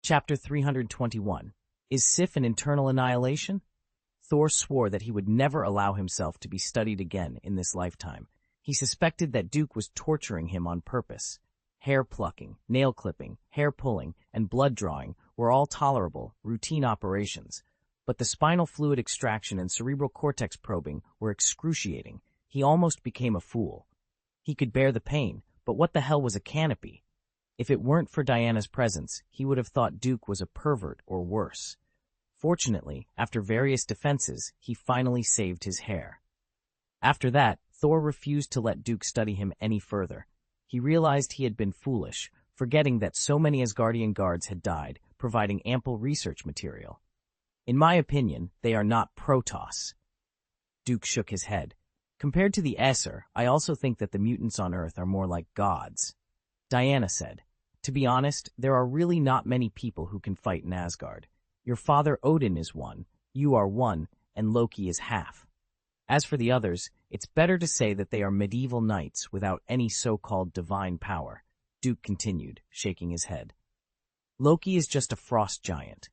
Chapter 321. Is Sif an internal annihilation? Thor swore that he would never allow himself to be studied again in this lifetime. He suspected that Duke was torturing him on purpose. Hair plucking, nail clipping, hair pulling, and blood drawing were all tolerable, routine operations. But the spinal fluid extraction and cerebral cortex probing were excruciating. He almost became a fool. He could bear the pain, but what the hell was a canopy? If it weren't for Diana's presence, he would have thought Duke was a pervert or worse. Fortunately, after various defenses, he finally saved his hair. After that, Thor refused to let Duke study him any further. He realized he had been foolish, forgetting that so many Asgardian guards had died, providing ample research material. In my opinion, they are not Protoss. Duke shook his head. Compared to the Aesir, I also think that the mutants on Earth are more like gods. Diana said, "To be honest, there are really not many people who can fight in Asgard. Your father Odin is one, you are one, and Loki is half. As for the others, it's better to say that they are medieval knights without any so-called divine power," Duke continued, shaking his head. Loki is just a frost giant.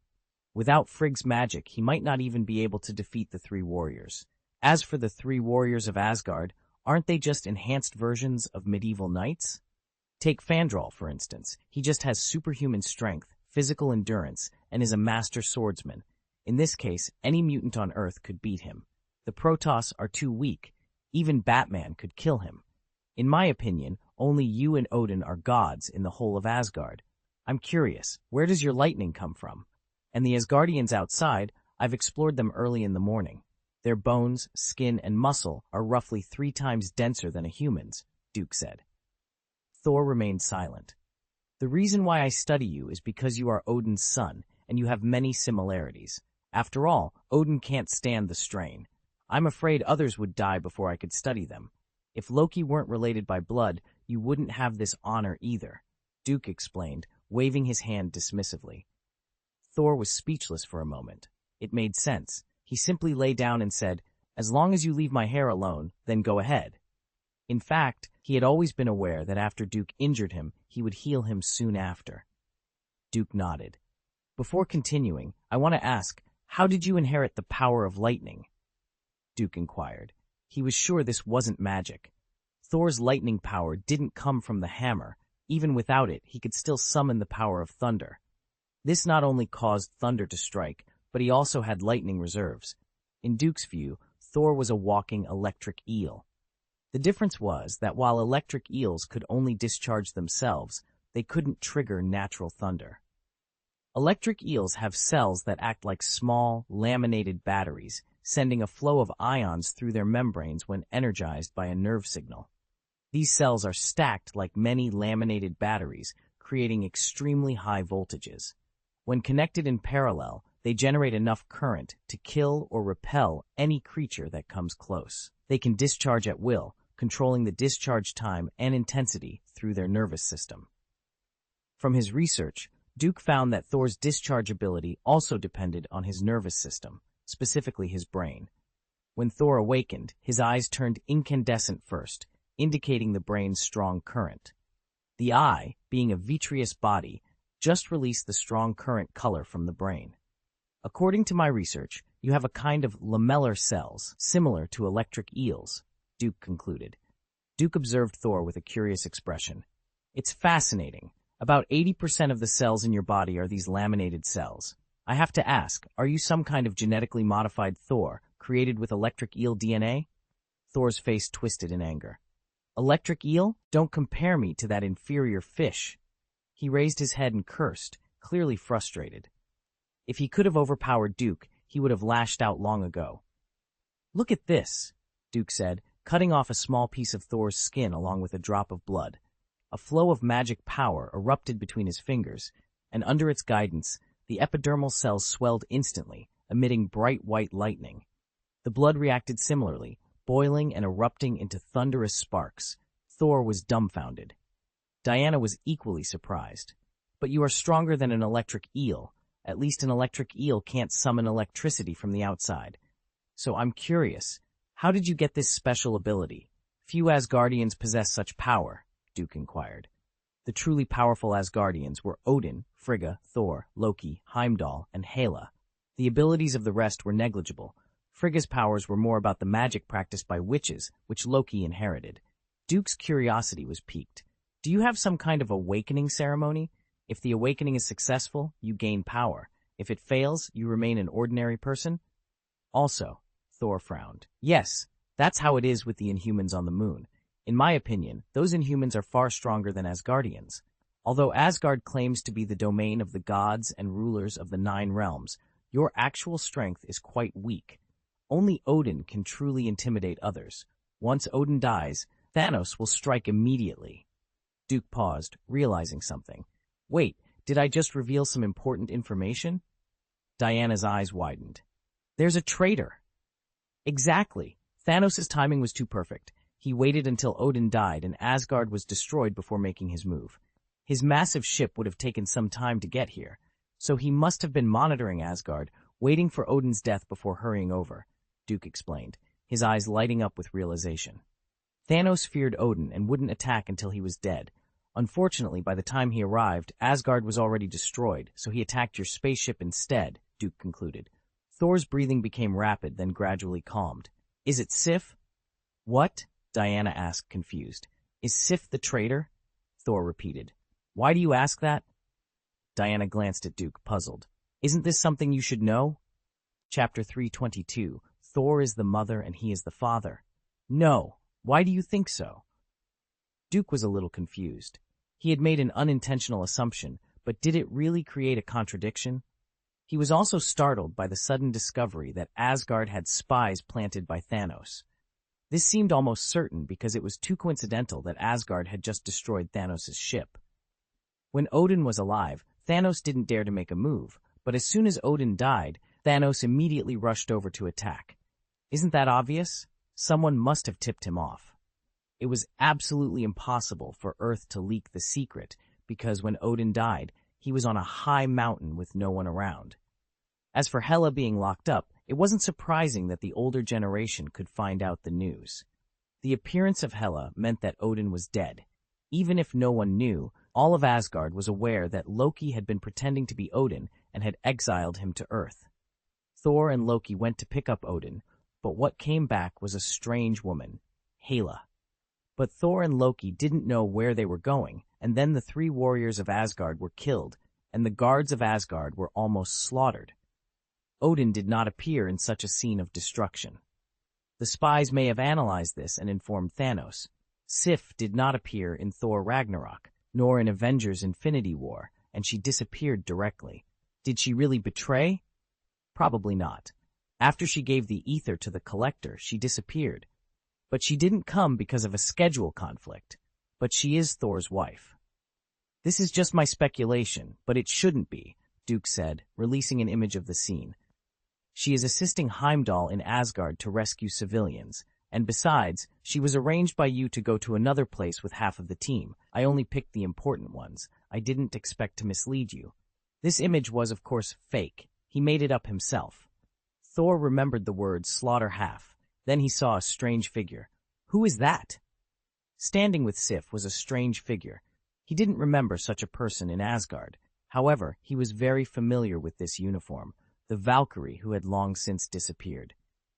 Without Frigg's magic, he might not even be able to defeat the three warriors. As for the three warriors of Asgard, aren't they just enhanced versions of medieval knights? Take Fandral, for instance. He just has superhuman strength, physical endurance, and is a master swordsman. In this case, any mutant on Earth could beat him. The Protoss are too weak. Even Batman could kill him. In my opinion, only you and Odin are gods in the whole of Asgard. I'm curious, where does your lightning come from? And the Asgardians outside, I've explored them early in the morning. Their bones, skin, and muscle are roughly 3 times denser than a human's, Duke said. Thor remained silent. The reason why I study you is because you are Odin's son, and you have many similarities. After all, Odin can't stand the strain. I'm afraid others would die before I could study them. If Loki weren't related by blood, you wouldn't have this honor either, Duke explained, waving his hand dismissively. Thor was speechless for a moment. It made sense. He simply lay down and said, "As long as you leave my hair alone, then go ahead." In fact, he had always been aware that after Duke injured him, he would heal him soon after. Duke nodded. "Before continuing, I want to ask, how did you inherit the power of lightning?" Duke inquired. He was sure this wasn't magic. Thor's lightning power didn't come from the hammer. Even without it, he could still summon the power of thunder. This not only caused thunder to strike, but he also had lightning reserves. In Duke's view, Thor was a walking electric eel. The difference was that while electric eels could only discharge themselves, they couldn't trigger natural thunder. Electric eels have cells that act like small, laminated batteries, sending a flow of ions through their membranes when energized by a nerve signal. These cells are stacked like many laminated batteries, creating extremely high voltages. When connected in parallel, they generate enough current to kill or repel any creature that comes close. They can discharge at will, controlling the discharge time and intensity through their nervous system. From his research, Duke found that Thor's discharge ability also depended on his nervous system, specifically his brain. When Thor awakened, his eyes turned incandescent first, indicating the brain's strong current. The eye, being a vitreous body, just released the strong current color from the brain. According to my research, you have a kind of lamellar cells, similar to electric eels, Duke concluded. Duke observed Thor with a curious expression. "It's fascinating. About 80% of the cells in your body are these laminated cells. I have to ask, are you some kind of genetically modified Thor, created with electric eel DNA?" Thor's face twisted in anger. "Electric eel? Don't compare me to that inferior fish." He raised his head and cursed, clearly frustrated. If he could have overpowered Duke, he would have lashed out long ago. "Look at this," Duke said, cutting off a small piece of Thor's skin along with a drop of blood. A flow of magic power erupted between his fingers, and under its guidance, the epidermal cells swelled instantly, emitting bright white lightning. The blood reacted similarly, boiling and erupting into thunderous sparks. Thor was dumbfounded. Diana was equally surprised. "But you are stronger than an electric eel. At least an electric eel can't summon electricity from the outside. So I'm curious, how did you get this special ability? Few Asgardians possess such power," Duke inquired. The truly powerful Asgardians were Odin, Frigga, Thor, Loki, Heimdall, and Hela. The abilities of the rest were negligible. Frigga's powers were more about the magic practiced by witches, which Loki inherited. Duke's curiosity was piqued. Do you have some kind of awakening ceremony? If the awakening is successful, you gain power. If it fails, you remain an ordinary person? Also, Thor frowned. Yes, that's how it is with the Inhumans on the moon. In my opinion, those Inhumans are far stronger than Asgardians. Although Asgard claims to be the domain of the gods and rulers of the 9 realms, your actual strength is quite weak. Only Odin can truly intimidate others. Once Odin dies, Thanos will strike immediately. Duke paused, realizing something. Wait, did I just reveal some important information? Diana's eyes widened. There's a traitor. Exactly. Thanos' timing was too perfect. He waited until Odin died and Asgard was destroyed before making his move. His massive ship would have taken some time to get here, so he must have been monitoring Asgard, waiting for Odin's death before hurrying over, Duke explained, his eyes lighting up with realization. Thanos feared Odin and wouldn't attack until he was dead. Unfortunately, by the time he arrived, Asgard was already destroyed, so he attacked your spaceship instead, Duke concluded. Thor's breathing became rapid, then gradually calmed. Is it Sif? What? Diana asked, confused. Is Sif the traitor? Thor repeated. Why do you ask that? Diana glanced at Duke, puzzled. Isn't this something you should know? Chapter 322. Thor is the mother and he is the father. No. Why do you think so? Duke was a little confused. He had made an unintentional assumption, but did it really create a contradiction? He was also startled by the sudden discovery that Asgard had spies planted by Thanos. This seemed almost certain because it was too coincidental that Asgard had just destroyed Thanos' ship. When Odin was alive, Thanos didn't dare to make a move, but as soon as Odin died, Thanos immediately rushed over to attack. Isn't that obvious? Someone must have tipped him off. It was absolutely impossible for Earth to leak the secret because when Odin died, he was on a high mountain with no one around. As for Hela being locked up, it wasn't surprising that the older generation could find out the news. The appearance of Hela meant that Odin was dead. Even if no one knew, all of Asgard was aware that Loki had been pretending to be Odin and had exiled him to Earth. Thor and Loki went to pick up Odin, but what came back was a strange woman, Hela. But Thor and Loki didn't know where they were going, and then the 3 warriors of Asgard were killed, and the guards of Asgard were almost slaughtered. Odin did not appear in such a scene of destruction. The spies may have analyzed this and informed Thanos. Sif did not appear in Thor Ragnarok, nor in Avengers Infinity War, and she disappeared directly. Did she really betray? Probably not. After she gave the ether to the Collector, she disappeared. But she didn't come because of a schedule conflict. But she is Thor's wife. This is just my speculation, but it shouldn't be, Duke said, releasing an image of the scene. She is assisting Heimdall in Asgard to rescue civilians, and besides, she was arranged by you to go to another place with half of the team. I only picked the important ones. I didn't expect to mislead you. This image was, of course, fake. He made it up himself. Thor remembered the words slaughter half. Then he saw a strange figure. Who is that? Standing with Sif was a strange figure. He didn't remember such a person in Asgard. However, he was very familiar with this uniform, the Valkyrie who had long since disappeared.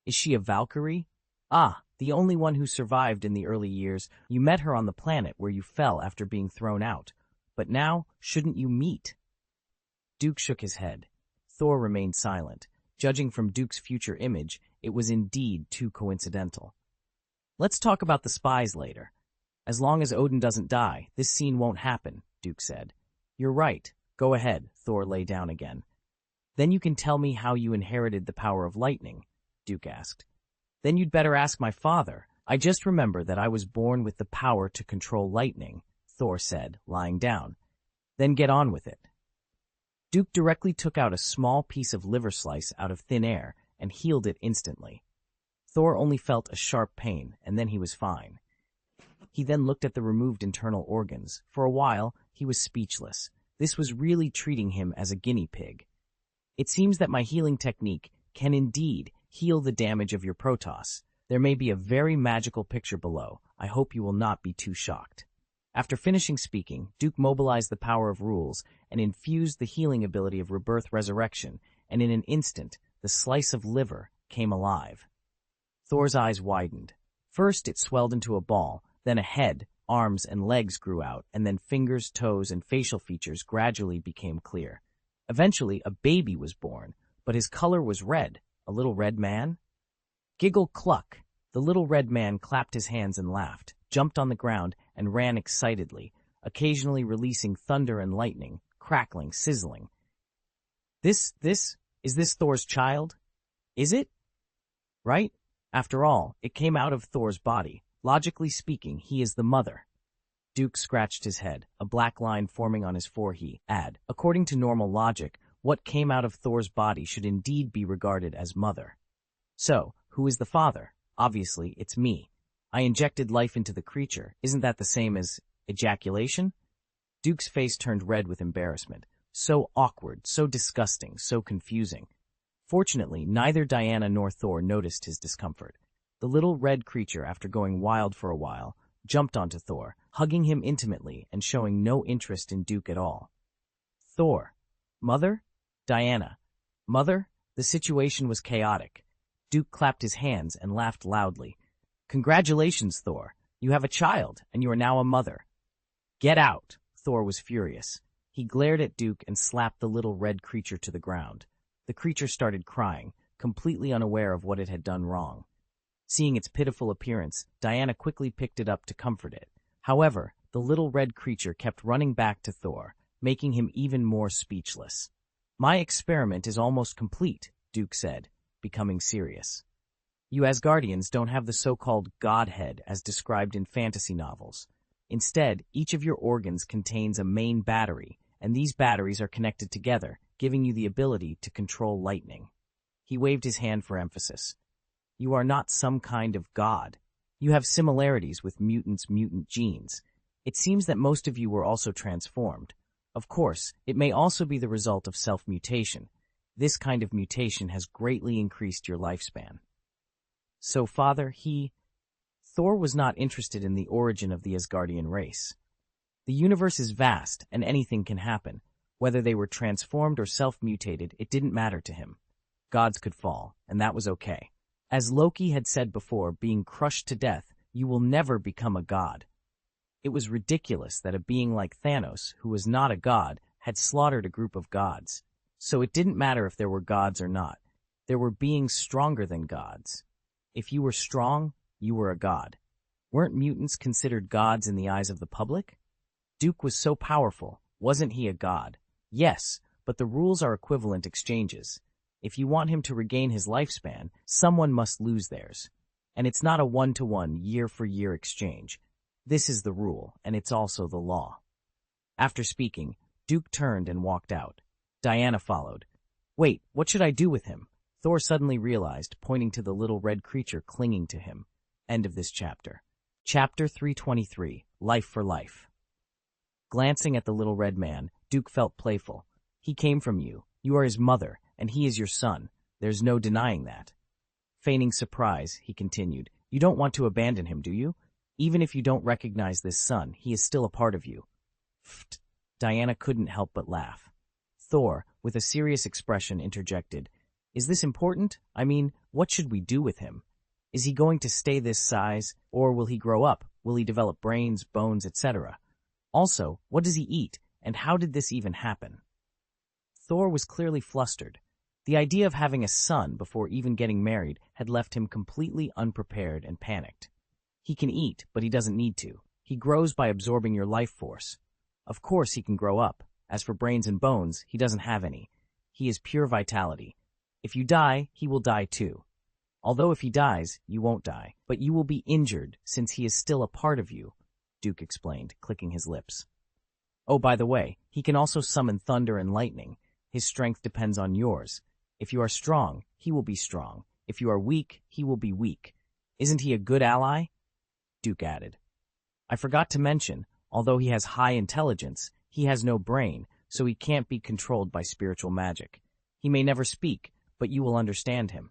Is she a Valkyrie? Ah, the only one who survived in the early years. You met her on the planet where you fell after being thrown out. But now, shouldn't you meet? Duke shook his head. Thor remained silent. Judging from Duke's future image, it was indeed too coincidental. Let's talk about the spies later. As long as Odin doesn't die, this scene won't happen, Duke said. You're right. Go ahead, Thor lay down again. Then you can tell me how you inherited the power of lightning, Duke asked. Then you'd better ask my father. I just remember that I was born with the power to control lightning, Thor said, lying down. Then get on with it. Duke directly took out a small piece of liver slice out of thin air and healed it instantly. Thor only felt a sharp pain, and then he was fine. He then looked at the removed internal organs. For a while, he was speechless. This was really treating him as a guinea pig. It seems that my healing technique can indeed heal the damage of your Protoss. There may be a very magical picture below. I hope you will not be too shocked. After finishing speaking, Duke mobilized the power of rules and infused the healing ability of rebirth resurrection, and in an instant, the slice of liver came alive. Thor's eyes widened. First, it swelled into a ball, then a head, arms, and legs grew out, and then fingers, toes, and facial features gradually became clear. Eventually, a baby was born, but his color was red. A little red man? Giggle cluck! The little red man clapped his hands and laughed, jumped on the ground, and ran excitedly, occasionally releasing thunder and lightning, crackling, sizzling. Is this Thor's child? Is it? Right? After all, it came out of Thor's body. Logically speaking, he is the mother. Duke scratched his head, a black line forming on his forehead. According to normal logic, what came out of Thor's body should indeed be regarded as mother. So, who is the father? Obviously, it's me. I injected life into the creature. Isn't that the same as ejaculation? Duke's face turned red with embarrassment. So awkward, so disgusting, so confusing. Fortunately, neither Diana nor Thor noticed his discomfort. The little red creature, after going wild for a while, jumped onto Thor, hugging him intimately and showing no interest in Duke at all. Thor. Mother? Diana. Mother? The situation was chaotic. Duke clapped his hands and laughed loudly. Congratulations, Thor. You have a child, and you are now a mother. Get out! Thor was furious. He glared at Duke and slapped the little red creature to the ground. The creature started crying, completely unaware of what it had done wrong. Seeing its pitiful appearance, Diana quickly picked it up to comfort it. However, the little red creature kept running back to Thor, making him even more speechless. My experiment is almost complete, Duke said, becoming serious. You Asgardians don't have the so-called Godhead as described in fantasy novels. Instead, each of your organs contains a main battery, and these batteries are connected together, giving you the ability to control lightning. He waved his hand for emphasis. You are not some kind of god. You have similarities with mutants' mutant genes. It seems that most of you were also transformed. Of course, it may also be the result of self-mutation. This kind of mutation has greatly increased your lifespan. So, Father, Thor was not interested in the origin of the Asgardian race. The universe is vast, and anything can happen. Whether they were transformed or self-mutated, it didn't matter to him. Gods could fall, and that was okay. As Loki had said before, being crushed to death, you will never become a god. It was ridiculous that a being like Thanos, who was not a god, had slaughtered a group of gods. So it didn't matter if there were gods or not. There were beings stronger than gods. If you were strong, you were a god. Weren't mutants considered gods in the eyes of the public? Duke was so powerful, wasn't he a god? Yes, but the rules are equivalent exchanges. If you want him to regain his lifespan, someone must lose theirs. And it's not a one-to-one, year-for-year exchange. This is the rule, and it's also the law. After speaking, Duke turned and walked out. Diana followed. Wait, what should I do with him? Thor suddenly realized, pointing to the little red creature clinging to him. End of this chapter. Chapter 323, Life for Life. Glancing at the little red man, Duke felt playful. He came from you. You are his mother, and he is your son. There's no denying that. Feigning surprise, he continued, you don't want to abandon him, do you? Even if you don't recognize this son, he is still a part of you. Pfft. Diana couldn't help but laugh. Thor, with a serious expression, interjected, is this important? I mean, what should we do with him? Is he going to stay this size, or will he grow up? Will he develop brains, bones, etc.? Also, what does he eat, and how did this even happen? Thor was clearly flustered. The idea of having a son before even getting married had left him completely unprepared and panicked. He can eat, but he doesn't need to. He grows by absorbing your life force. Of course he can grow up. As for brains and bones, he doesn't have any. He is pure vitality. If you die, he will die too. Although if he dies, you won't die, but you will be injured since he is still a part of you, Duke explained, clicking his lips. Oh, by the way, he can also summon thunder and lightning. His strength depends on yours. If you are strong, he will be strong. If you are weak, he will be weak. Isn't he a good ally? Duke added. I forgot to mention, although he has high intelligence, he has no brain, so he can't be controlled by spiritual magic. He may never speak, but you will understand him.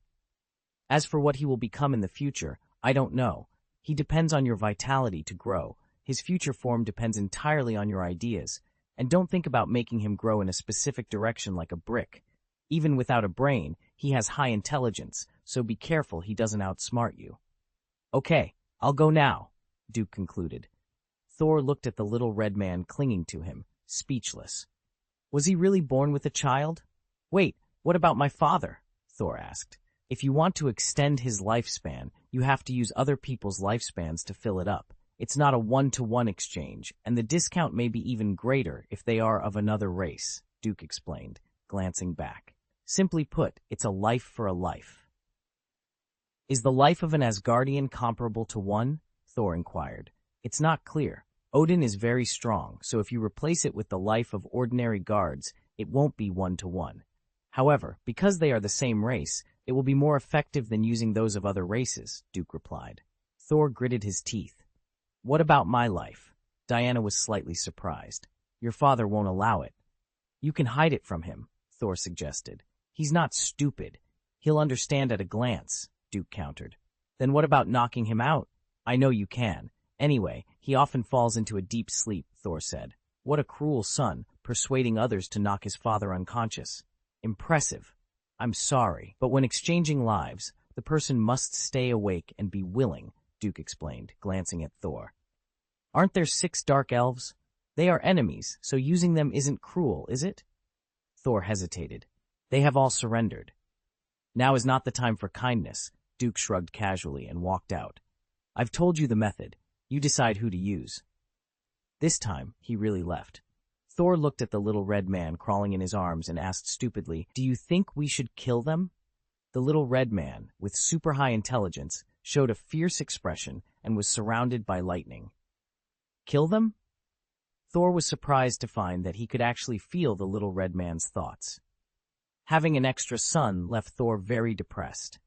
As for what he will become in the future, I don't know. He depends on your vitality to grow. His future form depends entirely on your ideas, and don't think about making him grow in a specific direction like a brick. Even without a brain, he has high intelligence, so be careful he doesn't outsmart you. Okay, I'll go now, Duke concluded. Thor looked at the little red man clinging to him, speechless. Was he really born with a child? Wait, what about my father? Thor asked. If you want to extend his lifespan, you have to use other people's lifespans to fill it up. It's not a one-to-one exchange, and the discount may be even greater if they are of another race, Duke explained, glancing back. Simply put, it's a life for a life. Is the life of an Asgardian comparable to one? Thor inquired. It's not clear. Odin is very strong, so if you replace it with the life of ordinary guards, it won't be one-to-one. However, because they are the same race, it will be more effective than using those of other races, Duke replied. Thor gritted his teeth. What about my life? Diana was slightly surprised. Your father won't allow it. You can hide it from him, Thor suggested. He's not stupid. He'll understand at a glance, Duke countered. Then what about knocking him out? I know you can. Anyway, he often falls into a deep sleep, Thor said. What a cruel son, persuading others to knock his father unconscious. Impressive. I'm sorry, but when exchanging lives, the person must stay awake and be willing, Duke explained, glancing at Thor. Aren't there 6 dark elves? They are enemies, so using them isn't cruel, is it? Thor hesitated. They have all surrendered. Now is not the time for kindness, Duke shrugged casually and walked out. I've told you the method. You decide who to use. This time, he really left. Thor looked at the little red man crawling in his arms and asked stupidly, Do you think we should kill them? The little red man, with super high intelligence, showed a fierce expression and was surrounded by lightning. Kill them? Thor was surprised to find that he could actually feel the little red man's thoughts. Having an extra son left Thor very depressed.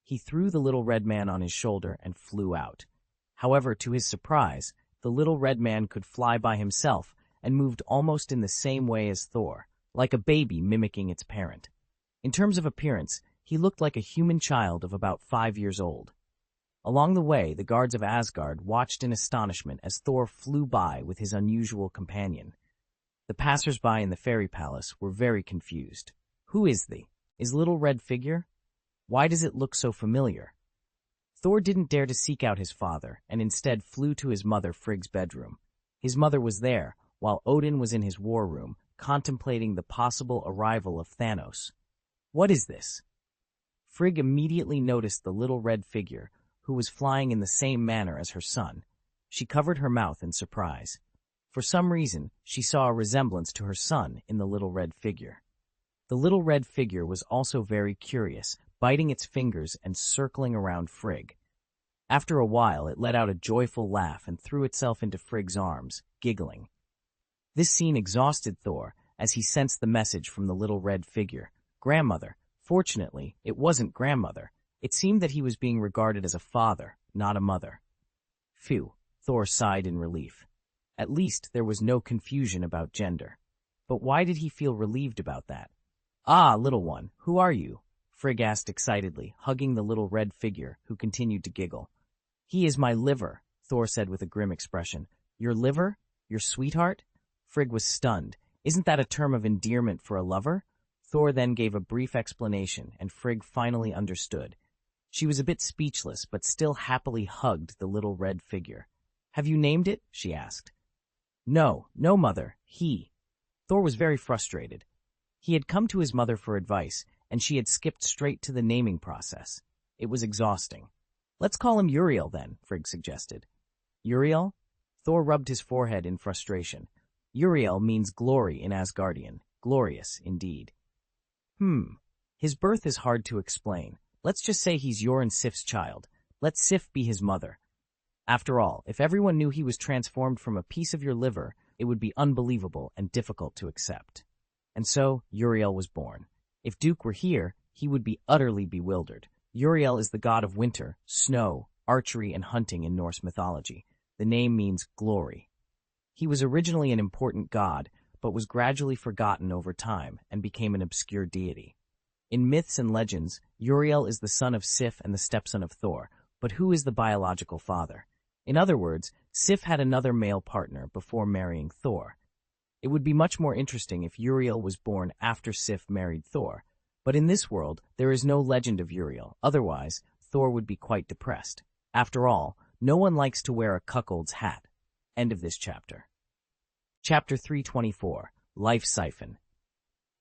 He threw the little red man on his shoulder and flew out. However, to his surprise, the little red man could fly by himself and moved almost in the same way as Thor, like a baby mimicking its parent. In terms of appearance, he looked like a human child of about 5 years old. Along the way, the guards of Asgard watched in astonishment as Thor flew by with his unusual companion. The passers-by in the fairy palace were very confused. Who is little red figure? Why does it look so familiar? Thor didn't dare to seek out his father, and instead flew to his mother Frigg's bedroom. His mother was there, while Odin was in his war room, contemplating the possible arrival of Thanos. What is this? Frigg immediately noticed the little red figure, who was flying in the same manner as her son. She covered her mouth in surprise. For some reason, she saw a resemblance to her son in the little red figure. The little red figure was also very curious, biting its fingers and circling around Frigg. After a while, it let out a joyful laugh and threw itself into Frigg's arms, giggling. This scene exhausted Thor, as he sensed the message from the little red figure. Grandmother. Fortunately, it wasn't grandmother. It seemed that he was being regarded as a father, not a mother. Phew, Thor sighed in relief. At least there was no confusion about gender. But why did he feel relieved about that? Ah, little one, who are you? Frigg asked excitedly, hugging the little red figure, who continued to giggle. He is my liver, Thor said with a grim expression. Your liver? Your sweetheart? Frigg was stunned. Isn't that a term of endearment for a lover? Thor then gave a brief explanation, and Frigg finally understood. She was a bit speechless, but still happily hugged the little red figure. Have you named it? She asked. No, mother, he. Thor was very frustrated. He had come to his mother for advice, and she had skipped straight to the naming process. It was exhausting. Let's call him Uriel then, Frigg suggested. Uriel? Thor rubbed his forehead in frustration. Uriel means glory in Asgardian. Glorious, indeed. His birth is hard to explain. Let's just say he's your and Sif's child. Let Sif be his mother. After all, if everyone knew he was transformed from a piece of your liver, it would be unbelievable and difficult to accept. And so, Uriel was born. If Duke were here, he would be utterly bewildered. Uriel is the god of winter, snow, archery, and hunting in Norse mythology. The name means glory. He was originally an important god, but was gradually forgotten over time and became an obscure deity. In myths and legends, Uriel is the son of Sif and the stepson of Thor, but who is the biological father? In other words, Sif had another male partner before marrying Thor. It would be much more interesting if Uriel was born after Sif married Thor, but in this world there is no legend of Uriel, otherwise Thor would be quite depressed. After all, no one likes to wear a cuckold's hat. End of this chapter. Chapter 324, Life Siphon.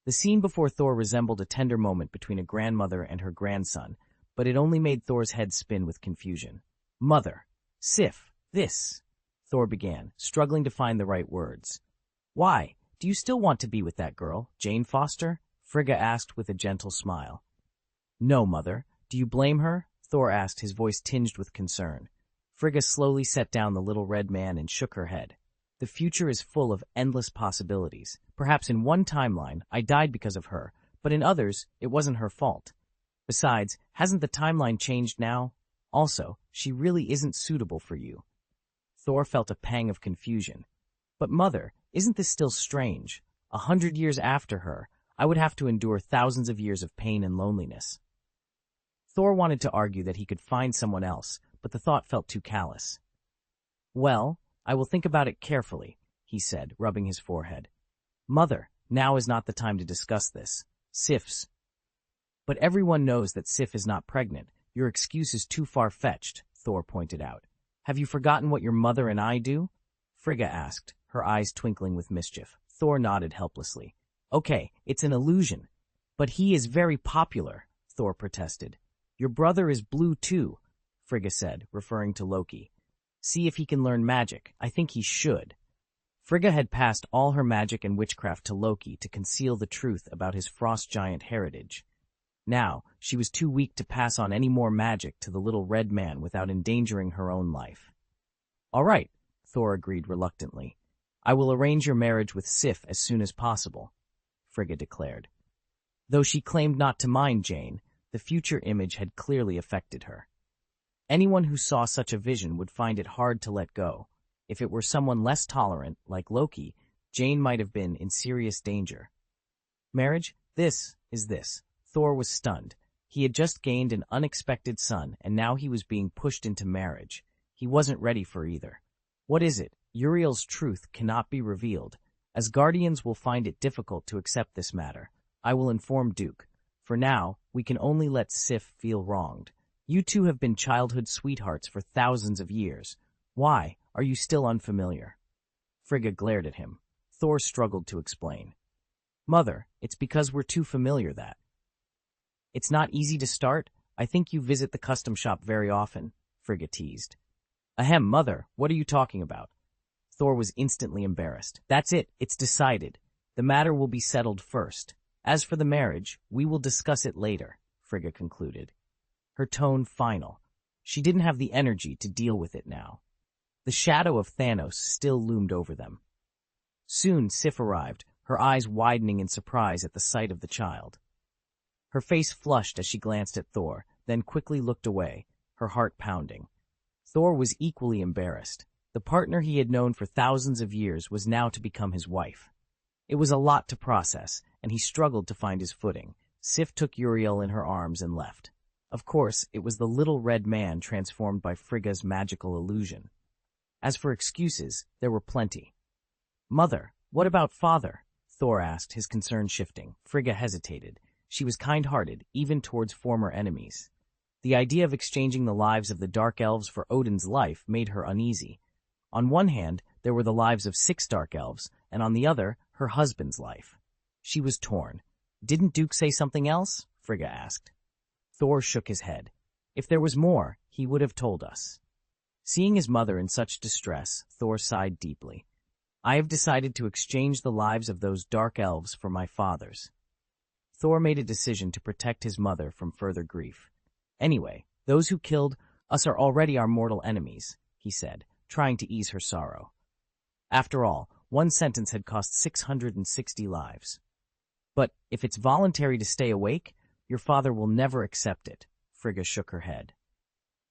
The scene before Thor resembled a tender moment between a grandmother and her grandson, but it only made Thor's head spin with confusion. Mother, Sif, this, Thor began, struggling to find the right words. Why, do you still want to be with that girl, Jane Foster? Frigga asked with a gentle smile. No, Mother. Do you blame her? Thor asked, his voice tinged with concern. Frigga slowly set down the little red man and shook her head. The future is full of endless possibilities. Perhaps in one timeline, I died because of her, but in others, it wasn't her fault. Besides, hasn't the timeline changed now? Also, she really isn't suitable for you. Thor felt a pang of confusion. But Mother, isn't this still strange? 100 years after her, I would have to endure thousands of years of pain and loneliness. Thor wanted to argue that he could find someone else, but the thought felt too callous. Well, I will think about it carefully, he said, rubbing his forehead. Mother, now is not the time to discuss this. Sif's. But everyone knows that Sif is not pregnant. Your excuse is too far-fetched, Thor pointed out. Have you forgotten what your mother and I do? Frigga asked, her eyes twinkling with mischief. Thor nodded helplessly. Okay, it's an illusion. But he is very popular, Thor protested. Your brother is blue too, Frigga said, referring to Loki. See if he can learn magic. I think he should. Frigga had passed all her magic and witchcraft to Loki to conceal the truth about his frost giant heritage. Now, she was too weak to pass on any more magic to the little red man without endangering her own life. All right, Thor agreed reluctantly. I will arrange your marriage with Sif as soon as possible, Frigga declared. Though she claimed not to mind Jane, the future image had clearly affected her. Anyone who saw such a vision would find it hard to let go. If it were someone less tolerant, like Loki, Jane might have been in serious danger. Marriage? This is this. Thor was stunned. He had just gained an unexpected son, and now he was being pushed into marriage. He wasn't ready for either. What is it? Uriel's truth cannot be revealed. As guardians will find it difficult to accept this matter. I will inform Duke. For now, we can only let Sif feel wronged. You two have been childhood sweethearts for thousands of years. Why are you still unfamiliar? Frigga glared at him. Thor struggled to explain. Mother, it's because we're too familiar that. It's not easy to start. I think you visit the custom shop very often, Frigga teased. Ahem, Mother, what are you talking about? Thor was instantly embarrassed. That's it, it's decided. The matter will be settled first. As for the marriage, we will discuss it later, Frigga concluded. Her tone final. She didn't have the energy to deal with it now. The shadow of Thanos still loomed over them. Soon Sif arrived, her eyes widening in surprise at the sight of the child. Her face flushed as she glanced at Thor, then quickly looked away, her heart pounding. Thor was equally embarrassed. The partner he had known for thousands of years was now to become his wife. It was a lot to process, and he struggled to find his footing. Sif took Uriel in her arms and left. Of course, it was the little red man transformed by Frigga's magical illusion. As for excuses, there were plenty. Mother, what about father? Thor asked, his concern shifting. Frigga hesitated. She was kind-hearted, even towards former enemies. The idea of exchanging the lives of the Dark Elves for Odin's life made her uneasy. On one hand, there were the lives of 6 Dark Elves, and on the other, her husband's life. She was torn. Didn't Duke say something else? Frigga asked. Thor shook his head. If there was more, he would have told us. Seeing his mother in such distress, Thor sighed deeply. I have decided to exchange the lives of those Dark Elves for my father's. Thor made a decision to protect his mother from further grief. Anyway, those who killed us are already our mortal enemies, he said, trying to ease her sorrow. After all, one sentence had cost 660 lives. But if it's voluntary to stay awake, your father will never accept it, Frigga shook her head.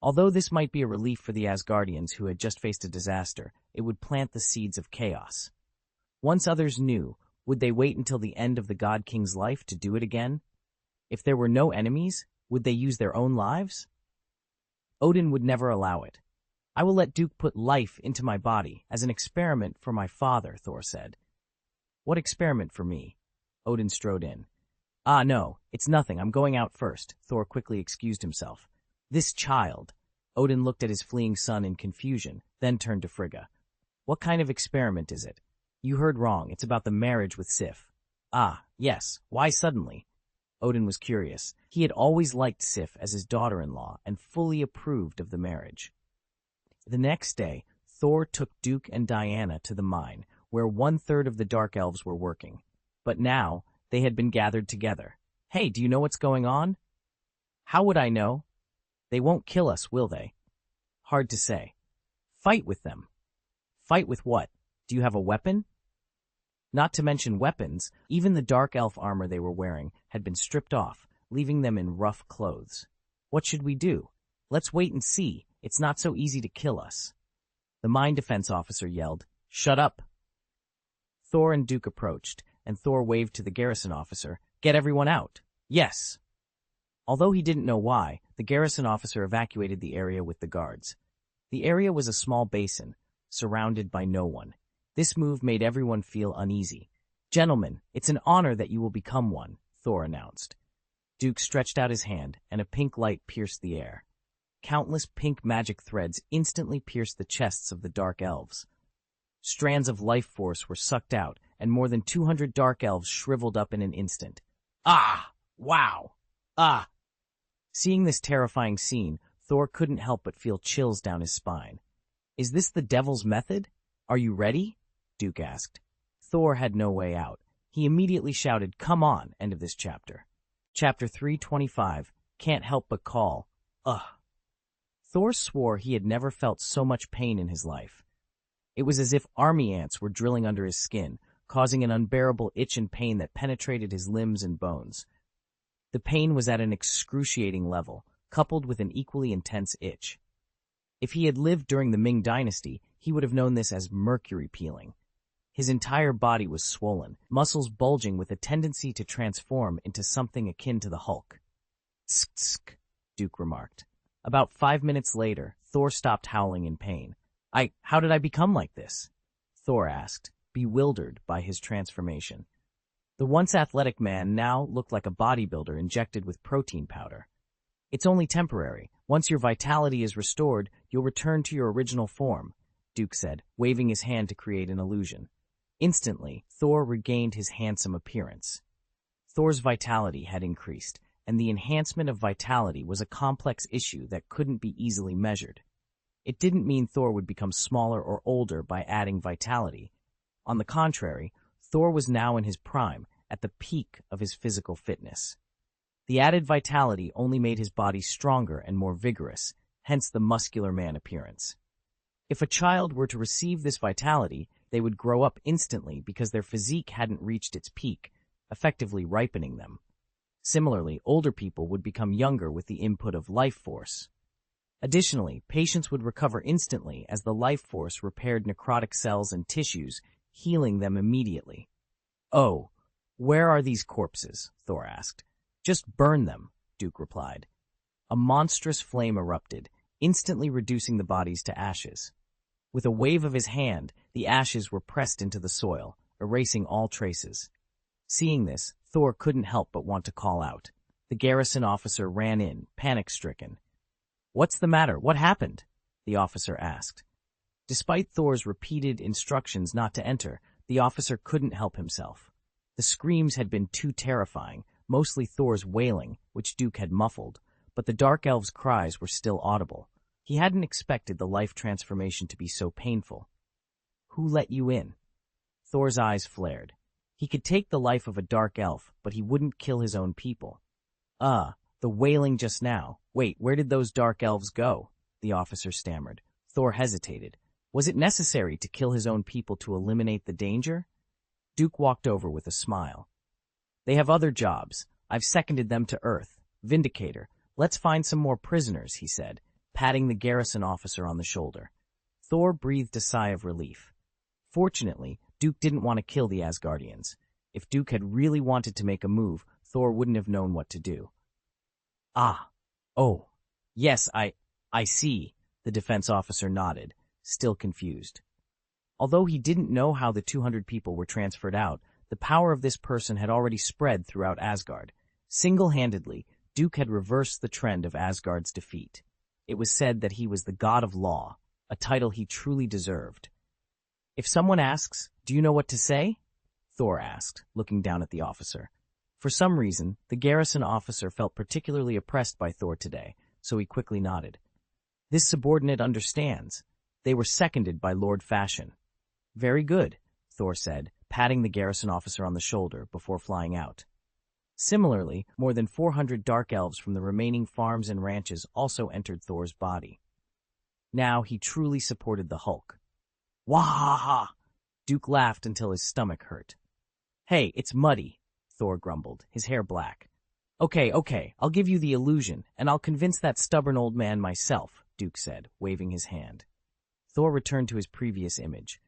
Although this might be a relief for the Asgardians who had just faced a disaster, it would plant the seeds of chaos. Once others knew, would they wait until the end of the God King's life to do it again? If there were no enemies, would they use their own lives? Odin would never allow it. I will let Duke put life into my body as an experiment for my father, Thor said. What experiment for me? Odin strode in. Ah, no, it's nothing. I'm going out first, Thor quickly excused himself. This child. Odin looked at his fleeing son in confusion, then turned to Frigga. What kind of experiment is it? You heard wrong. It's about the marriage with Sif. Ah, yes. Why suddenly? Odin was curious. He had always liked Sif as his daughter-in-law and fully approved of the marriage. The next day, Thor took Duke and Diana to the mine, where 1/3 of the Dark Elves were working. But now, they had been gathered together. Hey, do you know what's going on? How would I know? They won't kill us, will they? Hard to say. Fight with them. Fight with what? Do you have a weapon? Not to mention weapons, even the dark elf armor they were wearing had been stripped off, leaving them in rough clothes. What should we do? Let's wait and see. It's not so easy to kill us. The mine defense officer yelled, Shut up! Thor and Duke approached, and Thor waved to the garrison officer, Get everyone out! Yes! Although he didn't know why, the garrison officer evacuated the area with the guards. The area was a small basin, surrounded by no one. This move made everyone feel uneasy. Gentlemen, it's an honor that you will become one, Thor announced. Duke stretched out his hand, and a pink light pierced the air. Countless pink magic threads instantly pierced the chests of the Dark Elves. Strands of life force were sucked out, and more than 200 Dark Elves shriveled up in an instant. Ah! Wow! Ah! Seeing this terrifying scene, Thor couldn't help but feel chills down his spine. Is this the devil's method? Are you ready? Duke asked. Thor had no way out. He immediately shouted, Come on, end of this chapter. Chapter 325, Can't Help But Call. Ugh. Thor swore he had never felt so much pain in his life. It was as if army ants were drilling under his skin, causing an unbearable itch and pain that penetrated his limbs and bones. The pain was at an excruciating level, coupled with an equally intense itch. If he had lived during the Ming Dynasty, he would have known this as mercury peeling. His entire body was swollen, muscles bulging with a tendency to transform into something akin to the Hulk. Tsk, Duke remarked. About 5 minutes later, Thor stopped howling in pain. How did I become like this? Thor asked, bewildered by his transformation. The once athletic man now looked like a bodybuilder injected with protein powder. It's only temporary. Once your vitality is restored, you'll return to your original form, Duke said, waving his hand to create an illusion. Instantly, Thor regained his handsome appearance. Thor's vitality had increased, and the enhancement of vitality was a complex issue that couldn't be easily measured. It didn't mean Thor would become smaller or older by adding vitality. On the contrary, Thor was now in his prime, at the peak of his physical fitness. The added vitality only made his body stronger and more vigorous, hence the muscular man appearance. If a child were to receive this vitality, they would grow up instantly because their physique hadn't reached its peak, effectively ripening them. Similarly, older people would become younger with the input of life force. Additionally, patients would recover instantly as the life force repaired necrotic cells and tissues, healing them immediately. Oh, where are these corpses? Thor asked. Just burn them, Duke replied. A monstrous flame erupted, instantly reducing the bodies to ashes. With a wave of his hand, the ashes were pressed into the soil, erasing all traces. Seeing this, Thor couldn't help but want to call out. The garrison officer ran in, panic-stricken. What's the matter? What happened? The officer asked. Despite Thor's repeated instructions not to enter, the officer couldn't help himself. The screams had been too terrifying, mostly Thor's wailing, which Duke had muffled, but the Dark Elf's cries were still audible. He hadn't expected the life transformation to be so painful. Who let you in? Thor's eyes flared. He could take the life of a Dark Elf, but he wouldn't kill his own people. The wailing just now. Wait, where did those Dark Elves go? The officer stammered. Thor hesitated. Was it necessary to kill his own people to eliminate the danger? Duke walked over with a smile. They have other jobs. I've seconded them to Earth. Vindicator. Let's find some more prisoners, he said, patting the garrison officer on the shoulder. Thor breathed a sigh of relief. Fortunately, Duke didn't want to kill the Asgardians. If Duke had really wanted to make a move, Thor wouldn't have known what to do. Yes, I see. The defense officer nodded, still confused. Although he didn't know how the 200 people were transferred out, the power of this person had already spread throughout Asgard. Single-handedly, Duke had reversed the trend of Asgard's defeat. It was said that he was the god of law, a title he truly deserved. "If someone asks, do you know what to say?" Thor asked, looking down at the officer. For some reason, the garrison officer felt particularly oppressed by Thor today, so he quickly nodded. This subordinate understands. They were seconded by Lord Fashion. "Very good," Thor said, patting the garrison officer on the shoulder before flying out. Similarly, more than 400 dark elves from the remaining farms and ranches also entered Thor's body. Now he truly supported the Hulk. "Wahaha!" Duke laughed until his stomach hurt. "Hey, it's muddy," Thor grumbled, his hair black. Okay, I'll give you the illusion, and I'll convince that stubborn old man myself," Duke said, waving his hand. Thor returned to his previous image.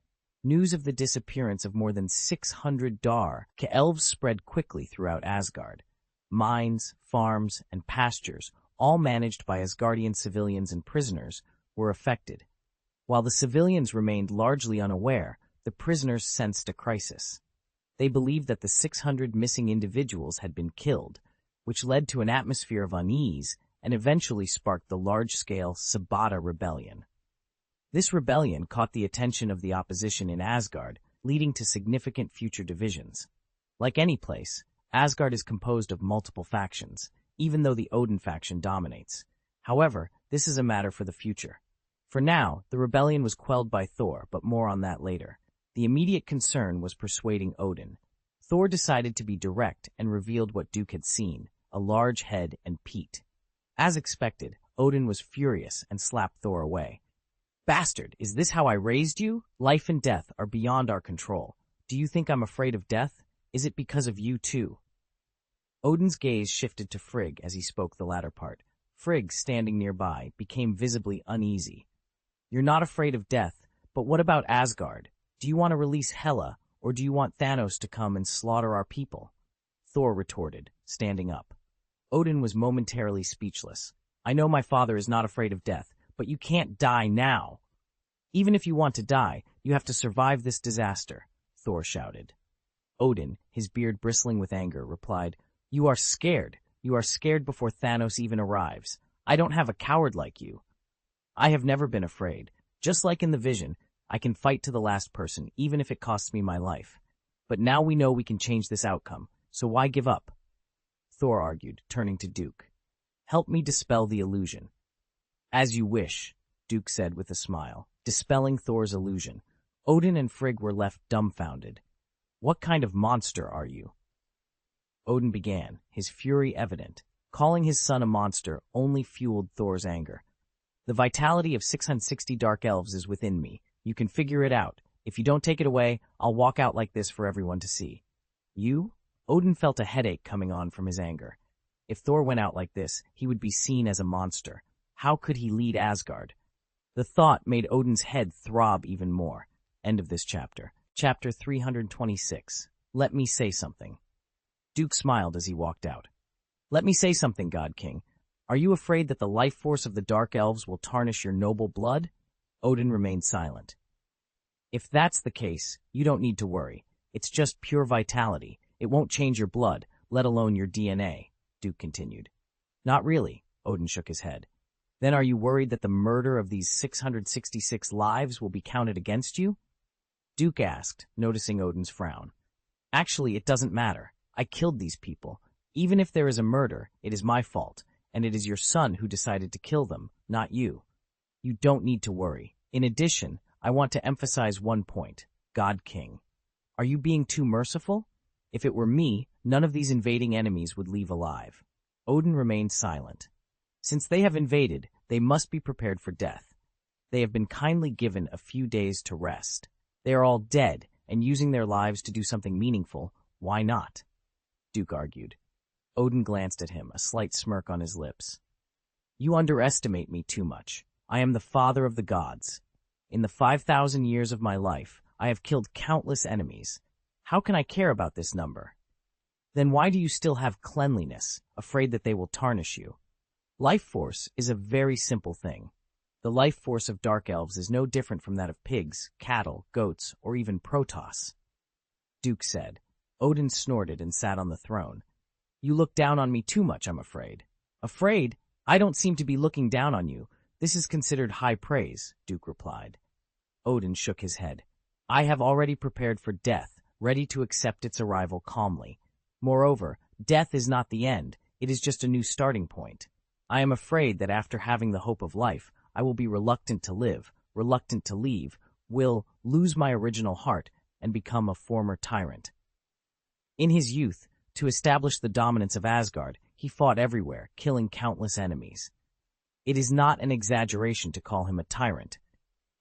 News of the disappearance of more than 600 elves spread quickly throughout Asgard. Mines, farms, and pastures, all managed by Asgardian civilians and prisoners, were affected. While the civilians remained largely unaware, the prisoners sensed a crisis. They believed that the 600 missing individuals had been killed, which led to an atmosphere of unease and eventually sparked the large-scale Sabata rebellion. This rebellion caught the attention of the opposition in Asgard, leading to significant future divisions. Like any place, Asgard is composed of multiple factions, even though the Odin faction dominates. However, this is a matter for the future. For now, the rebellion was quelled by Thor, but more on that later. The immediate concern was persuading Odin. Thor decided to be direct and revealed what Duke had seen, a large head and peat. As expected, Odin was furious and slapped Thor away. "Bastard, is this how I raised you? Life and death are beyond our control. Do you think I'm afraid of death? Is it because of you too?" Odin's gaze shifted to Frigg as he spoke the latter part. Frigg, standing nearby, became visibly uneasy. "You're not afraid of death, but what about Asgard? Do you want to release Hela, or do you want Thanos to come and slaughter our people?" Thor retorted, standing up. Odin was momentarily speechless. "I know my father is not afraid of death, but you can't die now. Even if you want to die, you have to survive this disaster," Thor shouted. Odin, his beard bristling with anger, replied, "You are scared. You are scared before Thanos even arrives. I don't have a coward like you. I have never been afraid. Just like in the vision, I can fight to the last person, even if it costs me my life. But now we know we can change this outcome, so why give up?" Thor argued, turning to Duke. "Help me dispel the illusion." "As you wish," Duke said with a smile, dispelling Thor's illusion. Odin and Frigg were left dumbfounded. "What kind of monster are you?" Odin began, his fury evident. Calling his son a monster only fueled Thor's anger. "The vitality of 660 dark elves is within me. You can figure it out. If you don't take it away, I'll walk out like this for everyone to see." "You?" Odin felt a headache coming on from his anger. If Thor went out like this, he would be seen as a monster. How could he lead Asgard? The thought made Odin's head throb even more. End of this chapter. Chapter 326. Let me say something. Duke smiled as he walked out. "Let me say something, God King. Are you afraid that the life force of the Dark Elves will tarnish your noble blood?" Odin remained silent. "If that's the case, you don't need to worry. It's just pure vitality. It won't change your blood, let alone your DNA," Duke continued. "Not really," Odin shook his head. "Then are you worried that the murder of these 666 lives will be counted against you?" Duke asked, noticing Odin's frown. "Actually, it doesn't matter. I killed these people. Even if there is a murder, it is my fault, and it is your son who decided to kill them, not you. You don't need to worry. In addition, I want to emphasize one point, God King. Are you being too merciful? If it were me, none of these invading enemies would leave alive." Odin remained silent. Since they have invaded, they must be prepared for death. They have been kindly given a few days to rest. They are all dead, and using their lives to do something meaningful, why not? Duke argued. Odin glanced at him, a slight smirk on his lips. "You underestimate me too much. I am the father of the gods. In the 5,000 years of my life, I have killed countless enemies. How can I care about this number? Then why do you still have cleanliness, afraid that they will tarnish you? Life force is a very simple thing. The life force of dark elves is no different from that of pigs, cattle, goats, or even Protoss, Duke said. Odin snorted and sat on the throne. You look down on me too much, I'm afraid. Afraid? I don't seem to be looking down on you. This is considered high praise, Duke replied. Odin shook his head. I have already prepared for death, ready to accept its arrival calmly. Moreover, death is not the end, it is just a new starting point. I am afraid that after having the hope of life, I will be reluctant to live, reluctant to leave, will lose my original heart, and become a former tyrant. In his youth, to establish the dominance of Asgard, he fought everywhere, killing countless enemies. It is not an exaggeration to call him a tyrant.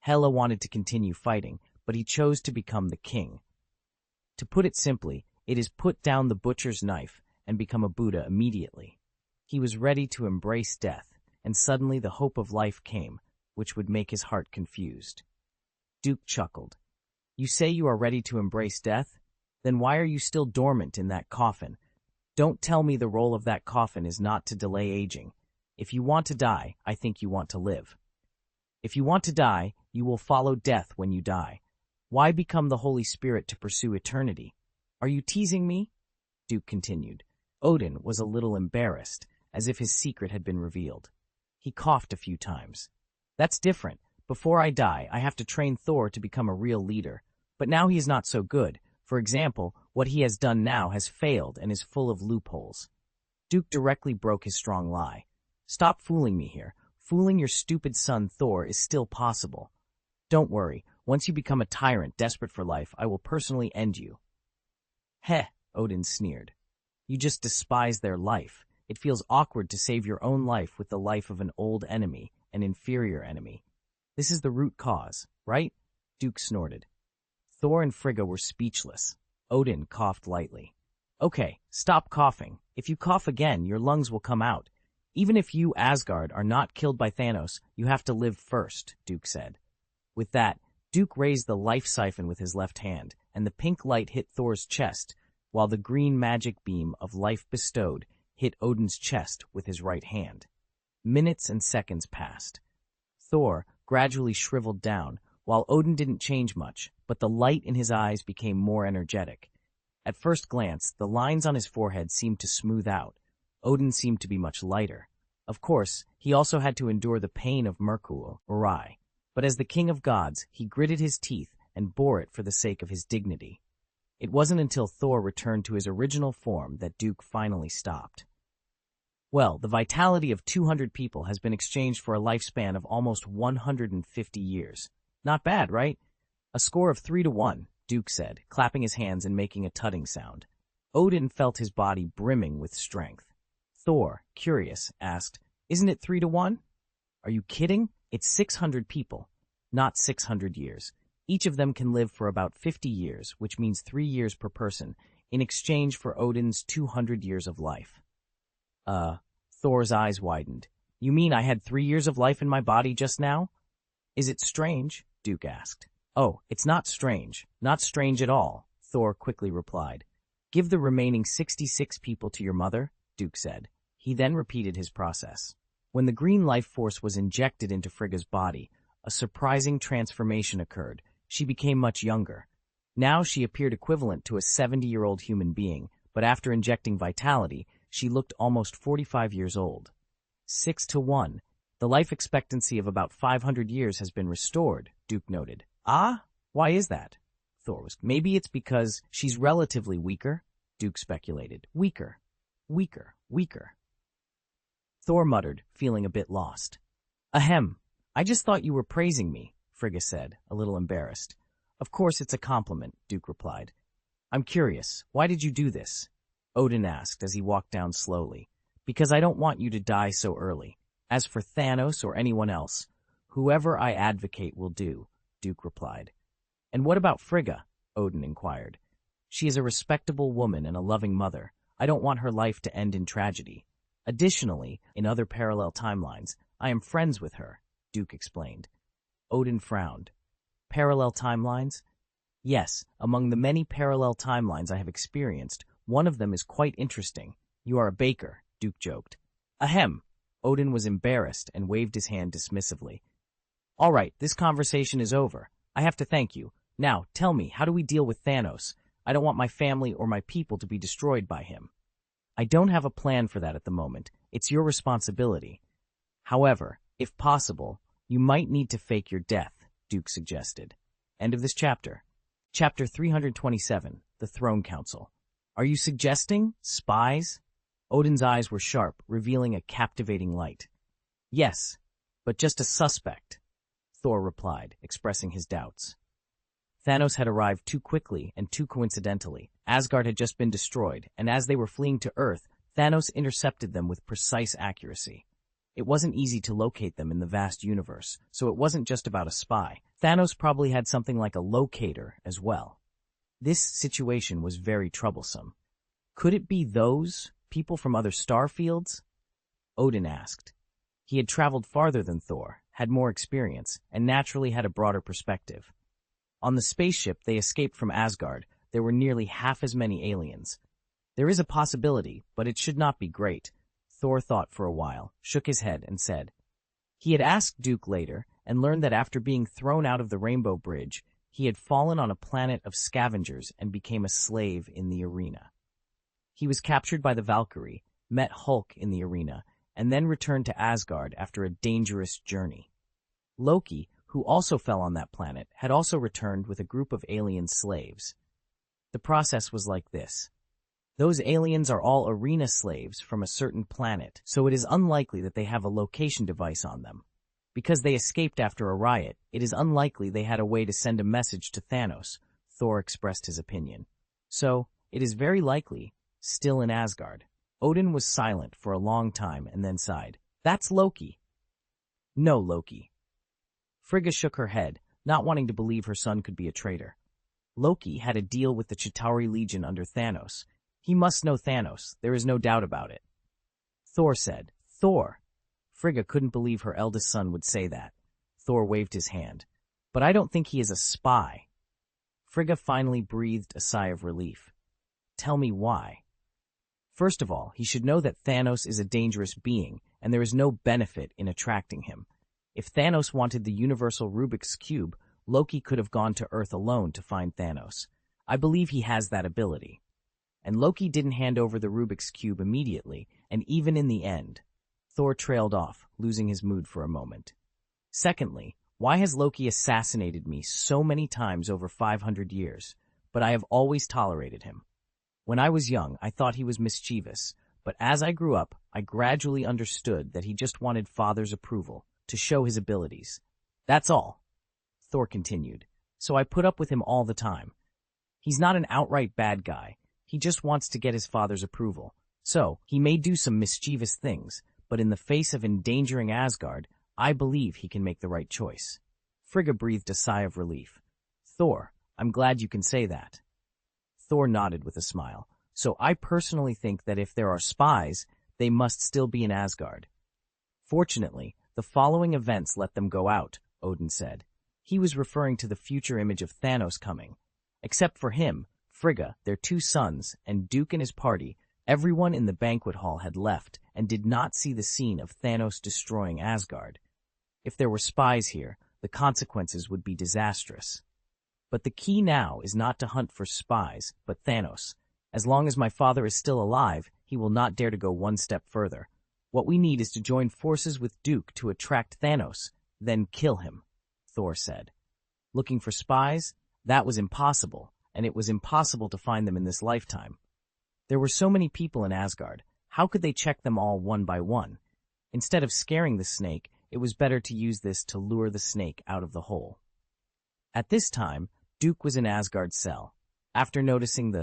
Hela wanted to continue fighting, but he chose to become the king. To put it simply, it is put down the butcher's knife and become a Buddha immediately. He was ready to embrace death, and suddenly the hope of life came, which would make his heart confused. Duke chuckled. You say you are ready to embrace death? Then why are you still dormant in that coffin? Don't tell me the role of that coffin is not to delay aging. If you want to die, I think you want to live. If you want to die, you will follow death when you die. Why become the Holy Spirit to pursue eternity? Are you teasing me? Duke continued. Odin was a little embarrassed, as if his secret had been revealed. He coughed a few times. That's different. Before I die, I have to train Thor to become a real leader. But now he is not so good. For example, what he has done now has failed and is full of loopholes. Duke directly broke his strong lie. Stop fooling me here. Fooling your stupid son Thor is still possible. Don't worry. Once you become a tyrant desperate for life, I will personally end you. Heh, Odin sneered. You just despise their life. It feels awkward to save your own life with the life of an old enemy, an inferior enemy. This is the root cause, right? Duke snorted. Thor and Frigga were speechless. Odin coughed lightly. Okay, stop coughing. If you cough again, your lungs will come out. Even if you, Asgard, are not killed by Thanos, you have to live first, Duke said. With that, Duke raised the life siphon with his left hand, and the pink light hit Thor's chest, while the green magic beam of life bestowed hit Odin's chest with his right hand. Minutes and seconds passed. Thor gradually shriveled down, while Odin didn't change much, but the light in his eyes became more energetic. At first glance, the lines on his forehead seemed to smooth out. Odin seemed to be much lighter. Of course, he also had to endure the pain of Merkul, Uri. But as the king of gods, he gritted his teeth and bore it for the sake of his dignity. It wasn't until Thor returned to his original form that Duke finally stopped. Well, the vitality of 200 people has been exchanged for a lifespan of almost 150 years. Not bad, right? A score of 3-1, Duke said, clapping his hands and making a tutting sound. Odin felt his body brimming with strength. Thor, curious, asked, Isn't it 3-1? Are you kidding? It's 600 people, not 600 years. Each of them can live for about 50 years, which means 3 years per person, in exchange for Odin's 200 years of life. Thor's eyes widened. You mean I had 3 years of life in my body just now? Is it strange? Duke asked. Oh, it's not strange. Not strange at all, Thor quickly replied. Give the remaining 66 people to your mother, Duke said. He then repeated his process. When the green life force was injected into Frigga's body, a surprising transformation occurred. She became much younger. Now she appeared equivalent to a 70-year-old human being, but after injecting vitality, she looked almost 45 years old. 6-1. The life expectancy of about 500 years has been restored, Duke noted. Ah? Why is that? Thor was. Maybe it's because she's relatively weaker, Duke speculated. Weaker. Thor muttered, feeling a bit lost. Ahem. I just thought you were praising me, Frigga said, a little embarrassed. Of course it's a compliment, Duke replied. I'm curious, why did you do this? Odin asked as he walked down slowly. Because I don't want you to die so early. As for Thanos or anyone else, whoever I advocate will do, Duke replied. And what about Frigga? Odin inquired. She is a respectable woman and a loving mother. I don't want her life to end in tragedy. Additionally, in other parallel timelines, I am friends with her, Duke explained. Odin frowned. Parallel timelines? Yes, among the many parallel timelines I have experienced, one of them is quite interesting. You are a baker, Duke joked. Ahem. Odin was embarrassed and waved his hand dismissively. All right, this conversation is over. I have to thank you. Now, tell me, how do we deal with Thanos? I don't want my family or my people to be destroyed by him. I don't have a plan for that at the moment. It's your responsibility. However, if possible, you might need to fake your death, Duke suggested. End of this chapter. Chapter 327, The Throne Council. Are you suggesting spies? Odin's eyes were sharp, revealing a captivating light. Yes, but just a suspect, Thor replied, expressing his doubts. Thanos had arrived too quickly and too coincidentally. Asgard had just been destroyed, and as they were fleeing to Earth, Thanos intercepted them with precise accuracy. It wasn't easy to locate them in the vast universe, so it wasn't just about a spy. Thanos probably had something like a locator as well. This situation was very troublesome. Could it be those people from other star fields? Odin asked. He had traveled farther than Thor, had more experience, and naturally had a broader perspective. On the spaceship they escaped from Asgard, there were nearly half as many aliens. There is a possibility, but it should not be great. Thor thought for a while, shook his head, and said. He had asked Duke later, and learned that after being thrown out of the Rainbow Bridge, he had fallen on a planet of scavengers and became a slave in the arena. He was captured by the Valkyrie, met Hulk in the arena, and then returned to Asgard after a dangerous journey. Loki, who also fell on that planet, had also returned with a group of alien slaves. The process was like this. Those aliens are all arena slaves from a certain planet, so it is unlikely that they have a location device on them. Because they escaped after a riot, it is unlikely they had a way to send a message to Thanos, Thor expressed his opinion. So, it is very likely, still in Asgard. Odin was silent for a long time and then sighed. That's Loki. No, Loki. Frigga shook her head, not wanting to believe her son could be a traitor. Loki had a deal with the Chitauri Legion under Thanos. He must know Thanos, there is no doubt about it. Thor said. Thor. Frigga couldn't believe her eldest son would say that. Thor waved his hand. But I don't think he is a spy. Frigga finally breathed a sigh of relief. Tell me why. First of all, he should know that Thanos is a dangerous being, and there is no benefit in attracting him. If Thanos wanted the universal Rubik's Cube, Loki could have gone to Earth alone to find Thanos. I believe he has that ability. And Loki didn't hand over the Rubik's Cube immediately, and even in the end. Thor trailed off, losing his mood for a moment. Secondly, why has Loki assassinated me so many times over 500 years, but I have always tolerated him? When I was young, I thought he was mischievous, but as I grew up, I gradually understood that he just wanted Father's approval, to show his abilities. That's all, Thor continued, so I put up with him all the time. He's not an outright bad guy, he just wants to get his father's approval. So, he may do some mischievous things, but in the face of endangering Asgard, I believe he can make the right choice. Frigga breathed a sigh of relief. Thor, I'm glad you can say that. Thor nodded with a smile. So I personally think that if there are spies, they must still be in Asgard. Fortunately, the following events let them go out, Odin said. He was referring to the future image of Thanos coming. Except for him, Frigga, their two sons, and Duke and his party, everyone in the banquet hall had left and did not see the scene of Thanos destroying Asgard. If there were spies here, the consequences would be disastrous. But the key now is not to hunt for spies, but Thanos. As long as my father is still alive, he will not dare to go one step further. What we need is to join forces with Duke to attract Thanos, then kill him, Thor said. Looking for spies? That was impossible, and it was impossible to find them in this lifetime. There were so many people in Asgard, how could they check them all one by one? Instead of scaring the snake, it was better to use this to lure the snake out of the hole. At this time, Duke was in Asgard's cell. After noticing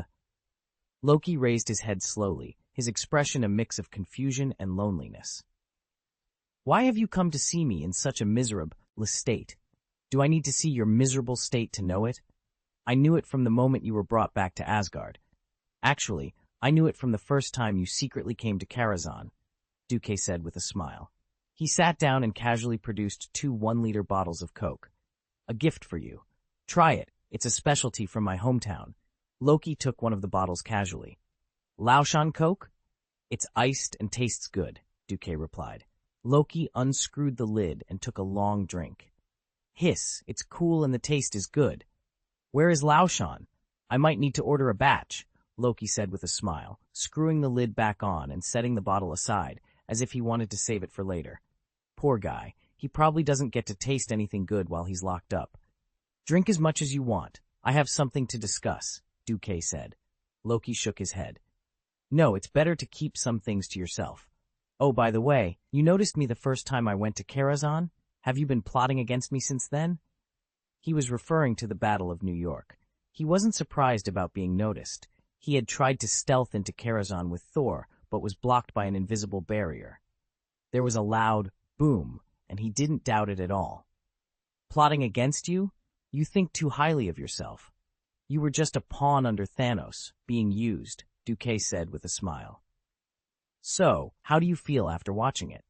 Loki raised his head slowly, his expression a mix of confusion and loneliness. Why have you come to see me in such a miserable state? Do I need to see your miserable state to know it? I knew it from the moment you were brought back to Asgard. Actually, I knew it from the first time you secretly came to Karazhan, Duque said with a smile. He sat down and casually produced 2 one-liter bottles of Coke. A gift for you. Try it. It's a specialty from my hometown. Loki took one of the bottles casually. Laoshan Coke? It's iced and tastes good, Duque replied. Loki unscrewed the lid and took a long drink. Hiss, it's cool and the taste is good. Where is Laoshan? I might need to order a batch, Loki said with a smile, screwing the lid back on and setting the bottle aside, as if he wanted to save it for later. Poor guy, he probably doesn't get to taste anything good while he's locked up. Drink as much as you want. I have something to discuss, Duque said. Loki shook his head. No, it's better to keep some things to yourself. Oh, by the way, you noticed me the first time I went to Karazhan? Have you been plotting against me since then? He was referring to the Battle of New York. He wasn't surprised about being noticed. He had tried to stealth into Karazhan with Thor, but was blocked by an invisible barrier. There was a loud boom, and he didn't doubt it at all. Plotting against you? You think too highly of yourself. You were just a pawn under Thanos, being used, Duque said with a smile. So, how do you feel after watching it?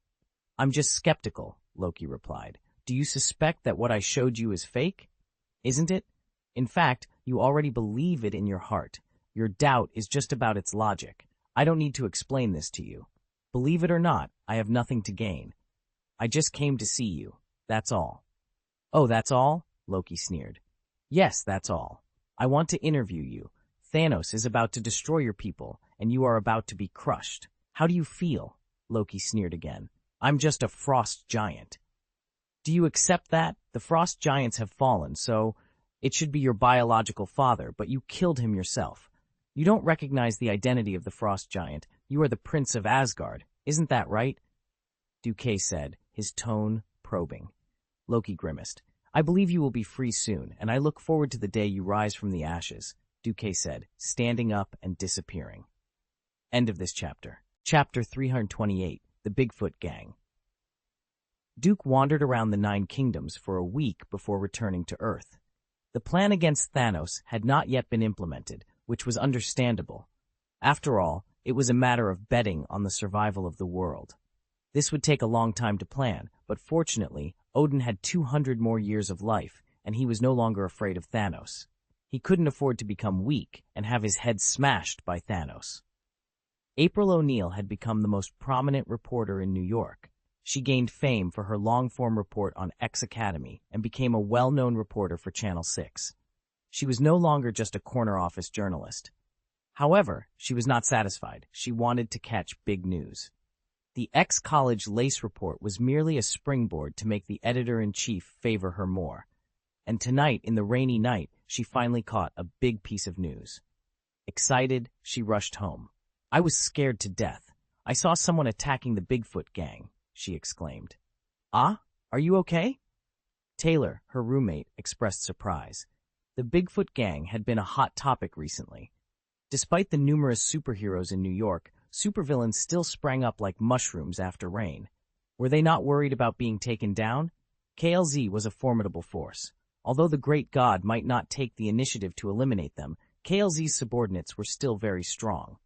I'm just skeptical, Loki replied. Do you suspect that what I showed you is fake? Isn't it? In fact, you already believe it in your heart. Your doubt is just about its logic. I don't need to explain this to you. Believe it or not, I have nothing to gain. I just came to see you. That's all. Oh, that's all? Loki sneered. Yes, that's all. I want to interview you. Thanos is about to destroy your people, and you are about to be crushed. How do you feel? Loki sneered again. I'm just a frost giant. Do you accept that? The frost giants have fallen, so it should be your biological father, but you killed him yourself. You don't recognize the identity of the frost giant. You are the prince of Asgard. Isn't that right? Duque said, his tone probing. Loki grimaced. I believe you will be free soon, and I look forward to the day you rise from the ashes, Duque said, standing up and disappearing. End of this chapter. Chapter 328, The Bigfoot Gang. Duke wandered around the 9 kingdoms for a week before returning to Earth. The plan against Thanos had not yet been implemented, which was understandable. After all, it was a matter of betting on the survival of the world. This would take a long time to plan, but fortunately, Odin had 200 more years of life, and he was no longer afraid of Thanos. He couldn't afford to become weak and have his head smashed by Thanos. April O'Neil had become the most prominent reporter in New York. She gained fame for her long-form report on X Academy and became a well-known reporter for Channel 6. She was no longer just a corner office journalist. However, she was not satisfied. She wanted to catch big news. The X-College Lace report was merely a springboard to make the editor-in-chief favor her more. And tonight, in the rainy night, she finally caught a big piece of news. Excited, she rushed home. I was scared to death. I saw someone attacking the Bigfoot gang, she exclaimed. Ah, are you okay? Taylor, her roommate, expressed surprise. The Bigfoot gang had been a hot topic recently. Despite the numerous superheroes in New York, supervillains still sprang up like mushrooms after rain. Were they not worried about being taken down? KLZ was a formidable force. Although the great god might not take the initiative to eliminate them, KLZ's subordinates were still very strong.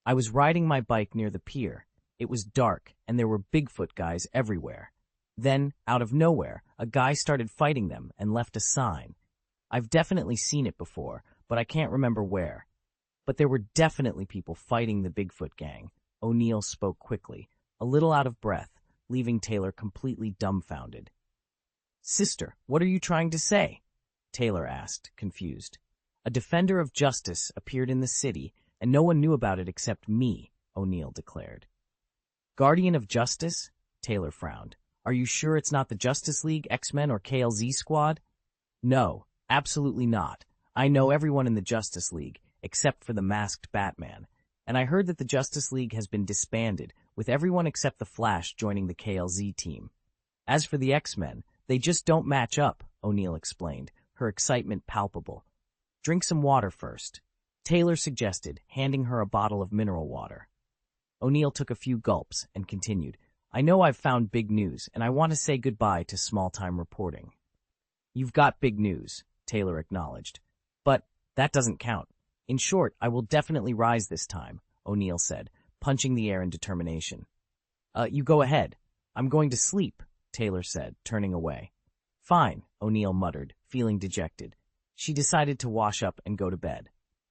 I was riding my bike near the pier. It was dark, and there were Bigfoot guys everywhere. Then, out of nowhere, a guy started fighting them and left a sign. I've definitely seen it before, but I can't remember where. But there were definitely people fighting the Bigfoot gang. O'Neil spoke quickly, a little out of breath, leaving Taylor completely dumbfounded. Sister, what are you trying to say? Taylor asked, confused. A defender of justice appeared in the city, and no one knew about it except me, O'Neil declared. Guardian of Justice? Taylor frowned. Are you sure it's not the Justice League, X-Men, or KLZ squad? No, absolutely not. I know everyone in the Justice League, except for the masked Batman, and I heard that the Justice League has been disbanded, with everyone except the Flash joining the KLZ team. As for the X-Men, they just don't match up, O'Neil explained, her excitement palpable. Drink some water first, Taylor suggested, handing her a bottle of mineral water. O'Neil took a few gulps and continued, I know I've found big news, and I want to say goodbye to small-time reporting. You've got big news, Taylor acknowledged. But that doesn't count. In short, I will definitely rise this time, O'Neil said, punching the air in determination. You go ahead. I'm going to sleep, Taylor said, turning away. Fine, O'Neil muttered, feeling dejected. She decided to wash up and go to bed.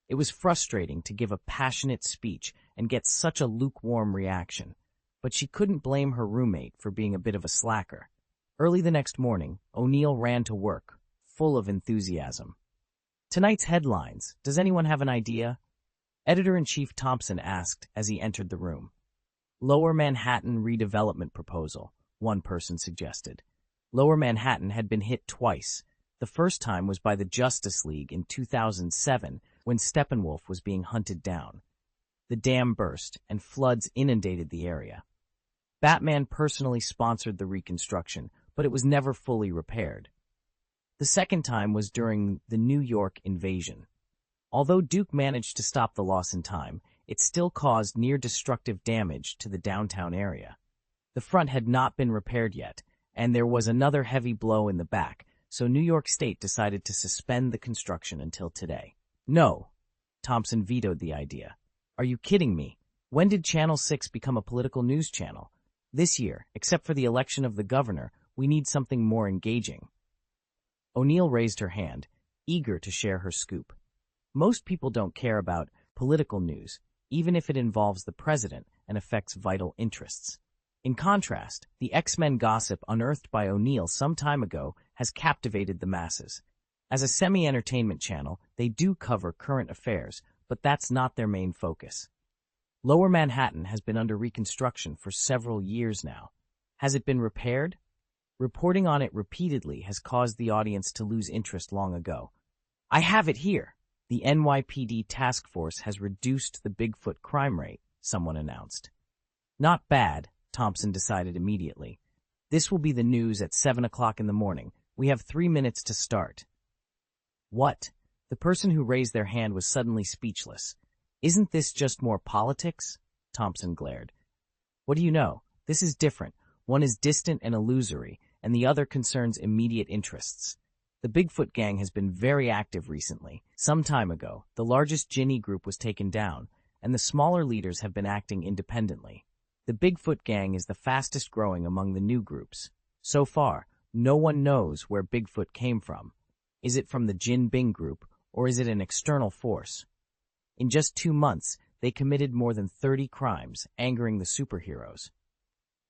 It was frustrating to give a passionate speech and get such a lukewarm reaction, but she couldn't blame her roommate for being a bit of a slacker. Early the next morning, O'Neill ran to work, full of enthusiasm. Tonight's headlines. Does anyone have an idea? Editor-in-Chief Thompson asked as he entered the room. Lower Manhattan redevelopment proposal, one person suggested. Lower Manhattan had been hit twice. The first time was by the Justice League in 2007 when Steppenwolf was being hunted down. The dam burst and floods inundated the area. Batman personally sponsored the reconstruction, but it was never fully repaired. The second time was during the New York invasion. Although Duke managed to stop the loss in time, it still caused near-destructive damage to the downtown area. The front had not been repaired yet, and there was another heavy blow in the back, so New York State decided to suspend the construction until today. No, Thompson vetoed the idea. Are you kidding me? When did Channel 6 become a political news channel? This year, except for the election of the governor, we need something more engaging. O'Neill raised her hand, eager to share her scoop. Most people don't care about political news, even if it involves the president and affects vital interests. In contrast, the X-Men gossip unearthed by O'Neill some time ago has captivated the masses. As a semi-entertainment channel, they do cover current affairs, but that's not their main focus. Lower Manhattan has been under reconstruction for several years now. Has it been repaired? Reporting on it repeatedly has caused the audience to lose interest long ago. I have it here. The NYPD task force has reduced the Bigfoot crime rate, someone announced. Not bad, Thompson decided immediately. This will be the news at 7 o'clock in the morning. We have 3 minutes to start. What? The person who raised their hand was suddenly speechless. Isn't this just more politics? Thompson glared. What do you know? This is different. One is distant and illusory, and the other concerns immediate interests. The Bigfoot gang has been very active recently. Some time ago, the largest Ginny group was taken down, and the smaller leaders have been acting independently. The Bigfoot gang is the fastest growing among the new groups. So far, no one knows where Bigfoot came from. Is it from the Jin Bing group, or is it an external force? In just 2 months, they committed more than 30 crimes, angering the superheroes.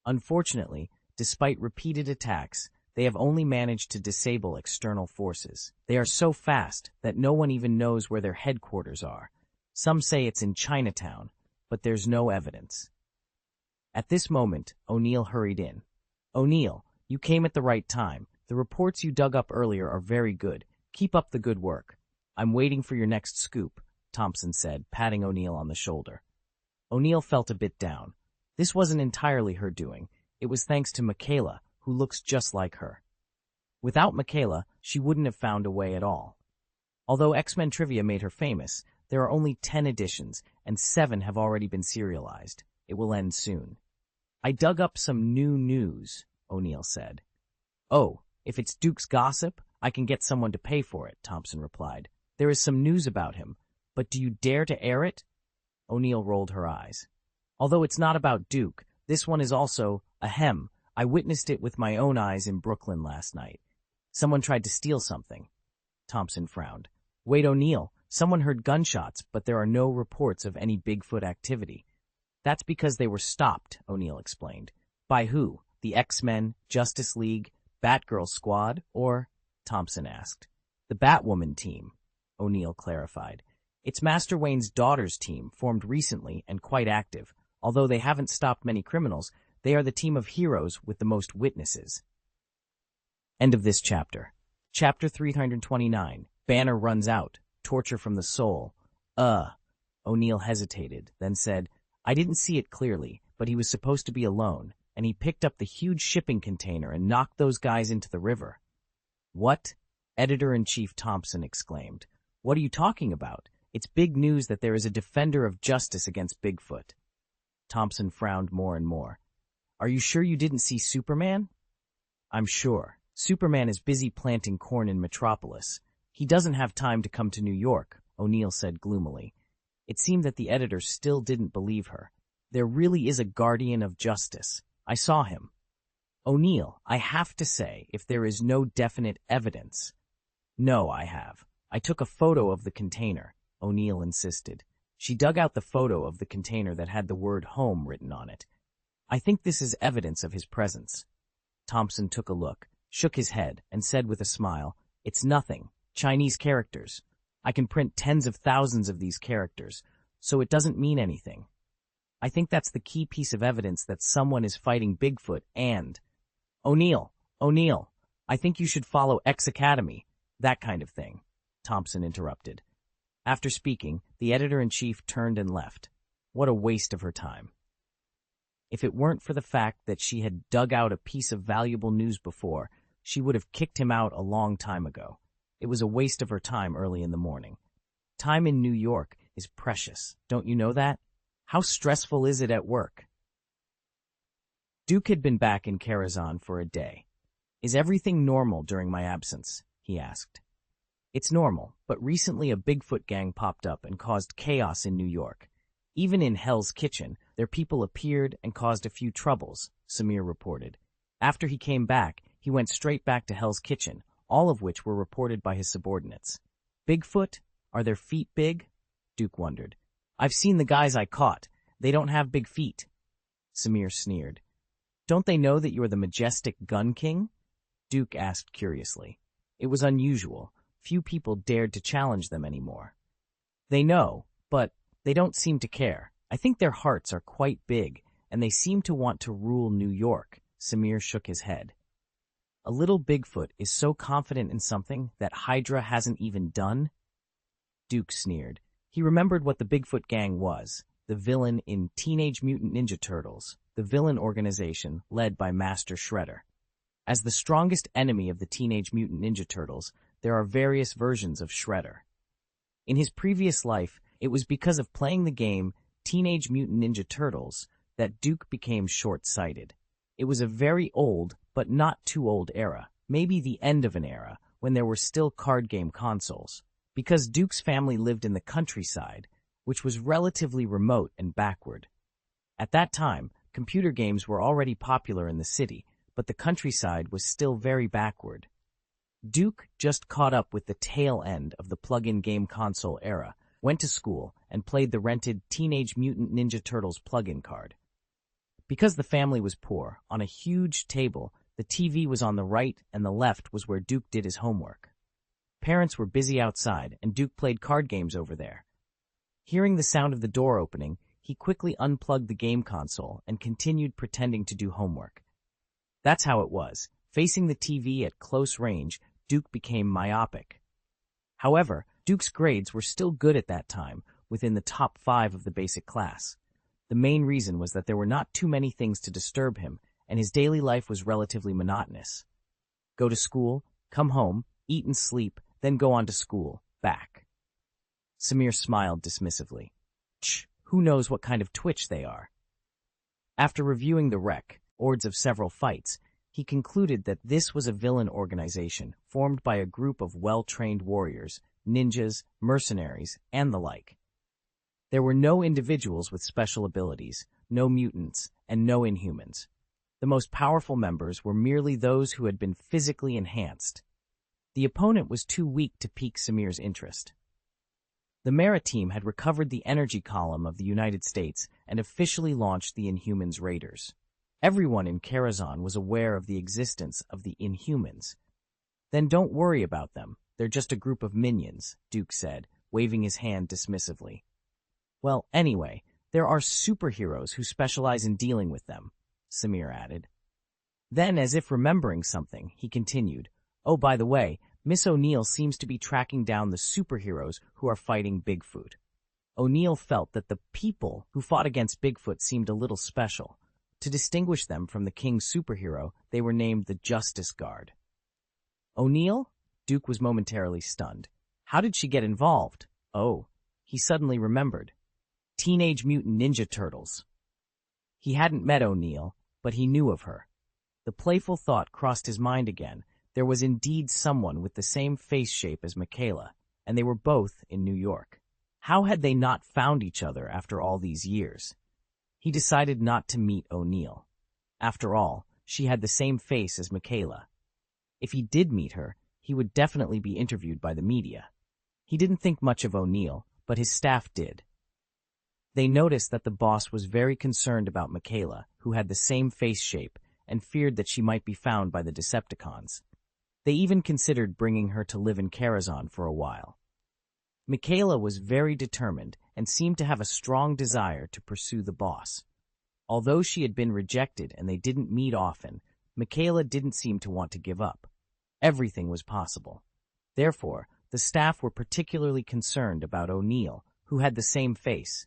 Unfortunately, despite repeated attacks, they have only managed to disable external forces. They are so fast that no one even knows where their headquarters are. Some say it's in Chinatown, but there's no evidence. At this moment, O'Neill hurried in. O'Neill, you came at the right time. The reports you dug up earlier are very good. Keep up the good work. I'm waiting for your next scoop, Thompson said, patting O'Neill on the shoulder. O'Neill felt a bit down. This wasn't entirely her doing. It was thanks to Michaela, who looks just like her. Without Michaela, she wouldn't have found a way at all. Although X-Men Trivia made her famous, there are only 10 editions, and 7 have already been serialized. It will end soon. I dug up some new news, O'Neill said. Oh, if it's Duke's gossip, I can get someone to pay for it, Thompson replied. There is some news about him, but do you dare to air it? O'Neill rolled her eyes. Although it's not about Duke, this one is also, ahem, I witnessed it with my own eyes in Brooklyn last night. Someone tried to steal something. Thompson frowned. Wait, O'Neill, someone heard gunshots, but there are no reports of any Bigfoot activity. That's because they were stopped, O'Neill explained. By who? The X-Men, Justice League, Batgirl Squad, or? Thompson asked. The Batwoman team, O'Neill clarified. It's Master Wayne's daughter's team, formed recently and quite active. Although they haven't stopped many criminals, they are the team of heroes with the most witnesses. End of this chapter. Chapter 329. Banner runs out. Torture from the soul. O'Neill hesitated, then said, I didn't see it clearly, but he was supposed to be alone, and he picked up the huge shipping container and knocked those guys into the river. What? Editor-in-Chief Thompson exclaimed. What are you talking about? It's big news that there is a defender of justice against Bigfoot. Thompson frowned more and more. Are you sure you didn't see Superman? I'm sure. Superman is busy planting corn in Metropolis. He doesn't have time to come to New York, O'Neill said gloomily. It seemed that the editor still didn't believe her. There really is a guardian of justice. I saw him. O'Neill, I have to say, if there is no definite evidence. No, I have. I took a photo of the container, O'Neill insisted. She dug out the photo of the container that had the word home written on it. I think this is evidence of his presence. Thompson took a look, shook his head, and said with a smile, "It's nothing. Chinese characters. I can print tens of thousands of these characters, so it doesn't mean anything. I think that's the key piece of evidence that someone is fighting Bigfoot and—" O'Neill, I think you should follow X Academy, that kind of thing," Thompson interrupted. After speaking, the editor-in-chief turned and left. What a waste of her time. If it weren't for the fact that she had dug out a piece of valuable news before, she would have kicked him out a long time ago. It was a waste of her time early in the morning. Time in New York is precious, don't you know that? How stressful is it at work? Duke had been back in Karazhan for a day. "Is everything normal during my absence?" he asked. "It's normal, but recently a Bigfoot gang popped up and caused chaos in New York. Even in Hell's Kitchen, their people appeared and caused a few troubles," Samir reported. After he came back, he went straight back to Hell's Kitchen, all of which were reported by his subordinates. "Bigfoot? Are their feet big?" Duke wondered. "I've seen the guys I caught. They don't have big feet." Samir sneered. "Don't they know that you are the majestic gun king?" Duke asked curiously. It was unusual. Few people dared to challenge them anymore. "They know, but they don't seem to care. I think their hearts are quite big, and they seem to want to rule New York." Samir shook his head. "A little Bigfoot is so confident in something that Hydra hasn't even done?" Duke sneered. He remembered what the Bigfoot gang was, the villain in Teenage Mutant Ninja Turtles, the villain organization led by Master Shredder. As the strongest enemy of the Teenage Mutant Ninja Turtles, there are various versions of Shredder. In his previous life, it was because of playing the game Teenage Mutant Ninja Turtles that Duke became short-sighted. It was a very old, but not too old era, maybe the end of an era, when there were still card game consoles. Because Duke's family lived in the countryside, which was relatively remote and backward. At that time, computer games were already popular in the city, but the countryside was still very backward. Duke just caught up with the tail end of the plug-in game console era, went to school, and played the rented Teenage Mutant Ninja Turtles plug-in card. Because the family was poor, on a huge table, the TV was on the right and the left was where Duke did his homework. Parents were busy outside, and Duke played card games over there. Hearing the sound of the door opening, he quickly unplugged the game console and continued pretending to do homework. That's how it was. Facing the TV at close range, Duke became myopic. However, Duke's grades were still good at that time, within the top 5 of the basic class. The main reason was that there were not too many things to disturb him, and his daily life was relatively monotonous. Go to school, come home, eat and sleep, then go on to school, back. Samir smiled dismissively. Who knows what kind of twitch they are? After reviewing the records of several fights, he concluded that this was a villain organization formed by a group of well-trained warriors, ninjas, mercenaries, and the like. There were no individuals with special abilities, no mutants, and no inhumans. The most powerful members were merely those who had been physically enhanced. The opponent was too weak to pique Samir's interest. The Mera team had recovered the energy column of the United States and officially launched the Inhumans Raiders. Everyone in Karazhan was aware of the existence of the Inhumans. "Then don't worry about them. They're just a group of minions," Duke said, waving his hand dismissively. "Well, anyway, there are superheroes who specialize in dealing with them," Samir added. Then, as if remembering something, he continued, "Oh, by the way, Miss O'Neill seems to be tracking down the superheroes who are fighting Bigfoot." O'Neill felt that the people who fought against Bigfoot seemed a little special. To distinguish them from the king's superhero, they were named the Justice Guard. "O'Neill?" Duke was momentarily stunned. "How did she get involved?" Oh, he suddenly remembered. Teenage Mutant Ninja Turtles. He hadn't met O'Neill, but he knew of her. The playful thought crossed his mind again. There was indeed someone with the same face shape as Michaela, and they were both in New York. How had they not found each other after all these years? He decided not to meet O'Neill. After all, she had the same face as Michaela. If he did meet her, he would definitely be interviewed by the media. He didn't think much of O'Neill, but his staff did. They noticed that the boss was very concerned about Michaela, who had the same face shape, and feared that she might be found by the Decepticons. They even considered bringing her to live in Karazhan for a while. Michaela was very determined and seemed to have a strong desire to pursue the boss. Although she had been rejected and they didn't meet often, Michaela didn't seem to want to give up. Everything was possible. Therefore, the staff were particularly concerned about O'Neill, who had the same face.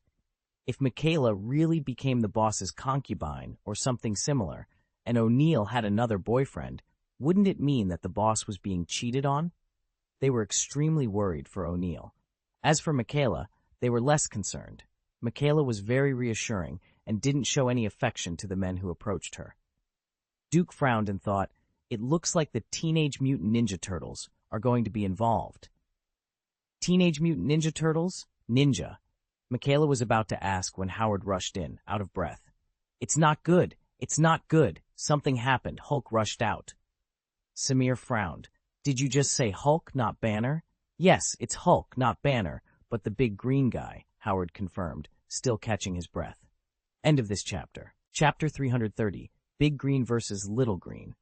If Michaela really became the boss's concubine or something similar, and O'Neill had another boyfriend, wouldn't it mean that the boss was being cheated on? They were extremely worried for O'Neill. As for Michaela, they were less concerned. Michaela was very reassuring and didn't show any affection to the men who approached her. Duke frowned and thought, it looks like the Teenage Mutant Ninja Turtles are going to be involved. Teenage Mutant Ninja Turtles? Ninja. Michaela was about to ask when Howard rushed in, out of breath. It's not good. It's not good. Something happened. Hulk rushed out. Samir frowned. Did you just say Hulk, not Banner? Yes, it's Hulk, not Banner, but the big green guy, Howard confirmed, still catching his breath. End of this chapter. Chapter 330, Big Green versus Little Green.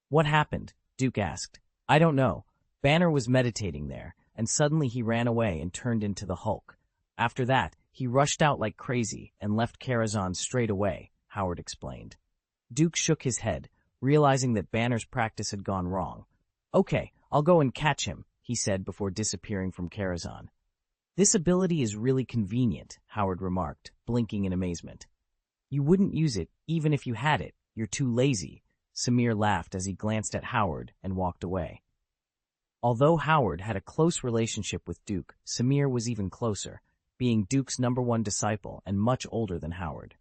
What happened? Duke asked. I don't know. Banner was meditating there, and suddenly he ran away and turned into the Hulk. After that, he rushed out like crazy and left Karazhan straight away, Howard explained. Duke shook his head, realizing that Banner's practice had gone wrong. Okay, I'll go and catch him, he said before disappearing from Karazhan. This ability is really convenient, Howard remarked, blinking in amazement. You wouldn't use it even if you had it. You're too lazy. Samir laughed as he glanced at Howard and walked away. Although Howard had a close relationship with Duke, Samir was even closer, being Duke's #1 disciple and much older than Howard.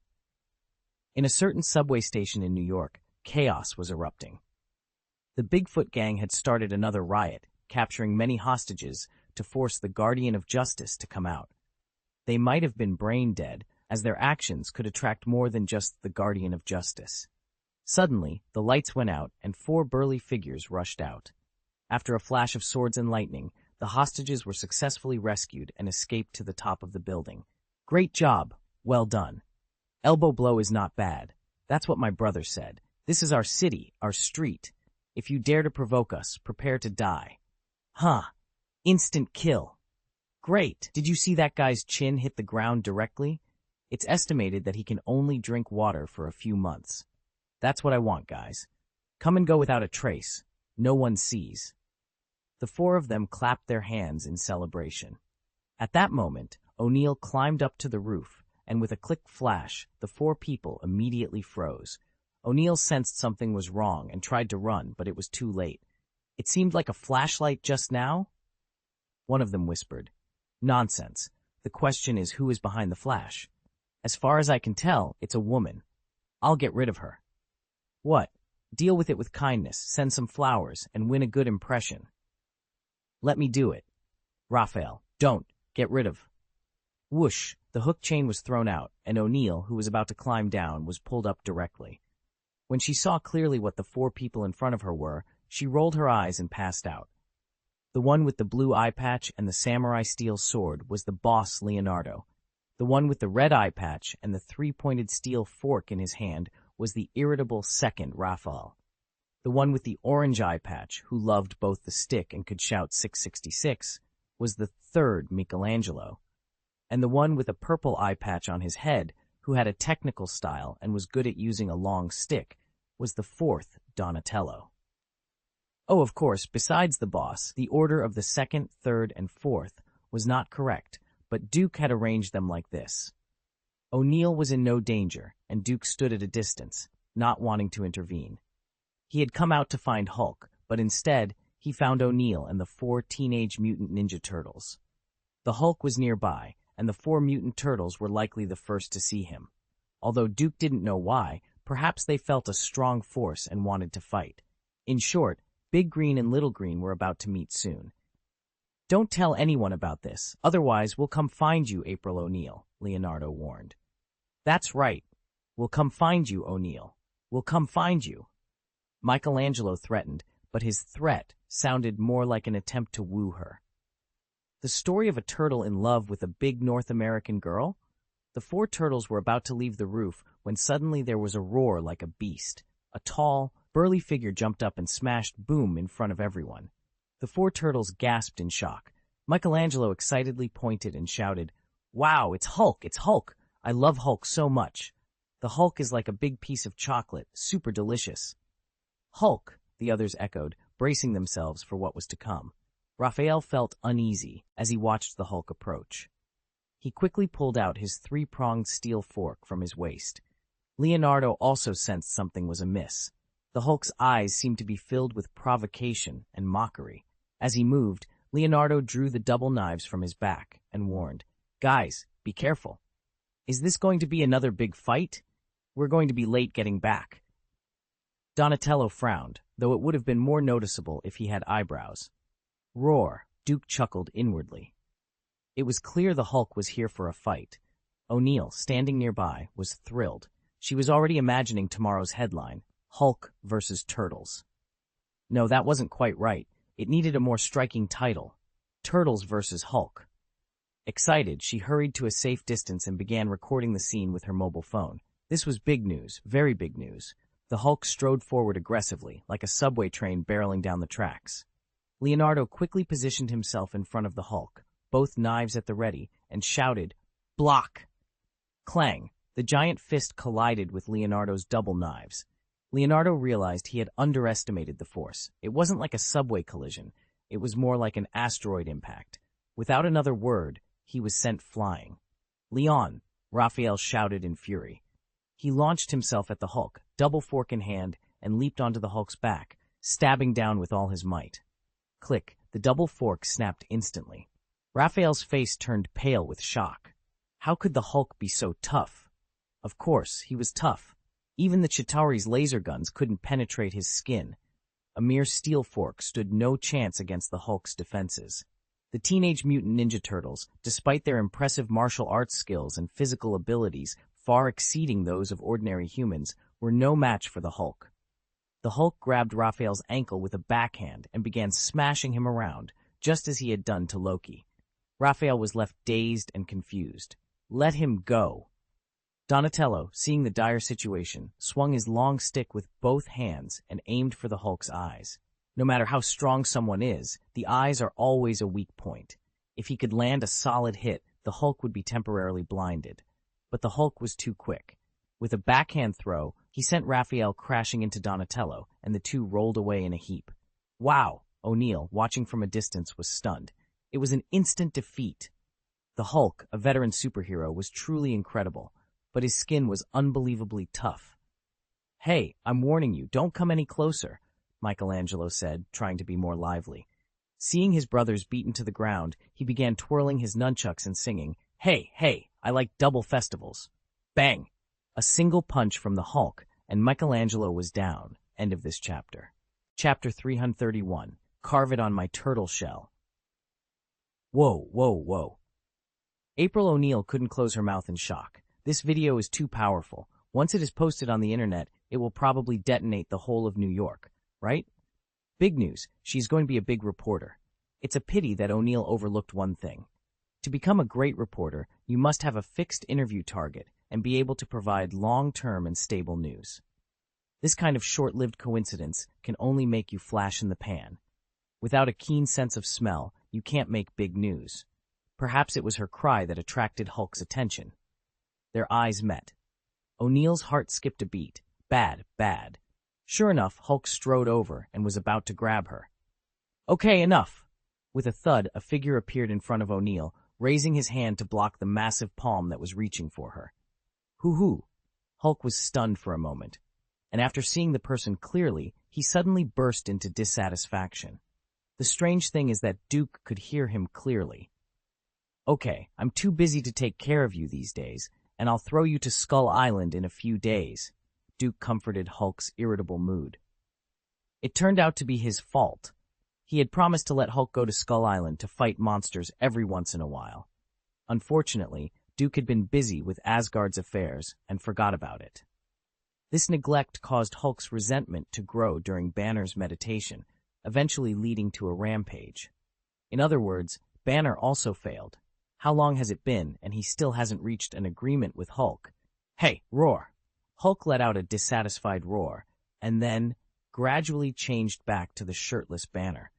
In a certain subway station in New York, chaos was erupting. The Bigfoot gang had started another riot, capturing many hostages to force the Guardian of Justice to come out. They might have been brain dead, as their actions could attract more than just the Guardian of Justice. Suddenly, the lights went out and 4 burly figures rushed out. After a flash of swords and lightning, the hostages were successfully rescued and escaped to the top of the building. Great job. Well done. Elbow blow is not bad. That's what my brother said. This is our city, our street. If you dare to provoke us, prepare to die. Huh. Instant kill. Great. Did you see that guy's chin hit the ground directly? It's estimated that he can only drink water for a few months. That's what I want, guys. Come and go without a trace. No one sees. The 4 of them clapped their hands in celebration. At that moment, O'Neill climbed up to the roof, and with a click flash, the 4 people immediately froze. O'Neill sensed something was wrong and tried to run, but it was too late. It seemed like a flashlight just now? One of them whispered. Nonsense. The question is who is behind the flash. As far as I can tell, it's a woman. I'll get rid of her. What? Deal with it with kindness, send some flowers, and win a good impression. Let me do it. Raphael, don't. Get rid of. Whoosh, the hook chain was thrown out, and O'Neill, who was about to climb down, was pulled up directly. When she saw clearly what the 4 people in front of her were, she rolled her eyes and passed out. The one with the blue eye patch and the samurai steel sword was the boss Leonardo. The one with the red eye patch and the 3-pointed steel fork in his hand was the irritable second Raphael. The one with the orange eye patch, who loved both the stick and could shout 666, was the 3rd Michelangelo. And the one with a purple eye patch on his head, who had a technical style and was good at using a long stick, was the 4th Donatello. Oh, of course, besides the boss, the order of the 2nd, 3rd, and 4th was not correct, but Duke had arranged them like this. O'Neill was in no danger, and Duke stood at a distance, not wanting to intervene. He had come out to find Hulk, but instead, he found O'Neill and the 4 Teenage Mutant Ninja Turtles. The Hulk was nearby, and the 4 mutant turtles were likely the first to see him. Although Duke didn't know why, perhaps they felt a strong force and wanted to fight. In short, Big Green and Little Green were about to meet soon. Don't tell anyone about this, otherwise we'll come find you, April O'Neil, Leonardo warned. That's right. We'll come find you, O'Neill. We'll come find you. Michelangelo threatened, but his threat sounded more like an attempt to woo her. The story of a turtle in love with a big North American girl? The 4 turtles were about to leave the roof when suddenly there was a roar like a beast. A tall, burly figure jumped up and smashed boom in front of everyone. The four turtles gasped in shock. Michelangelo excitedly pointed and shouted, "Wow, it's Hulk! It's Hulk! I love Hulk so much. The Hulk is like a big piece of chocolate, super delicious." "Hulk," the others echoed, bracing themselves for what was to come. Raphael felt uneasy as he watched the Hulk approach. He quickly pulled out his three-pronged steel fork from his waist. Leonardo also sensed something was amiss. The Hulk's eyes seemed to be filled with provocation and mockery. As he moved, Leonardo drew the double knives from his back and warned, "Guys, be careful. Is this going to be another big fight? We're going to be late getting back." Donatello frowned, though it would have been more noticeable if he had eyebrows. "Roar," Duke chuckled inwardly. It was clear the Hulk was here for a fight. O'Neill, standing nearby, was thrilled. She was already imagining tomorrow's headline, Hulk versus Turtles. No, that wasn't quite right. It needed a more striking title, Turtles versus Hulk. Excited, she hurried to a safe distance and began recording the scene with her mobile phone. This was big news, very big news. The Hulk strode forward aggressively, like a subway train barreling down the tracks. Leonardo quickly positioned himself in front of the Hulk, both knives at the ready, and shouted, "Block!" Clang! The giant fist collided with Leonardo's double knives. Leonardo realized he had underestimated the force. It wasn't like a subway collision. It was more like an asteroid impact. Without another word, he was sent flying. "Leon!" Raphael shouted in fury. He launched himself at the Hulk, double fork in hand, and leaped onto the Hulk's back, stabbing down with all his might. Click, the double fork snapped instantly. Raphael's face turned pale with shock. How could the Hulk be so tough? Of course, he was tough. Even the Chitauri's laser guns couldn't penetrate his skin. A mere steel fork stood no chance against the Hulk's defenses. The Teenage Mutant Ninja Turtles, despite their impressive martial arts skills and physical abilities far exceeding those of ordinary humans, were no match for the Hulk. The Hulk grabbed Raphael's ankle with a backhand and began smashing him around, just as he had done to Loki. Raphael was left dazed and confused. "Let him go." Donatello, seeing the dire situation, swung his long stick with both hands and aimed for the Hulk's eyes. No matter how strong someone is, the eyes are always a weak point. If he could land a solid hit, the Hulk would be temporarily blinded. But the Hulk was too quick. With a backhand throw, he sent Raphael crashing into Donatello, and the two rolled away in a heap. "Wow!" O'Neill, watching from a distance, was stunned. It was an instant defeat. The Hulk, a veteran superhero, was truly incredible, but his skin was unbelievably tough. "Hey, I'm warning you, don't come any closer," Michelangelo said, trying to be more lively. Seeing his brothers beaten to the ground, he began twirling his nunchucks and singing, "Hey, hey, I like double festivals." Bang! A single punch from the Hulk, and Michelangelo was down. End of this chapter. Chapter 331. Carve it on my turtle shell. Whoa, whoa, whoa. April O'Neil couldn't close her mouth in shock. This video is too powerful. Once it is posted on the internet, it will probably detonate the whole of New York, right? Big news. She's going to be a big reporter. It's a pity that O'Neil overlooked one thing. To become a great reporter, you must have a fixed interview target and be able to provide long-term and stable news. This kind of short-lived coincidence can only make you flash in the pan. Without a keen sense of smell, you can't make big news. Perhaps it was her cry that attracted Hulk's attention. Their eyes met. O'Neill's heart skipped a beat. Bad, bad. Sure enough, Hulk strode over and was about to grab her. "Okay, enough." With a thud, a figure appeared in front of O'Neill, raising his hand to block the massive palm that was reaching for her. Hoo-hoo! Hulk was stunned for a moment, and after seeing the person clearly, he suddenly burst into dissatisfaction. The strange thing is that Duke could hear him clearly. "Okay, I'm too busy to take care of you these days, and I'll throw you to Skull Island in a few days," Duke comforted Hulk's irritable mood. It turned out to be his fault. He had promised to let Hulk go to Skull Island to fight monsters every once in a while. Unfortunately, Duke had been busy with Asgard's affairs and forgot about it. This neglect caused Hulk's resentment to grow during Banner's meditation, eventually leading to a rampage. In other words, Banner also failed. How long has it been, and he still hasn't reached an agreement with Hulk? "Hey, roar!" Hulk let out a dissatisfied roar. and then gradually changed back to the shirtless Banner.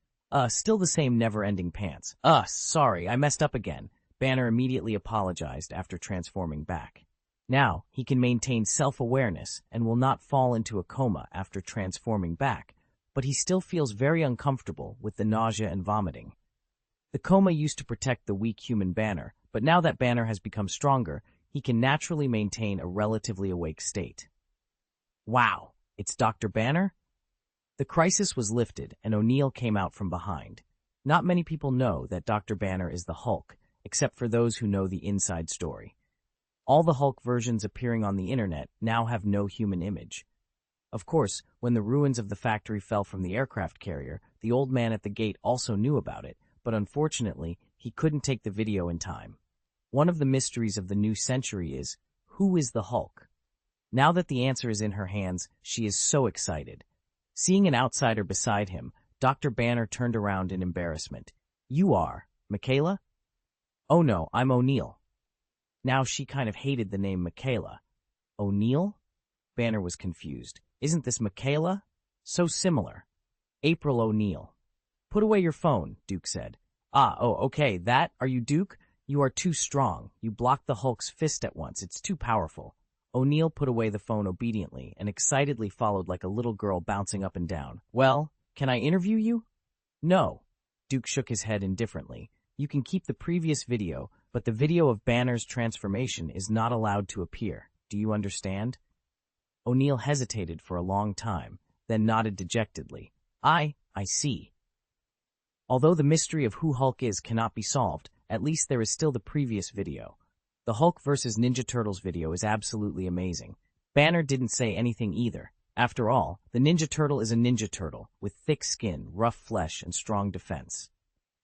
Still the same never-ending pants. Sorry, I messed up again. Banner immediately apologized after transforming back. Now, he can maintain self-awareness and will not fall into a coma after transforming back, but he still feels very uncomfortable with the nausea and vomiting. The coma used to protect the weak human Banner, but now that Banner has become stronger, he can naturally maintain a relatively awake state. Wow, it's Dr. Banner? The crisis was lifted, and O'Neill came out from behind. Not many people know that Dr. Banner is the Hulk, except for those who know the inside story. All the Hulk versions appearing on the internet now have no human image. Of course, when the ruins of the factory fell from the aircraft carrier, the old man at the gate also knew about it, but unfortunately, he couldn't take the video in time. One of the mysteries of the new century is, who is the Hulk? Now that the answer is in her hands, she is so excited. Seeing an outsider beside him, Dr. Banner turned around in embarrassment. You are, Michaela? Oh no, I'm O'Neill. Now she kind of hated the name Michaela. O'Neill? Banner was confused. Isn't this Michaela? So similar. April O'Neill. Put away your phone, Duke said. Okay, that? Are you Duke? You are too strong. You blocked the Hulk's fist at once. It's too powerful. O'Neill put away the phone obediently and excitedly followed like a little girl bouncing up and down. Well, can I interview you? No. Duke shook his head indifferently. You can keep the previous video, but the video of Banner's transformation is not allowed to appear. Do you understand? O'Neill hesitated for a long time, then nodded dejectedly. I see. Although the mystery of who Hulk is cannot be solved, at least there is still the previous video. The Hulk vs. Ninja Turtles video is absolutely amazing. Banner didn't say anything either. After all, the Ninja Turtle is a Ninja Turtle, with thick skin, rough flesh, and strong defense.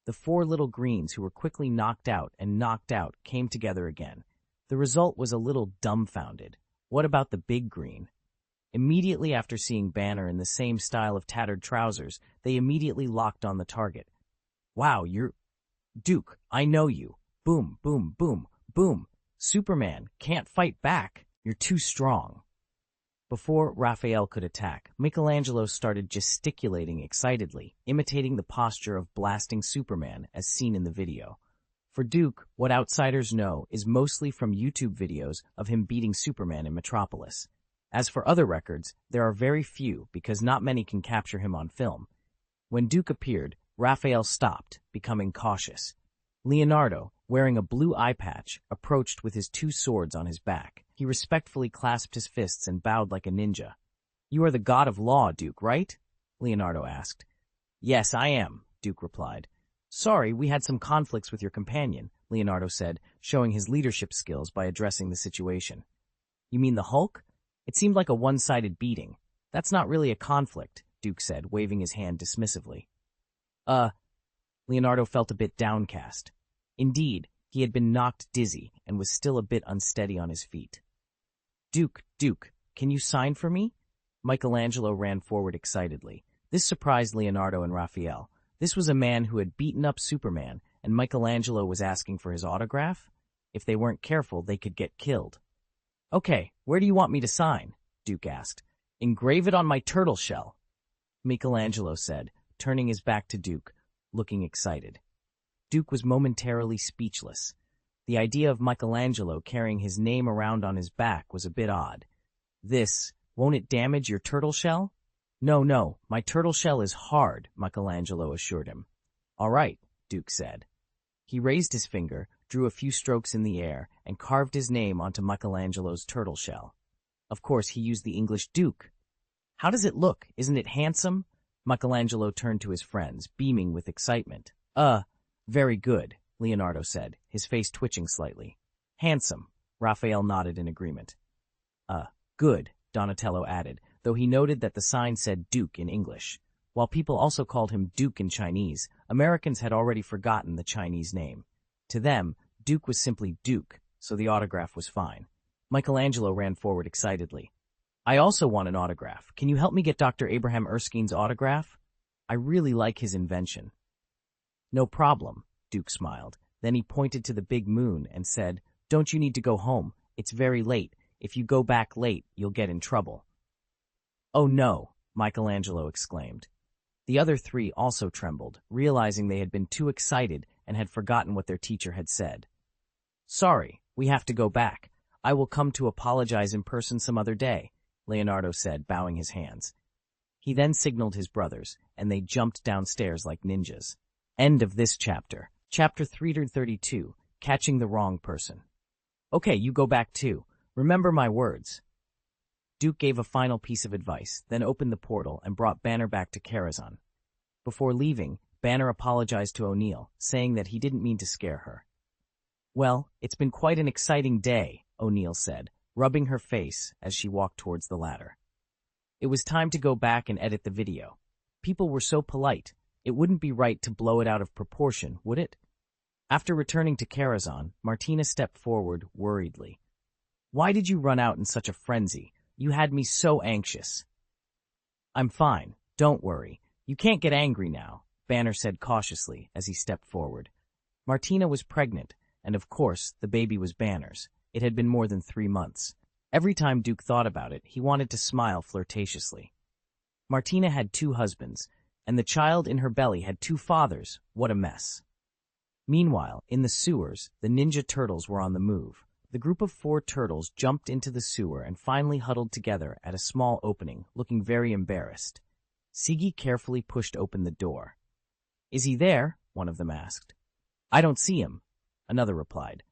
The four little greens who were quickly knocked out came together again. The result was a little dumbfounded. What about the big green? Immediately after seeing Banner in the same style of tattered trousers, they immediately locked on the target. Wow, you're... Duke, I know you. Boom, boom, boom, boom. Superman, can't fight back. You're too strong. Before Raphael could attack, Michelangelo started gesticulating excitedly, imitating the posture of blasting Superman as seen in the video. For Duke, what outsiders know is mostly from YouTube videos of him beating Superman in Metropolis. As for other records, there are very few because not many can capture him on film. When Duke appeared, Raphael stopped, becoming cautious. Leonardo, wearing a blue eye patch, approached with his two swords on his back. He respectfully clasped his fists and bowed like a ninja. You are the god of law, Duke, right? Leonardo asked. Yes, I am, Duke replied. Sorry, we had some conflicts with your companion, Leonardo said, showing his leadership skills by addressing the situation. You mean the Hulk? It seemed like a one-sided beating. That's not really a conflict, Duke said, waving his hand dismissively. Leonardo felt a bit downcast. Indeed, he had been knocked dizzy and was still a bit unsteady on his feet. Duke, can you sign for me? Michelangelo ran forward excitedly. This surprised Leonardo and Raphael. This was a man who had beaten up Superman, and Michelangelo was asking for his autograph? If they weren't careful, they could get killed. Okay, where do you want me to sign? Duke asked. Engrave it on my turtle shell, Michelangelo said, turning his back to Duke, looking excited. Duke was momentarily speechless. The idea of Michelangelo carrying his name around on his back was a bit odd. Won't it damage your turtle shell? No, my turtle shell is hard, Michelangelo assured him. All right, Duke said. He raised his finger, drew a few strokes in the air, and carved his name onto Michelangelo's turtle shell. Of course, he used the English Duke. How does it look? Isn't it handsome? Michelangelo turned to his friends, beaming with excitement. Very good, Leonardo said, his face twitching slightly. Handsome, Raphael nodded in agreement. Good, Donatello added, though he noted that the sign said Duke in English. While people also called him Duke in Chinese, Americans had already forgotten the Chinese name. To them, Duke was simply Duke, so the autograph was fine. Michelangelo ran forward excitedly. I also want an autograph. Can you help me get Dr. Abraham Erskine's autograph? I really like his invention. No problem, Duke smiled. Then he pointed to the big moon and said, Don't you need to go home? It's very late. If you go back late, you'll get in trouble. Oh no, Michelangelo exclaimed. The other three also trembled, realizing they had been too excited and had forgotten what their teacher had said. Sorry, we have to go back. I will come to apologize in person some other day, Leonardo said, bowing his hands. He then signaled his brothers, and they jumped downstairs like ninjas. End of this chapter. Chapter 332, Catching the Wrong Person. Okay, you go back too. Remember my words. Duke gave a final piece of advice, then opened the portal and brought Banner back to Karazhan. Before leaving, Banner apologized to O'Neill, saying that he didn't mean to scare her. Well, it's been quite an exciting day, O'Neill said, rubbing her face as she walked towards the ladder. It was time to go back and edit the video. People were so polite, it wouldn't be right to blow it out of proportion, would it? After returning to Karazhan, Martina stepped forward worriedly. Why did you run out in such a frenzy? You had me so anxious. I'm fine, don't worry. You can't get angry now, Banner said cautiously as he stepped forward. Martina was pregnant, and of course, the baby was Banner's. It had been more than 3 months. Every time Duke thought about it, he wanted to smile flirtatiously. Martina had 2 husbands, and the child in her belly had 2 fathers. What a mess. Meanwhile, in the sewers, the ninja turtles were on the move. The group of 4 turtles jumped into the sewer and finally huddled together at a small opening, looking very embarrassed. Sigi carefully pushed open the door. Is he there? One of them asked. I don't see him, another replied.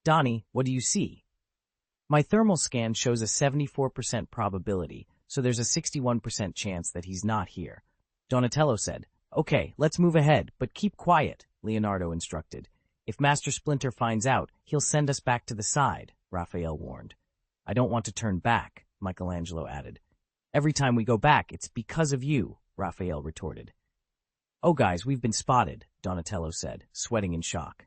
Donnie, what do you see? My thermal scan shows a 74% probability, so there's a 61% chance that he's not here. Donatello said. Okay, let's move ahead, but keep quiet, Leonardo instructed. If Master Splinter finds out, he'll send us back to the side, Raphael warned. I don't want to turn back, Michelangelo added. Every time we go back, it's because of you, Raphael retorted. Oh guys, we've been spotted, Donatello said, sweating in shock.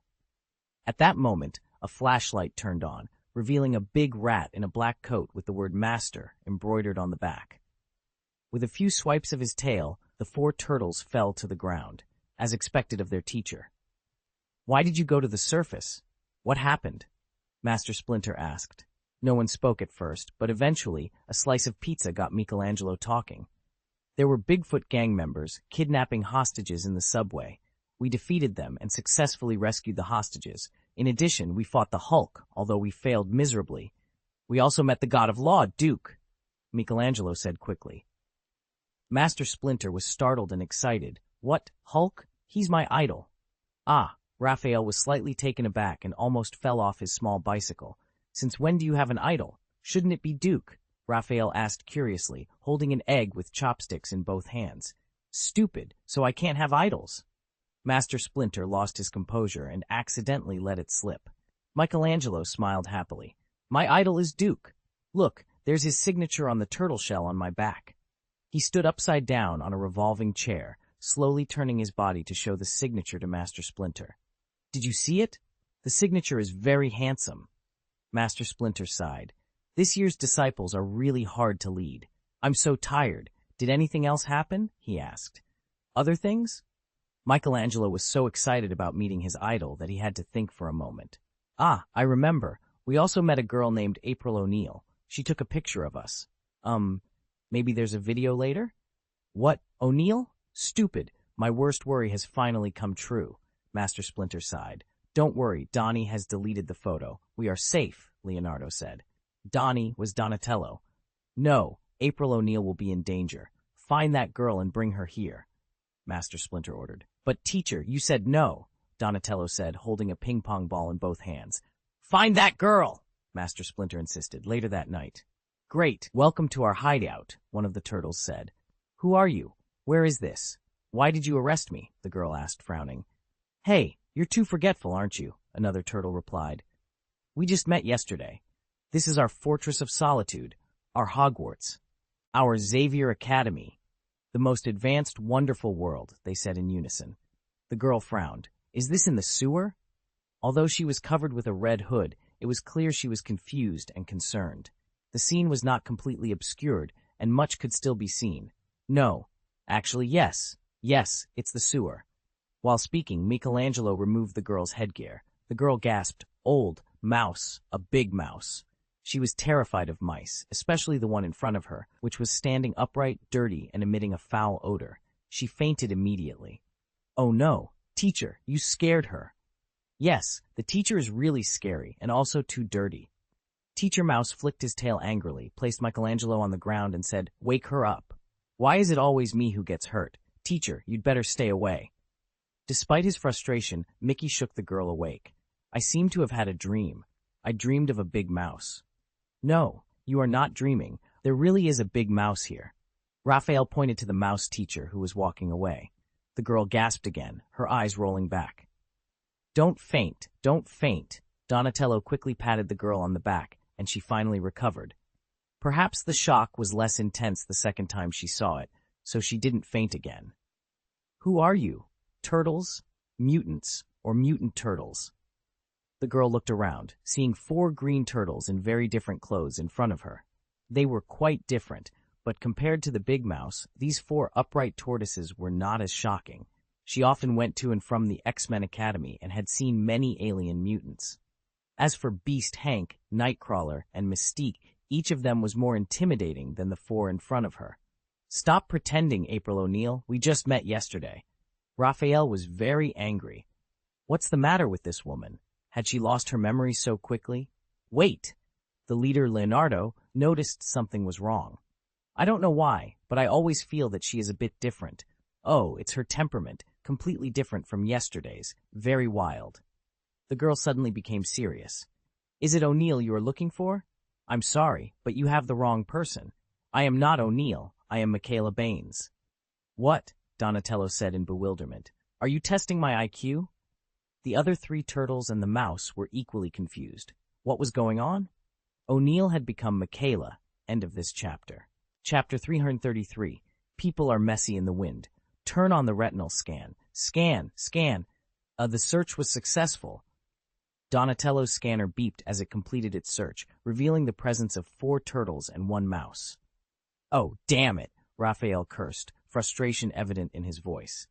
At that moment, a flashlight turned on, revealing a big rat in a black coat with the word Master embroidered on the back. With a few swipes of his tail, the 4 turtles fell to the ground, as expected of their teacher. Why did you go to the surface? What happened? Master Splinter asked. No one spoke at first, but eventually a slice of pizza got Michelangelo talking. There were Bigfoot gang members kidnapping hostages in the subway. We defeated them and successfully rescued the hostages. In addition, we fought the Hulk, although we failed miserably. We also met the god of law, Duke, Michelangelo said quickly. Master Splinter was startled and excited. What, Hulk? He's my idol. Ah, Raphael was slightly taken aback and almost fell off his small bicycle. Since when do you have an idol? Shouldn't it be Duke? Raphael asked curiously, holding an egg with chopsticks in both hands. Stupid, so I can't have idols. Master Splinter lost his composure and accidentally let it slip. Michelangelo smiled happily. My idol is Duke. Look, there's his signature on the turtle shell on my back. He stood upside down on a revolving chair, slowly turning his body to show the signature to Master Splinter. Did you see it? The signature is very handsome. Master Splinter sighed. This year's disciples are really hard to lead. I'm so tired. Did anything else happen? He asked. Other things? Michelangelo was so excited about meeting his idol that he had to think for a moment. Ah, I remember. We also met a girl named April O'Neil. She took a picture of us. Maybe there's a video later? What, O'Neil? Stupid. My worst worry has finally come true. Master Splinter sighed. Don't worry, Donnie has deleted the photo. We are safe, Leonardo said. Donnie was Donatello. No, April O'Neil will be in danger. Find that girl and bring her here, Master Splinter ordered. But teacher, you said no, Donatello said, holding a ping-pong ball in both hands. Find that girl, Master Splinter insisted, later that night. Great, welcome to our hideout, one of the turtles said. Who are you? Where is this? Why did you arrest me? The girl asked, frowning. Hey, you're too forgetful, aren't you? Another turtle replied. We just met yesterday. This is our Fortress of Solitude, our Hogwarts, our Xavier Academy. The most advanced, wonderful world, they said in unison. The girl frowned. Is this in the sewer? Although she was covered with a red hood, it was clear she was confused and concerned. The scene was not completely obscured, and much could still be seen. No. Actually, yes. Yes, it's the sewer. While speaking, Michelangelo removed the girl's headgear. The girl gasped, Old mouse, a big mouse. She was terrified of mice, especially the one in front of her, which was standing upright, dirty, and emitting a foul odor. She fainted immediately. "Oh no, teacher, you scared her." "Yes, the teacher is really scary and also too dirty." Teacher Mouse flicked his tail angrily, placed Michelangelo on the ground, and said, "Wake her up. Why is it always me who gets hurt? Teacher, you'd better stay away." Despite his frustration, Mickey shook the girl awake. "I seem to have had a dream. I dreamed of a big mouse." "No, you are not dreaming. There really is a big mouse here." Raphael pointed to the mouse teacher who was walking away. The girl gasped again, her eyes rolling back. "Don't faint, don't faint." Donatello quickly patted the girl on the back, and she finally recovered. Perhaps the shock was less intense the second time she saw it, so she didn't faint again. "Who are you? Turtles? Mutants? Or mutant turtles?" The girl looked around, seeing 4 green turtles in very different clothes in front of her. They were quite different, but compared to the big mouse, these 4 upright tortoises were not as shocking. She often went to and from the X-Men Academy and had seen many alien mutants. As for Beast Hank, Nightcrawler, and Mystique, each of them was more intimidating than the 4 in front of her. "Stop pretending, April O'Neil. We just met yesterday." Raphael was very angry. What's the matter with this woman? Had she lost her memory so quickly? Wait! The leader, Leonardo, noticed something was wrong. "I don't know why, but I always feel that she is a bit different. Oh, it's her temperament, completely different from yesterday's, very wild." The girl suddenly became serious. "Is it O'Neil you are looking for? I'm sorry, but you have the wrong person. I am not O'Neil, I am Michaela Baines." "What?" Donatello said in bewilderment. "Are you testing my IQ?" The other 3 turtles and the mouse were equally confused. What was going on? O'Neil had become Michaela. End of this chapter. Chapter 333. People are messy in the wind. Turn on the retinal scan. Scan. The search was successful. Donatello's scanner beeped as it completed its search, revealing the presence of 4 turtles and 1 mouse. "Oh, damn it," Raphael cursed, frustration evident in his voice.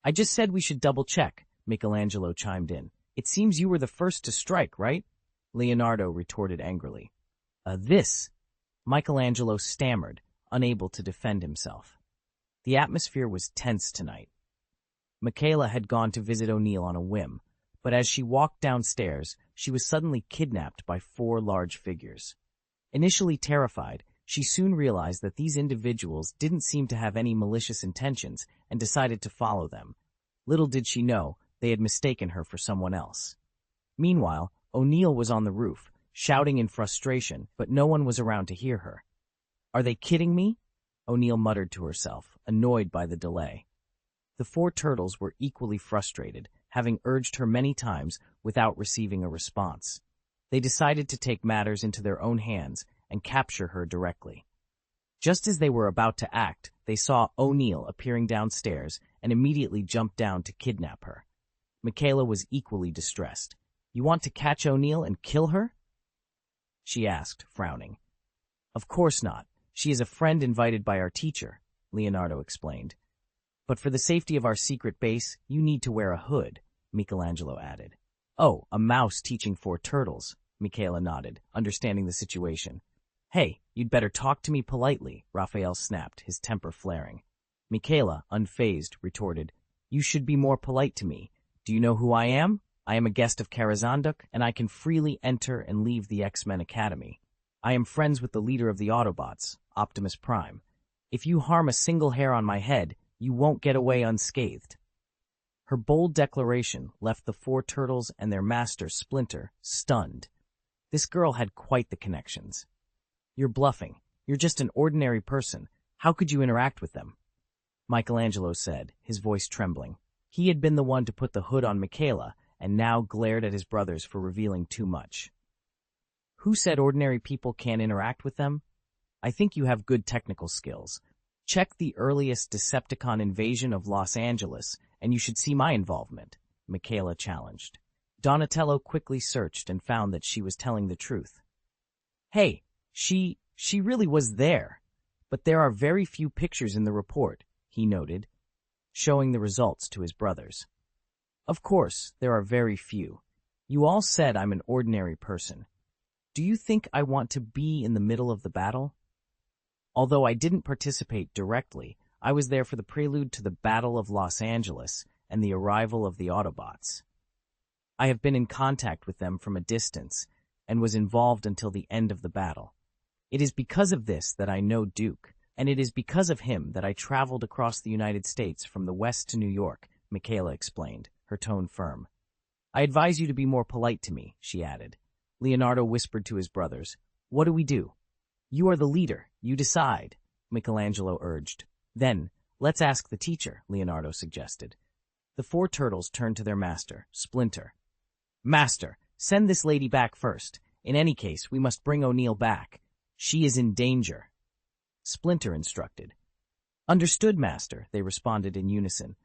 "I just said we should double-check," Michelangelo chimed in. "It seems you were the first to strike, right?" Leonardo retorted angrily. This," Michelangelo stammered, unable to defend himself. The atmosphere was tense tonight. Michaela had gone to visit O'Neil on a whim, but as she walked downstairs, she was suddenly kidnapped by 4 large figures. Initially terrified, she soon realized that these individuals didn't seem to have any malicious intentions and decided to follow them. Little did she know, they had mistaken her for someone else. Meanwhile, O'Neil was on the roof, shouting in frustration, but no one was around to hear her. "Are they kidding me?" O'Neil muttered to herself, annoyed by the delay. The 4 turtles were equally frustrated, having urged her many times without receiving a response. They decided to take matters into their own hands and capture her directly. Just as they were about to act, they saw O'Neil appearing downstairs and immediately jumped down to kidnap her. Michaela was equally distressed. "You want to catch O'Neil and kill her?" she asked, frowning. "Of course not. She is a friend invited by our teacher," Leonardo explained. "But for the safety of our secret base, you need to wear a hood," Michelangelo added. "Oh, a mouse teaching 4 turtles," Michaela nodded, understanding the situation. "Hey, you'd better talk to me politely," Raphael snapped, his temper flaring. Michaela, unfazed, retorted, "You should be more polite to me. Do you know who I am? I am a guest of Karazanduk, and I can freely enter and leave the X-Men Academy. I am friends with the leader of the Autobots, Optimus Prime. If you harm a single hair on my head, you won't get away unscathed." Her bold declaration left the 4 turtles and their master, Splinter, stunned. This girl had quite the connections. "You're bluffing. You're just an ordinary person. How could you interact with them?" Michelangelo said, his voice trembling. He had been the one to put the hood on Michaela, and now glared at his brothers for revealing too much. "Who said ordinary people can't interact with them? I think you have good technical skills. Check the earliest Decepticon invasion of Los Angeles, and you should see my involvement," Michaela challenged. Donatello quickly searched and found that she was telling the truth. "Hey, she really was there, but there are very few pictures in the report," he noted, showing the results to his brothers. "Of course, there are very few. You all said I'm an ordinary person. Do you think I want to be in the middle of the battle? Although I didn't participate directly, I was there for the prelude to the Battle of Los Angeles and the arrival of the Autobots. I have been in contact with them from a distance and was involved until the end of the battle. It is because of this that I know Duke, and it is because of him that I traveled across the United States from the West to New York, Michaela explained, her tone firm. I advise you to be more polite to me, she added. Leonardo whispered to his brothers. What do we do? You are the leader. You decide, Michelangelo urged. Then, let's ask the teacher, Leonardo suggested. The 4 turtles turned to their master, Splinter. Master, send this lady back first. In any case, we must bring O'Neill back. She is in danger. Splinter instructed. Understood, Master, they responded in unison.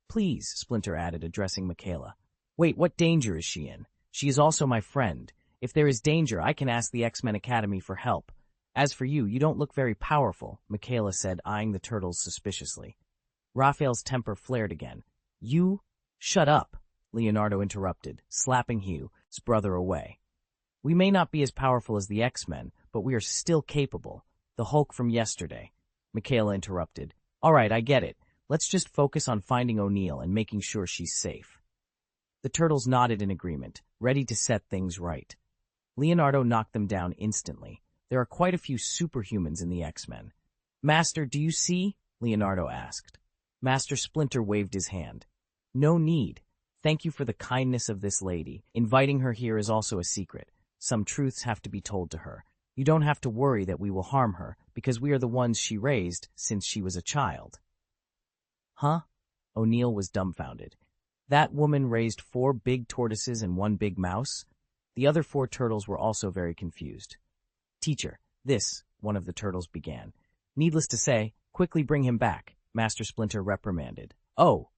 Please, Splinter added, addressing Michaela. Wait, what danger is she in? She is also my friend. If there is danger, I can ask the X-Men Academy for help. As for you, you don't look very powerful, Michaela said, eyeing the turtles suspiciously. Raphael's temper flared again. You? Shut up, Leonardo interrupted, slapping Hugh's brother away. We may not be as powerful as the X-Men, but we are still capable. The Hulk from yesterday, Michaela interrupted. All right, I get it. Let's just focus on finding O'Neill and making sure she's safe. The turtles nodded in agreement, ready to set things right. Leonardo knocked them down instantly. There are quite a few superhumans in the X-Men. Master, do you see? Leonardo asked. Master Splinter waved his hand. No need. Thank you for the kindness of this lady. Inviting her here is also a secret. Some truths have to be told to her. You don't have to worry that we will harm her, because we are the ones she raised since she was a child. Huh? O'Neill was dumbfounded. That woman raised 4 big tortoises and 1 big mouse? The other 4 turtles were also very confused. Teacher, this, one of the turtles began. Needless to say, quickly bring him back, Master Splinter reprimanded. Oh.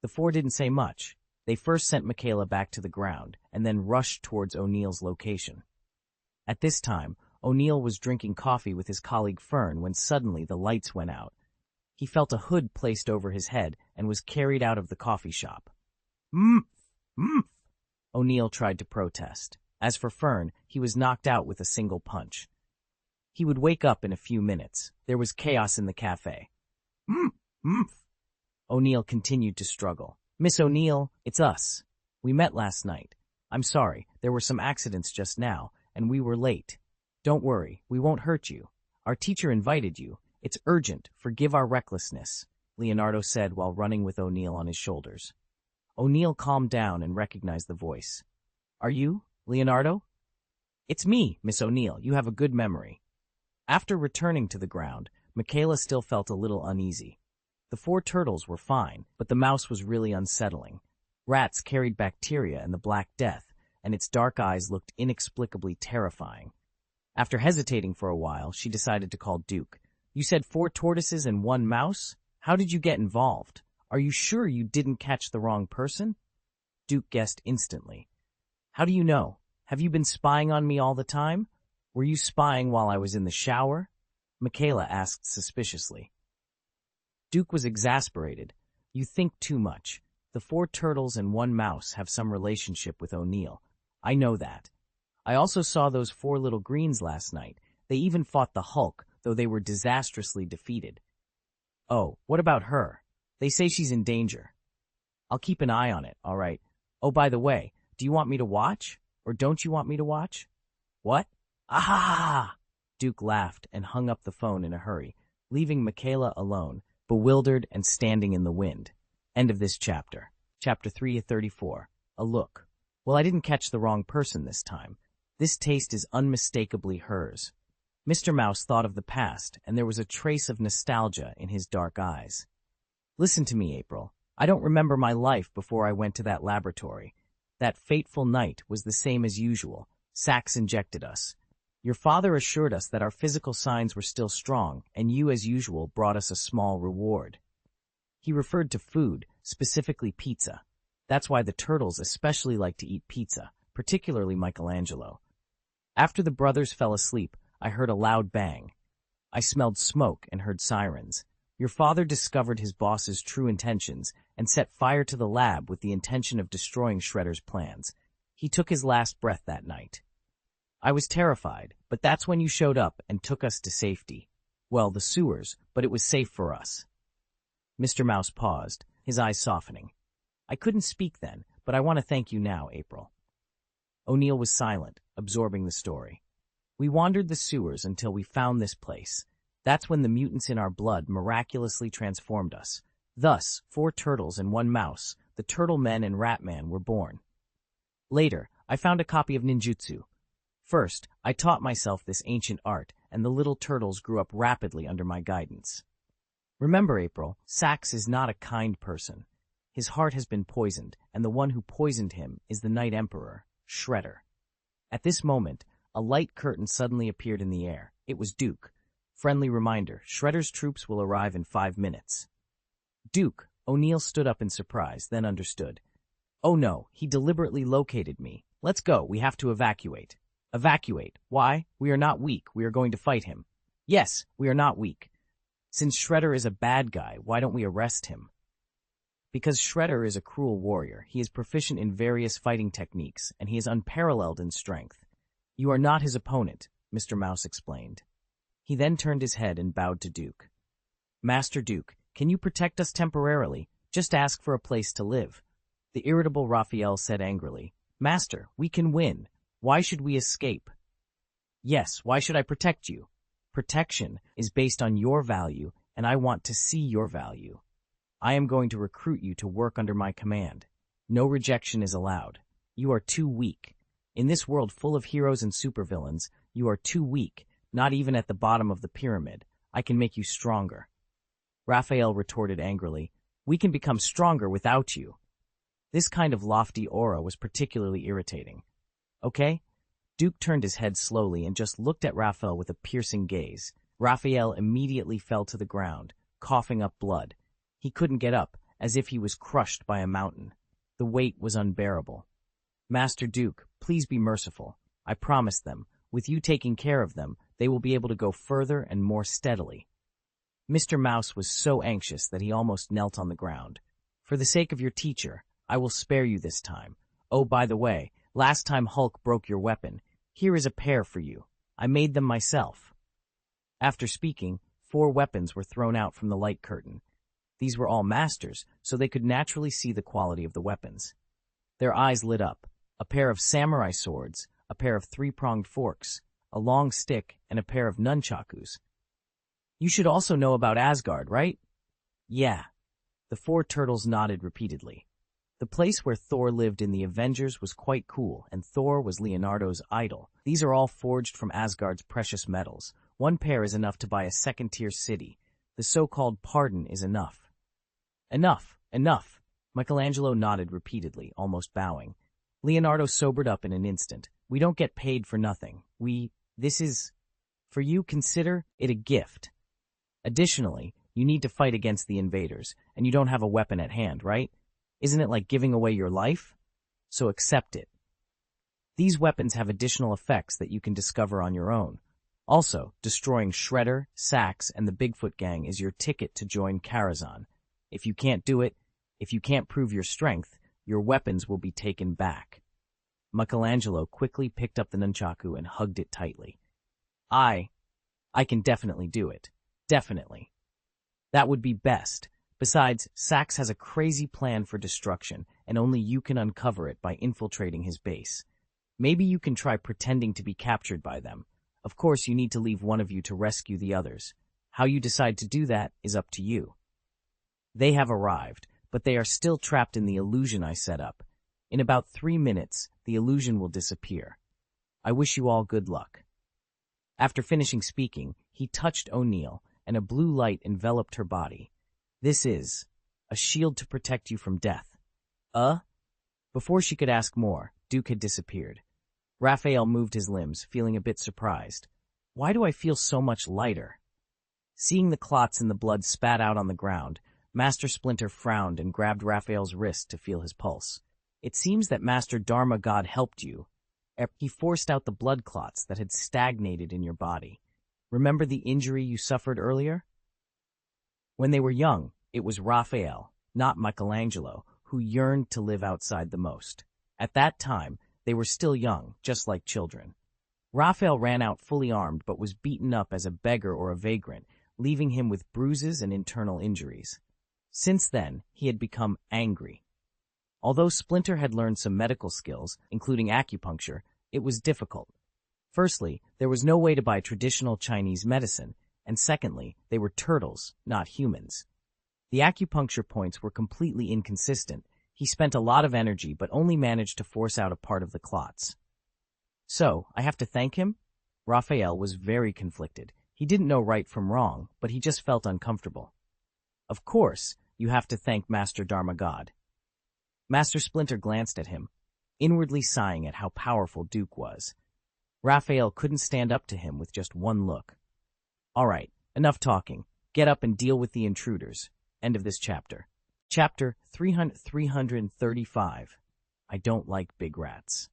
The 4 didn't say much. They first sent Michaela back to the ground, and then rushed towards O'Neill's location. At this time, O'Neill was drinking coffee with his colleague Fern when suddenly the lights went out. He felt a hood placed over his head and was carried out of the coffee shop. O'Neill tried to protest. As for Fern, he was knocked out with a single punch. He would wake up in a few minutes. There was chaos in the cafe. O'Neill continued to struggle. Miss O'Neill, it's us. We met last night. I'm sorry, there were some accidents just now, and we were late. Don't worry, we won't hurt you. Our teacher invited you. It's urgent. Forgive our recklessness, Leonardo said while running with O'Neill on his shoulders. O'Neill calmed down and recognized the voice. Are you, Leonardo? It's me, Miss O'Neill. You have a good memory. After returning to the ground, Michaela still felt a little uneasy. The 4 turtles were fine, but the mouse was really unsettling. Rats carried bacteria and the Black Death, and its dark eyes looked inexplicably terrifying. After hesitating for a while, she decided to call Duke. You said 4 tortoises and 1 mouse? How did you get involved? Are you sure you didn't catch the wrong person? Duke guessed instantly. How do you know? Have you been spying on me all the time? Were you spying while I was in the shower? Michaela asked suspiciously. Duke was exasperated. You think too much. The 4 turtles and 1 mouse have some relationship with O'Neill. I know that. I also saw those 4 little greens last night. They even fought the Hulk, though they were disastrously defeated. Oh, what about her? They say she's in danger. I'll keep an eye on it, all right. Oh, by the way, do you want me to watch? Or don't you want me to watch? What? Ah! Duke laughed and hung up the phone in a hurry, leaving Michaela alone, bewildered and standing in the wind. End of this chapter. Chapter 334. A look. Well, I didn't catch the wrong person this time. This taste is unmistakably hers. Mr. Mouse thought of the past, and there was a trace of nostalgia in his dark eyes. Listen to me, April. I don't remember my life before I went to that laboratory. That fateful night was the same as usual. Sax injected us. Your father assured us that our physical signs were still strong, and you, as usual, brought us a small reward. He referred to food, specifically pizza. That's why the turtles especially like to eat pizza, particularly Michelangelo. After the brothers fell asleep, I heard a loud bang. I smelled smoke and heard sirens. Your father discovered his boss's true intentions and set fire to the lab with the intention of destroying Shredder's plans. He took his last breath that night. I was terrified, but that's when you showed up and took us to safety. Well, the sewers, but it was safe for us. Mr. Mouse paused, his eyes softening. I couldn't speak then, but I want to thank you now, April. O'Neill was silent, absorbing the story. We wandered the sewers until we found this place. That's when the mutants in our blood miraculously transformed us. Thus, 4 turtles and 1 mouse, the Turtle Men and Rat Man, were born. Later, I found a copy of ninjutsu. First, I taught myself this ancient art, and the little turtles grew up rapidly under my guidance. Remember, April, Sax is not a kind person. His heart has been poisoned, and the one who poisoned him is the Night Emperor, Shredder. At this moment, a light curtain suddenly appeared in the air. It was Duke. Friendly reminder, Shredder's troops will arrive in 5 minutes. Duke, O'Neill stood up in surprise, then understood. Oh no, he deliberately located me. Let's go, we have to evacuate. Evacuate. Why? We are not weak, we are going to fight him. Yes, we are not weak. Since Shredder is a bad guy, why don't we arrest him? Because Shredder is a cruel warrior, he is proficient in various fighting techniques, and he is unparalleled in strength. You are not his opponent, Mr. Mouse explained. He then turned his head and bowed to Duke. Master Duke, can you protect us temporarily? Just ask for a place to live. The irritable Raphael said angrily, Master, we can win. Why should we escape? Yes, why should I protect you? Protection is based on your value, and I want to see your value. I am going to recruit you to work under my command. No rejection is allowed. You are too weak. In this world full of heroes and supervillains, you are too weak, not even at the bottom of the pyramid. I can make you stronger. Raphael retorted angrily, We can become stronger without you. This kind of lofty aura was particularly irritating. Okay? Duke turned his head slowly and just looked at Raphael with a piercing gaze. Raphael immediately fell to the ground, coughing up blood. He couldn't get up, as if he was crushed by a mountain. The weight was unbearable. Master Duke, please be merciful. I promised them. With you taking care of them, they will be able to go further and more steadily. Mr. Mouse was so anxious that he almost knelt on the ground. For the sake of your teacher, I will spare you this time. Oh, by the way, last time Hulk broke your weapon. Here is a pair for you. I made them myself. After speaking, 4 weapons were thrown out from the light curtain. These were all masters, so they could naturally see the quality of the weapons. Their eyes lit up. A pair of samurai swords, a pair of 3-pronged forks, a long stick, and a pair of nunchakus. You should also know about Asgard, right? Yeah. The 4 turtles nodded repeatedly. The place where Thor lived in the Avengers was quite cool, and Thor was Leonardo's idol. These are all forged from Asgard's precious metals. 1 pair is enough to buy a 2nd-tier city. The so-called pardon is enough. Enough, enough. Michelangelo nodded repeatedly, almost bowing. Leonardo sobered up in an instant. We don't get paid for nothing. This is, for you, consider it a gift. Additionally, you need to fight against the invaders, and you don't have a weapon at hand, right? Isn't it like giving away your life? So accept it. These weapons have additional effects that you can discover on your own. Also, destroying Shredder, Sax, and the Bigfoot gang is your ticket to join Karazhan. If you can't do it, if you can't prove your strength, your weapons will be taken back. Michelangelo quickly picked up the nunchaku and hugged it tightly. I can definitely do it. Definitely. That would be best. Besides, Sax has a crazy plan for destruction, and only you can uncover it by infiltrating his base. Maybe you can try pretending to be captured by them. Of course, you need to leave one of you to rescue the others. How you decide to do that is up to you. They have arrived, but they are still trapped in the illusion I set up. In about 3 minutes, the illusion will disappear. I wish you all good luck. After finishing speaking, he touched O'Neill, and a blue light enveloped her body. This is a shield to protect you from death. Before she could ask more, Duke had disappeared. Raphael moved his limbs, feeling a bit surprised. Why do I feel so much lighter? Seeing the clots in the blood spat out on the ground, Master Splinter frowned and grabbed Raphael's wrist to feel his pulse. It seems that Master Dharma God helped you. He forced out the blood clots that had stagnated in your body. Remember the injury you suffered earlier? When they were young, it was Raphael, not Michelangelo, who yearned to live outside the most. At that time, they were still young, just like children. Raphael ran out fully armed but was beaten up as a beggar or a vagrant, leaving him with bruises and internal injuries. Since then, he had become angry. Although Splinter had learned some medical skills, including acupuncture, it was difficult. Firstly, there was no way to buy traditional Chinese medicine, and secondly, they were turtles, not humans. The acupuncture points were completely inconsistent. He spent a lot of energy but only managed to force out a part of the clots. So, I have to thank him? Raphael was very conflicted. He didn't know right from wrong, but he just felt uncomfortable. Of course, you have to thank Master Dharma God. Master Splinter glanced at him, inwardly sighing at how powerful Duke was. Raphael couldn't stand up to him with just one look. All right, enough talking. Get up and deal with the intruders. End of this chapter. Chapter 335. I don't like big rats.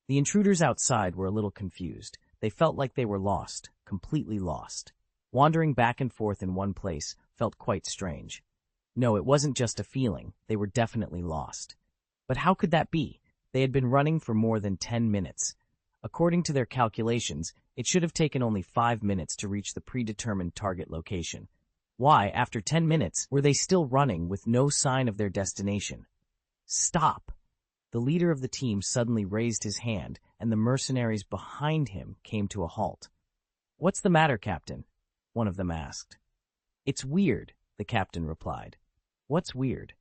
The intruders outside were a little confused. They felt like they were lost, completely lost. Wandering back and forth in one place felt quite strange. No, it wasn't just a feeling. They were definitely lost. But how could that be? They had been running for more than 10 minutes. According to their calculations, it should have taken only 5 minutes to reach the predetermined target location. Why, after 10 minutes, were they still running with no sign of their destination? Stop! The leader of the team suddenly raised his hand, and the mercenaries behind him came to a halt. What's the matter, Captain? One of them asked. It's weird, the captain replied. What's weird?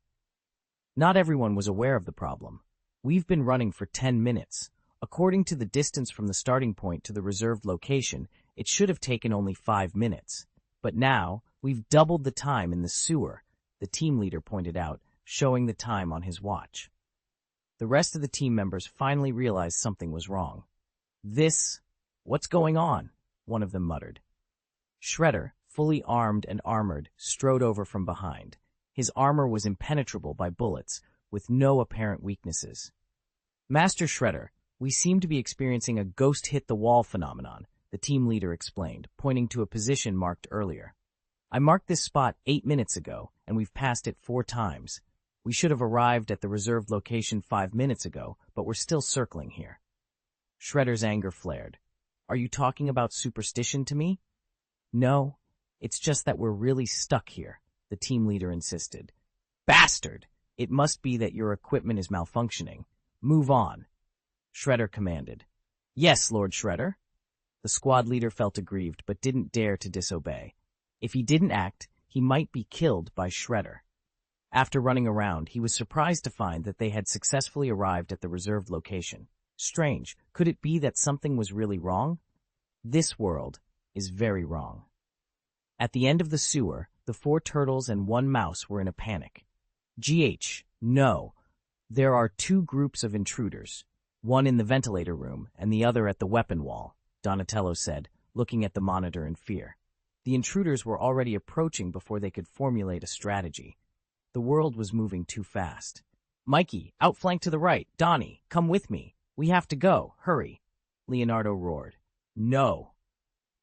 Not everyone was aware of the problem. We've been running for 10 minutes. According to the distance from the starting point to the reserved location, it should have taken only 5 minutes. But now, we've doubled the time in the sewer, the team leader pointed out, showing the time on his watch. The rest of the team members finally realized something was wrong. What's going on? One of them muttered. Shredder, fully armed and armored, strode over from behind. His armor was impenetrable by bullets, with no apparent weaknesses. Master Shredder, we seem to be experiencing a ghost-hit-the-wall phenomenon, the team leader explained, pointing to a position marked earlier. I marked this spot 8 minutes ago, and we've passed it 4 times. We should have arrived at the reserved location 5 minutes ago, but we're still circling here. Shredder's anger flared. Are you talking about superstition to me? No, it's just that we're really stuck here, the team leader insisted. Bastard! It must be that your equipment is malfunctioning. Move on. Shredder commanded. Yes, Lord Shredder. The squad leader felt aggrieved, but didn't dare to disobey. If he didn't act, he might be killed by Shredder. After running around, he was surprised to find that they had successfully arrived at the reserved location. Strange, could it be that something was really wrong? This world is very wrong. At the end of the sewer, the 4 turtles and 1 mouse were in a panic. No. There are 2 groups of intruders, one in the ventilator room and the other at the weapon wall, Donatello said, looking at the monitor in fear. The intruders were already approaching before they could formulate a strategy. The world was moving too fast. Mikey, outflank to the right. Donnie, come with me. We have to go. Hurry. Leonardo roared. No.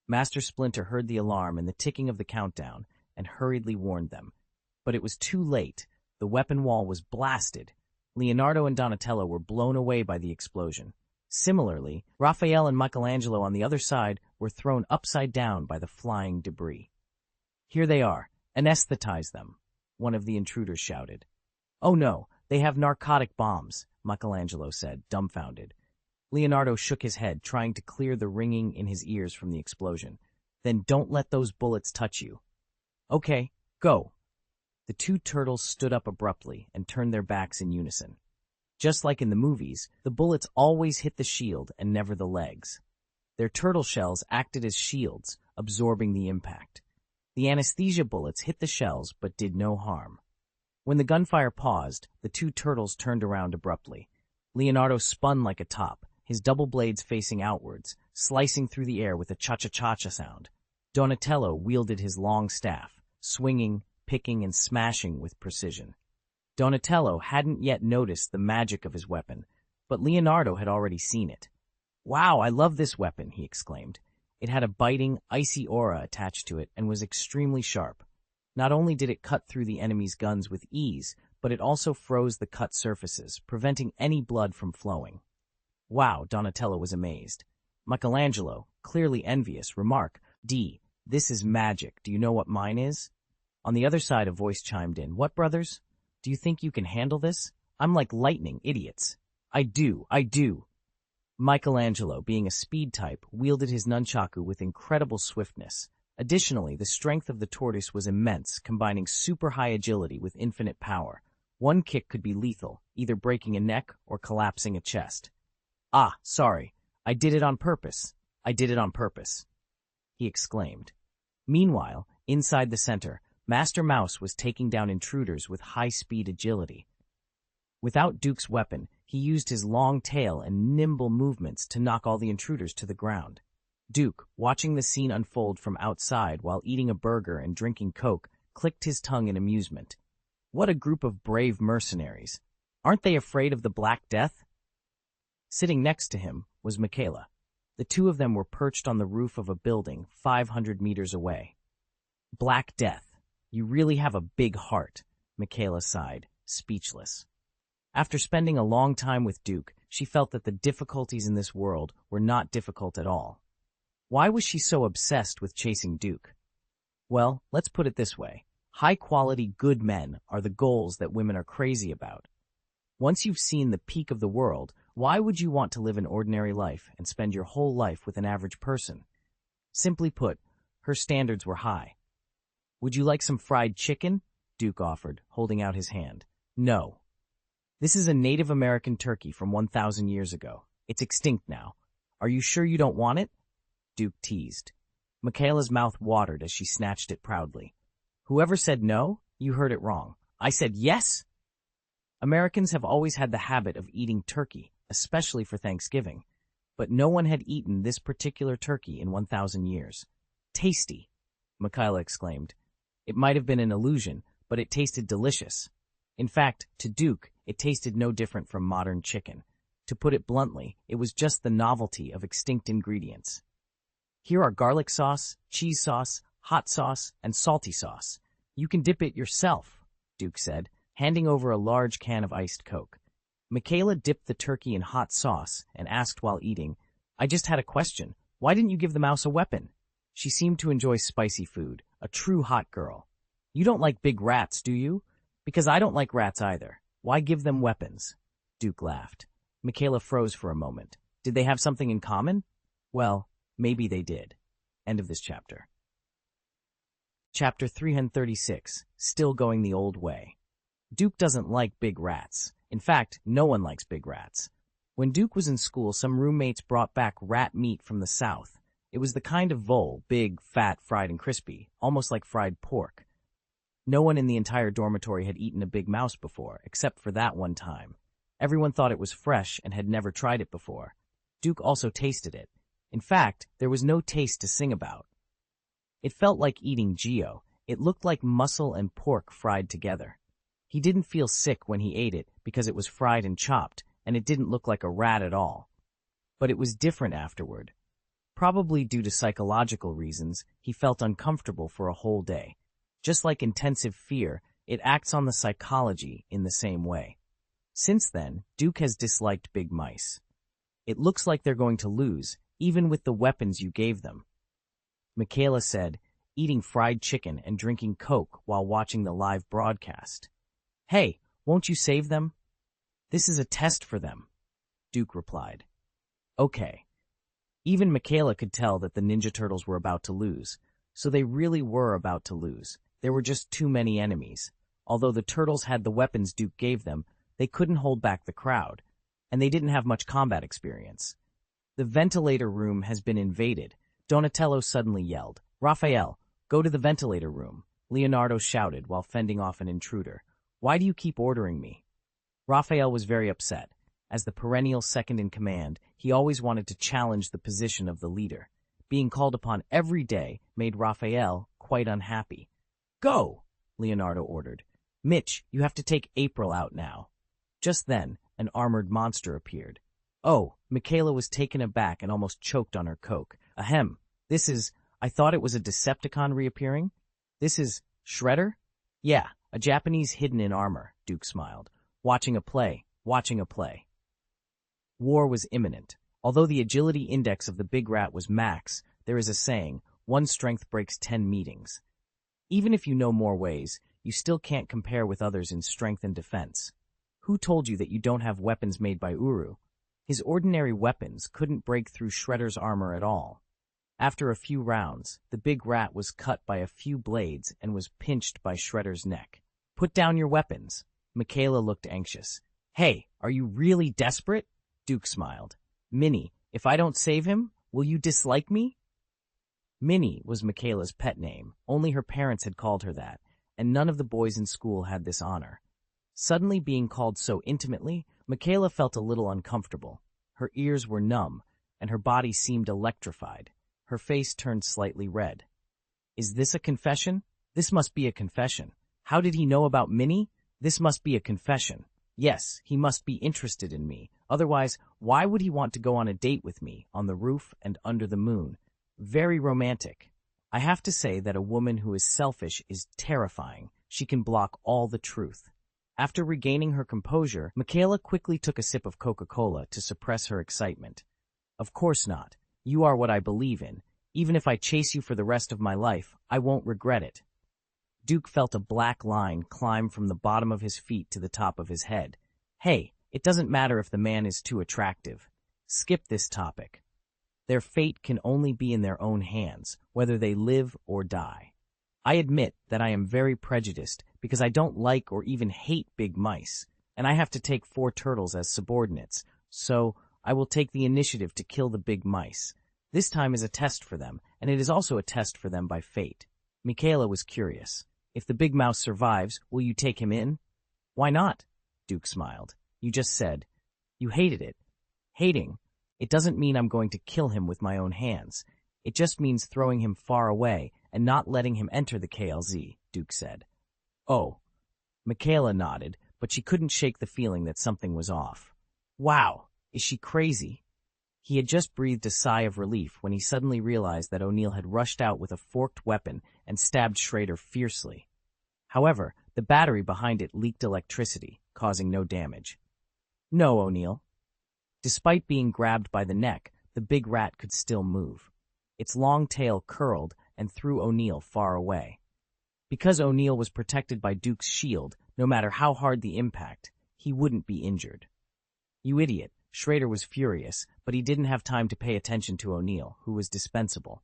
Master Splinter heard the alarm and the ticking of the countdown and hurriedly warned them. But it was too late. The weapon wall was blasted. Leonardo and Donatello were blown away by the explosion. Similarly, Raphael and Michelangelo on the other side were thrown upside down by the flying debris. Here they are. Anesthetize them, one of the intruders shouted. Oh no, they have narcotic bombs, Michelangelo said, dumbfounded. Leonardo shook his head, trying to clear the ringing in his ears from the explosion. Then don't let those bullets touch you. Okay, go. The 2 turtles stood up abruptly and turned their backs in unison. Just like in the movies, the bullets always hit the shield and never the legs. Their turtle shells acted as shields, absorbing the impact. The anesthesia bullets hit the shells but did no harm. When the gunfire paused, the 2 turtles turned around abruptly. Leonardo spun like a top, his double blades facing outwards, slicing through the air with a cha-cha-cha-cha sound. Donatello wielded his long staff, swinging, picking, and smashing with precision. Donatello hadn't yet noticed the magic of his weapon, but Leonardo had already seen it. Wow, I love this weapon, he exclaimed. It had a biting, icy aura attached to it and was extremely sharp. Not only did it cut through the enemy's guns with ease, but it also froze the cut surfaces, preventing any blood from flowing. Wow, Donatello was amazed. Michelangelo, clearly envious, remarked, "D, this is magic. Do you know what mine is?" On the other side a voice chimed in, "What, brothers? Do you think you can handle this? I'm like lightning, idiots." I do. Michelangelo, being a speed type, wielded his nunchaku with incredible swiftness. Additionally, the strength of the tortoise was immense, combining super high agility with infinite power. One kick could be lethal, either breaking a neck or collapsing a chest. "Ah, sorry. I did it on purpose. He exclaimed. Meanwhile, inside the center, Master Mouse was taking down intruders with high-speed agility. Without Duke's weapon, he used his long tail and nimble movements to knock all the intruders to the ground. Duke, watching the scene unfold from outside while eating a burger and drinking Coke, clicked his tongue in amusement. What a group of brave mercenaries. Aren't they afraid of the Black Death? Sitting next to him was Michaela. The two of them were perched on the roof of a building 500 meters away. Black Death, you really have a big heart, Michaela sighed, speechless. After spending a long time with Duke, she felt that the difficulties in this world were not difficult at all. Why was she so obsessed with chasing Duke? Well, let's put it this way. High-quality, good men are the goals that women are crazy about. Once you've seen the peak of the world, why would you want to live an ordinary life and spend your whole life with an average person? Simply put, her standards were high. Would you like some fried chicken? Duke offered, holding out his hand. No. This is a Native American turkey from 1,000 years ago. It's extinct now. Are you sure you don't want it? Duke teased. Michaela's mouth watered as she snatched it proudly. Whoever said no, you heard it wrong. I said yes? Americans have always had the habit of eating turkey, especially for Thanksgiving. But no one had eaten this particular turkey in 1,000 years. Tasty, Michaela exclaimed. It might have been an illusion, but it tasted delicious. In fact, to Duke, it tasted no different from modern chicken. To put it bluntly, it was just the novelty of extinct ingredients. Here are garlic sauce, cheese sauce, hot sauce, and salty sauce. You can dip it yourself, Duke said, handing over a large can of iced Coke. Michaela dipped the turkey in hot sauce and asked while eating, I just had a question. Why didn't you give the mouse a weapon? She seemed to enjoy spicy food, a true hot girl. You don't like big rats, do you? Because I don't like rats either. Why give them weapons? Duke laughed. Michaela froze for a moment. Did they have something in common? Well, maybe they did. End of this chapter. Chapter 336, Still Going the Old Way. Duke doesn't like big rats. In fact, no one likes big rats. When Duke was in school, some roommates brought back rat meat from the south. It was the kind of vole, big, fat, fried and crispy, almost like fried pork. No one in the entire dormitory had eaten a big mouse before, except for that one time. Everyone thought it was fresh and had never tried it before. Duke also tasted it. In fact, there was no taste to sing about. It felt like eating Geo. It looked like muscle and pork fried together. He didn't feel sick when he ate it because it was fried and chopped, and it didn't look like a rat at all. But it was different afterward. Probably due to psychological reasons, he felt uncomfortable for a whole day. Just like intensive fear, it acts on the psychology in the same way. Since then, Duke has disliked big mice. It looks like they're going to lose, even with the weapons you gave them. Michaela said, eating fried chicken and drinking Coke while watching the live broadcast. Hey, won't you save them? This is a test for them, Duke replied. Okay. Even Michaela could tell that the Ninja Turtles were about to lose, so they really were about to lose. There were just too many enemies. Although the Turtles had the weapons Duke gave them, they couldn't hold back the crowd, and they didn't have much combat experience. The ventilator room has been invaded. Donatello suddenly yelled, Raphael, go to the ventilator room, Leonardo shouted while fending off an intruder. Why do you keep ordering me? Raphael was very upset. As the perennial second in command, he always wanted to challenge the position of the leader. Being called upon every day made Raphael quite unhappy. Go, Leonardo ordered. Mitch, you have to take April out now. Just then, an armored monster appeared. Oh, Michaela was taken aback and almost choked on her Coke. Ahem, I thought it was a Decepticon reappearing? This is Shredder? Yeah, a Japanese hidden in armor, Duke smiled. Watching a play. War was imminent. Although the agility index of the big rat was max, there is a saying, one strength breaks 10 meetings. Even if you know more ways, you still can't compare with others in strength and defense. Who told you that you don't have weapons made by Uru? His ordinary weapons couldn't break through Shredder's armor at all. After a few rounds, the big rat was cut by a few blades and was pinched by Shredder's neck. Put down your weapons. Michaela looked anxious. Hey, are you really desperate? Duke smiled. Minnie, if I don't save him, will you dislike me? Minnie was Michaela's pet name. Only her parents had called her that, and none of the boys in school had this honor. Suddenly being called so intimately, Michaela felt a little uncomfortable. Her ears were numb, and her body seemed electrified. Her face turned slightly red. Is this a confession? This must be a confession. How did he know about Minnie? This must be a confession. Yes, he must be interested in me. Otherwise, why would he want to go on a date with me, on the roof and under the moon? Very romantic. I have to say that a woman who is selfish is terrifying. She can block all the truth. After regaining her composure, Michaela quickly took a sip of Coca-Cola to suppress her excitement. Of course not. You are what I believe in. Even if I chase you for the rest of my life, I won't regret it. Duke felt a black line climb from the bottom of his feet to the top of his head. Hey, it doesn't matter if the man is too attractive. Skip this topic. Their fate can only be in their own hands, whether they live or die. I admit that I am very prejudiced because I don't like or even hate big mice, and I have to take 4 turtles as subordinates, so I will take the initiative to kill the big mice. This time is a test for them, and it is also a test for them by fate. Michaela was curious. If the big mouse survives, will you take him in? Why not? Duke smiled. You just said. You hated it. Hating. It doesn't mean I'm going to kill him with my own hands. It just means throwing him far away and not letting him enter the KLZ, Duke said. Oh. Michaela nodded, but she couldn't shake the feeling that something was off. Wow, is she crazy? He had just breathed a sigh of relief when he suddenly realized that O'Neill had rushed out with a forked weapon and stabbed Schrader fiercely. However, the battery behind it leaked electricity, causing no damage. No, O'Neill. Despite being grabbed by the neck, the big rat could still move. Its long tail curled and threw O'Neill far away. Because O'Neill was protected by Duke's shield, no matter how hard the impact, he wouldn't be injured. You idiot. Schrader was furious, but he didn't have time to pay attention to O'Neill, who was dispensable.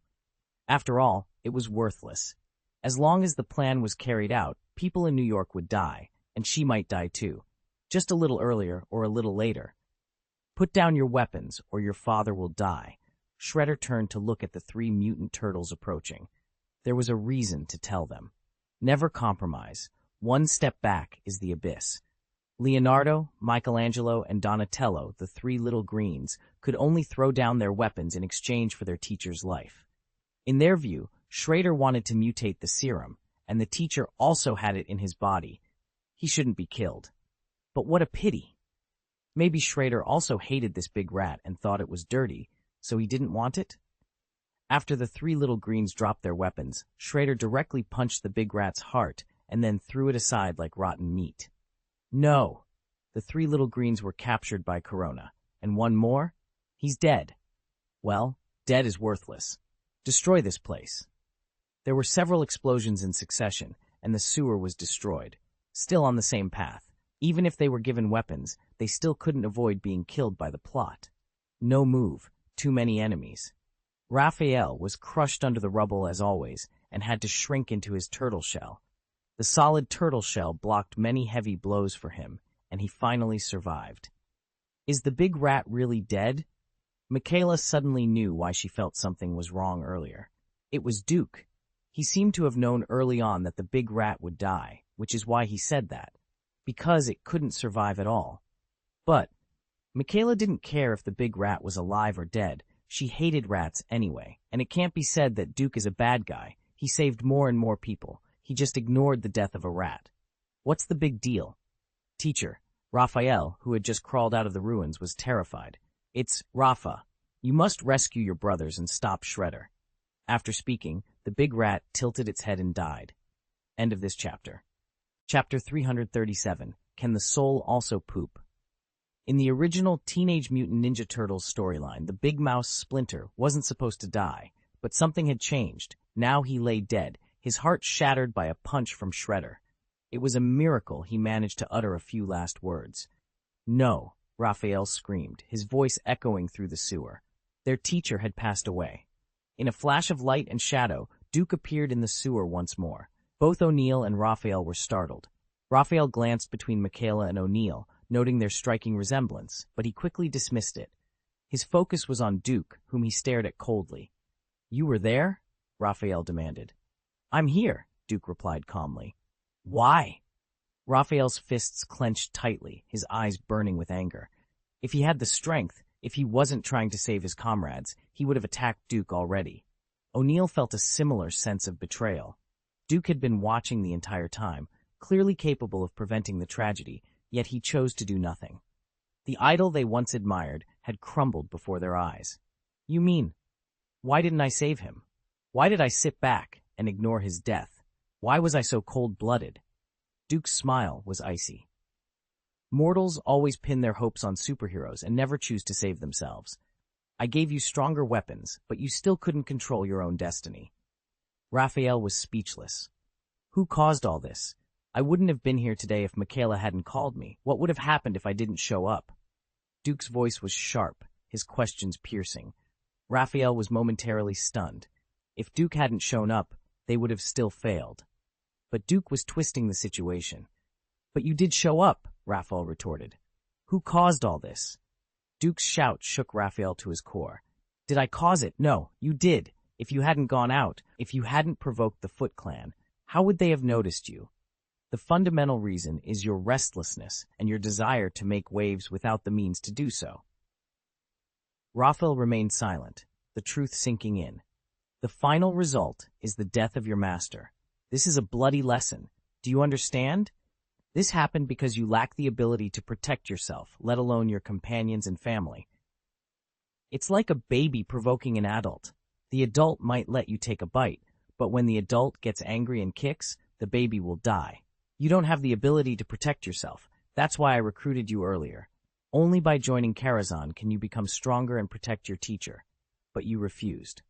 After all, it was worthless. As long as the plan was carried out, people in New York would die, and she might die too. Just a little earlier or a little later. Put down your weapons, or your father will die. Shredder turned to look at the 3 mutant turtles approaching. There was a reason to tell them. Never compromise. 1 step back is the abyss. Leonardo, Michelangelo, and Donatello, the 3 little greens, could only throw down their weapons in exchange for their teacher's life. In their view, Schrader wanted to mutate the serum, and the teacher also had it in his body. He shouldn't be killed. But what a pity. Maybe Schrader also hated this big rat and thought it was dirty, so he didn't want it? After the 3 little greens dropped their weapons, Schrader directly punched the big rat's heart and then threw it aside like rotten meat. No! The 3 little greens were captured by Corona. And 1 more? He's dead. Well, dead is worthless. Destroy this place. There were several explosions in succession, and the sewer was destroyed. Still on the same path. Even if they were given weapons, they still couldn't avoid being killed by the plot. No move. Too many enemies. Raphael was crushed under the rubble as always, and had to shrink into his turtle shell. The solid turtle shell blocked many heavy blows for him, and he finally survived. Is the big rat really dead? Michaela suddenly knew why she felt something was wrong earlier. It was Duke. He seemed to have known early on that the big rat would die, which is why he said that. Because it couldn't survive at all. But Michaela didn't care if the big rat was alive or dead. She hated rats anyway, and it can't be said that Duke is a bad guy. He saved more and more people. He just ignored the death of a rat. What's the big deal? Teacher, Raphael, who had just crawled out of the ruins, was terrified. It's Rafa. You must rescue your brothers and stop Shredder. After speaking, the big rat tilted its head and died. End of this chapter. Chapter 337. Can the soul also poop? In the original Teenage Mutant Ninja Turtles storyline, the big mouse Splinter wasn't supposed to die, but something had changed. Now he lay dead, his heart shattered by a punch from Shredder. It was a miracle he managed to utter a few last words. "No," Raphael screamed, his voice echoing through the sewer. Their teacher had passed away. In a flash of light and shadow, Duke appeared in the sewer once more. Both O'Neill and Raphael were startled. Raphael glanced between Michaela and O'Neill, noting their striking resemblance, but he quickly dismissed it. His focus was on Duke, whom he stared at coldly. "You were there?" Raphael demanded. "I'm here," Duke replied calmly. "Why?" Raphael's fists clenched tightly, his eyes burning with anger. If he had the strength, if he wasn't trying to save his comrades, he would have attacked Duke already. O'Neill felt a similar sense of betrayal. Duke had been watching the entire time, clearly capable of preventing the tragedy, yet he chose to do nothing. The idol they once admired had crumbled before their eyes. "You mean, why didn't I save him? Why did I sit back and ignore his death? Why was I so cold-blooded?" Duke's smile was icy. "Mortals always pin their hopes on superheroes and never choose to save themselves. I gave you stronger weapons, but you still couldn't control your own destiny." Raphael was speechless. "Who caused all this? I wouldn't have been here today if Michaela hadn't called me. What would have happened if I didn't show up?" Duke's voice was sharp, his questions piercing. Raphael was momentarily stunned. If Duke hadn't shown up, they would have still failed. But Duke was twisting the situation. "But you did show up," Raphael retorted. "Who caused all this?" Duke's shout shook Raphael to his core. "Did I cause it? No, you did. If you hadn't gone out, if you hadn't provoked the Foot Clan, how would they have noticed you? The fundamental reason is your restlessness and your desire to make waves without the means to do so." Raphael remained silent, the truth sinking in. "The final result is the death of your master. This is a bloody lesson. Do you understand? This happened because you lack the ability to protect yourself, let alone your companions and family. It's like a baby provoking an adult. The adult might let you take a bite, but when the adult gets angry and kicks, the baby will die. You don't have the ability to protect yourself. That's why I recruited you earlier. Only by joining Karazhan can you become stronger and protect your teacher. But you refused.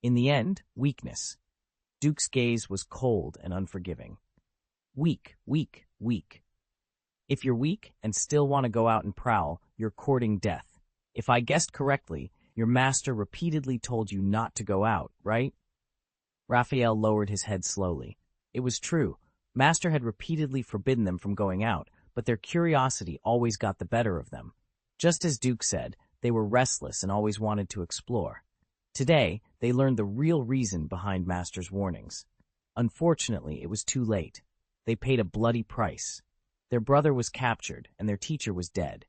In the end, weakness." Duke's gaze was cold and unforgiving. "Weak, weak, weak. If you're weak and still want to go out and prowl, you're courting death. If I guessed correctly, your master repeatedly told you not to go out, right?" Raphael lowered his head slowly. It was true. Master had repeatedly forbidden them from going out, but their curiosity always got the better of them. Just as Duke said, they were restless and always wanted to explore. Today, they learned the real reason behind Master's warnings. Unfortunately, it was too late. They paid a bloody price. Their brother was captured, and their teacher was dead.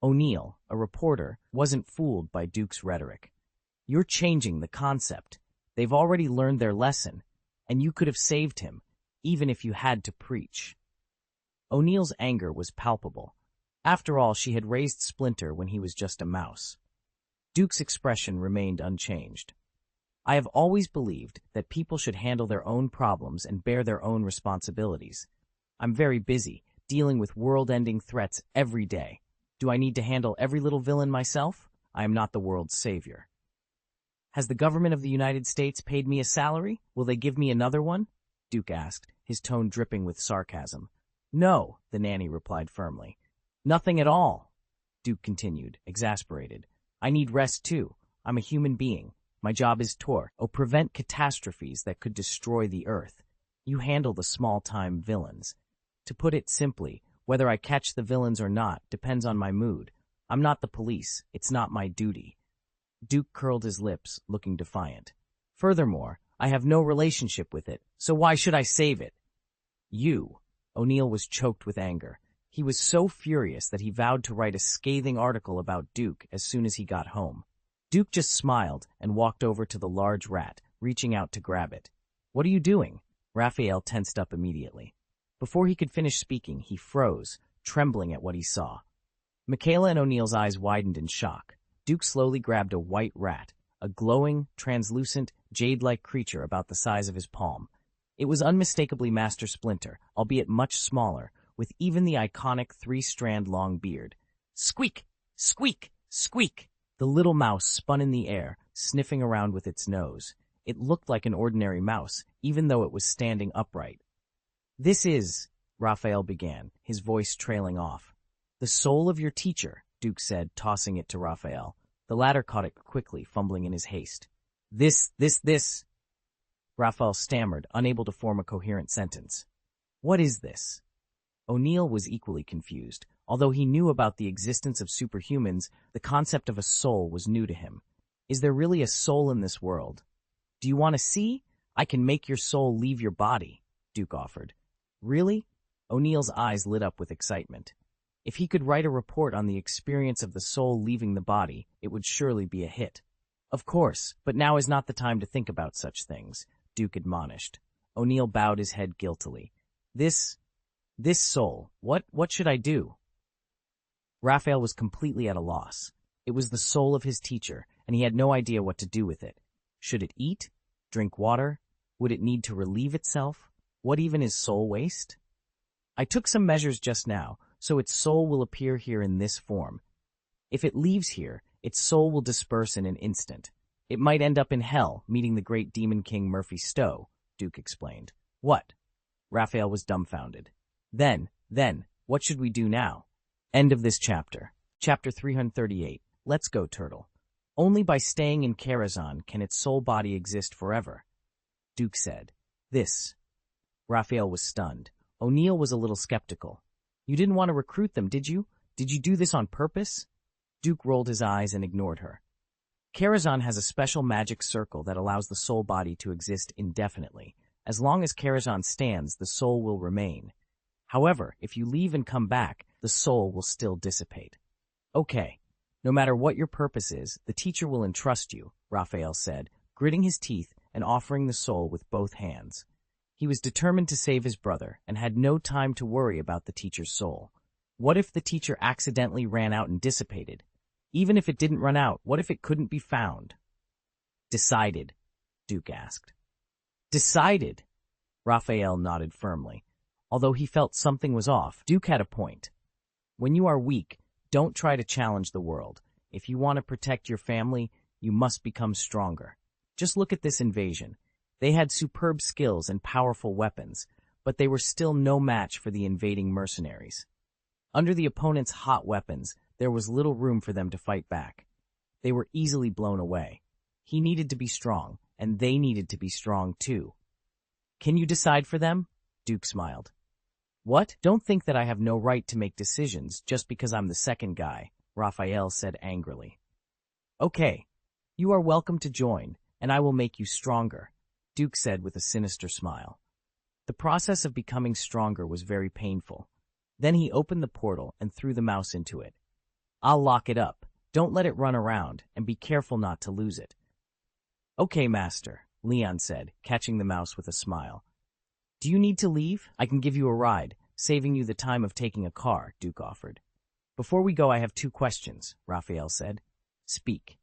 O'Neill, a reporter, wasn't fooled by Duke's rhetoric. "You're changing the concept. They've already learned their lesson, and you could have saved him, even if you had to preach." O'Neill's anger was palpable. After all, she had raised Splinter when he was just a mouse. Duke's expression remained unchanged. "I have always believed that people should handle their own problems and bear their own responsibilities. I'm very busy, dealing with world-ending threats every day. Do I need to handle every little villain myself? I am not the world's savior." "Has the government of the United States paid me a salary? Will they give me another one?" Duke asked, his tone dripping with sarcasm. "No," the nanny replied firmly. "Nothing at all," Duke continued, exasperated. "I need rest too. I'm a human being. My job is prevent catastrophes that could destroy the earth. You handle the small-time villains. To put it simply, whether I catch the villains or not depends on my mood. I'm not the police. It's not my duty." Duke curled his lips, looking defiant. "Furthermore, I have no relationship with it, so why should I save it?" "You." O'Neill was choked with anger. He was so furious that he vowed to write a scathing article about Duke as soon as he got home. Duke just smiled and walked over to the large rat, reaching out to grab it. "What are you doing?" Raphael tensed up immediately. Before he could finish speaking, he froze, trembling at what he saw. Michaela and O'Neill's eyes widened in shock. Duke slowly grabbed a white rat, a glowing, translucent, jade-like creature about the size of his palm. It was unmistakably Master Splinter, albeit much smaller, with even the iconic three-strand long beard. Squeak! Squeak! Squeak! The little mouse spun in the air, sniffing around with its nose. It looked like an ordinary mouse, even though it was standing upright. This is, Raphael began, his voice trailing off. The soul of your teacher, Duke said, tossing it to Raphael. The latter caught it quickly, fumbling in his haste. This. Raphael stammered, unable to form a coherent sentence. What is this? O'Neill was equally confused. Although he knew about the existence of superhumans, the concept of a soul was new to him. Is there really a soul in this world? Do you want to see? I can make your soul leave your body, Duke offered. Really? O'Neill's eyes lit up with excitement. If he could write a report on the experience of the soul leaving the body, it would surely be a hit. Of course, but now is not the time to think about such things, Duke admonished. O'Neill bowed his head guiltily. This soul, what should I do? Raphael was completely at a loss. It was the soul of his teacher, and he had no idea what to do with it. Should it eat? Drink water? Would it need to relieve itself? What even is soul waste? I took some measures just now, so its soul will appear here in this form. If it leaves here, its soul will disperse in an instant. It might end up in hell, meeting the great demon king Murphy Stowe, Duke explained. What? Raphael was dumbfounded. Then, what should we do now? End of this chapter. Chapter 338. Let's go, Turtle. Only by staying in Karazhan can its soul body exist forever. Duke said. This. Raphael was stunned. O'Neill was a little skeptical. You didn't want to recruit them, did you? Did you do this on purpose? Duke rolled his eyes and ignored her. Karazhan has a special magic circle that allows the soul body to exist indefinitely. As long as Karazhan stands, the soul will remain. However, if you leave and come back, the soul will still dissipate. Okay. No matter what your purpose is, the teacher will entrust you, Raphael said, gritting his teeth and offering the soul with both hands. He was determined to save his brother and had no time to worry about the teacher's soul. What if the teacher accidentally ran out and dissipated? Even if it didn't run out, what if it couldn't be found? Decided, Duke asked. Decided? Raphael nodded firmly. Although he felt something was off, Duke had a point. When you are weak, don't try to challenge the world. If you want to protect your family, you must become stronger. Just look at this invasion. They had superb skills and powerful weapons, but they were still no match for the invading mercenaries. Under the opponent's hot weapons, there was little room for them to fight back. They were easily blown away. He needed to be strong, and they needed to be strong too. Can you decide for them? Duke smiled. What? Don't think that I have no right to make decisions just because I'm the second guy, Raphael said angrily. Okay, you are welcome to join, and I will make you stronger, Duke said with a sinister smile. The process of becoming stronger was very painful. Then he opened the portal and threw the mouse into it. I'll lock it up. Don't let it run around, and be careful not to lose it. Okay, Master, Leon said, catching the mouse with a smile. Do you need to leave? I can give you a ride, saving you the time of taking a car, Duke offered. Before we go, I have 2 questions, Raphael said. Speak.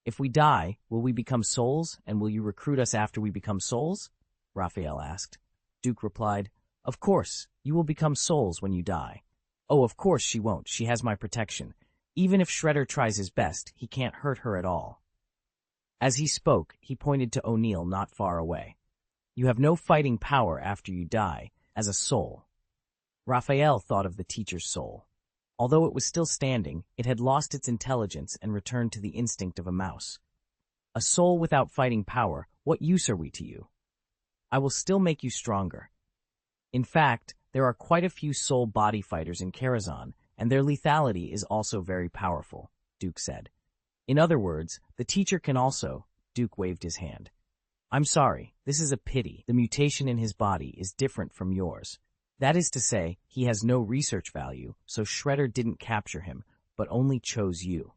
If we die, will we become souls, and will you recruit us after we become souls? Raphael asked. Duke replied, Of course, you will become souls when you die. Oh, of course she won't. She has my protection. Even if Shredder tries his best, he can't hurt her at all. As he spoke, he pointed to O'Neill not far away. You have no fighting power after you die, as a soul. Raphael thought of the teacher's soul. Although it was still standing, it had lost its intelligence and returned to the instinct of a mouse. A soul without fighting power, what use are we to you? I will still make you stronger. In fact, there are quite a few soul body fighters in Karazhan, and their lethality is also very powerful, Duke said. In other words, the teacher can also— Duke waved his hand. I'm sorry, this is a pity. The mutation in his body is different from yours. That is to say, he has no research value, so Shredder didn't capture him, but only chose you.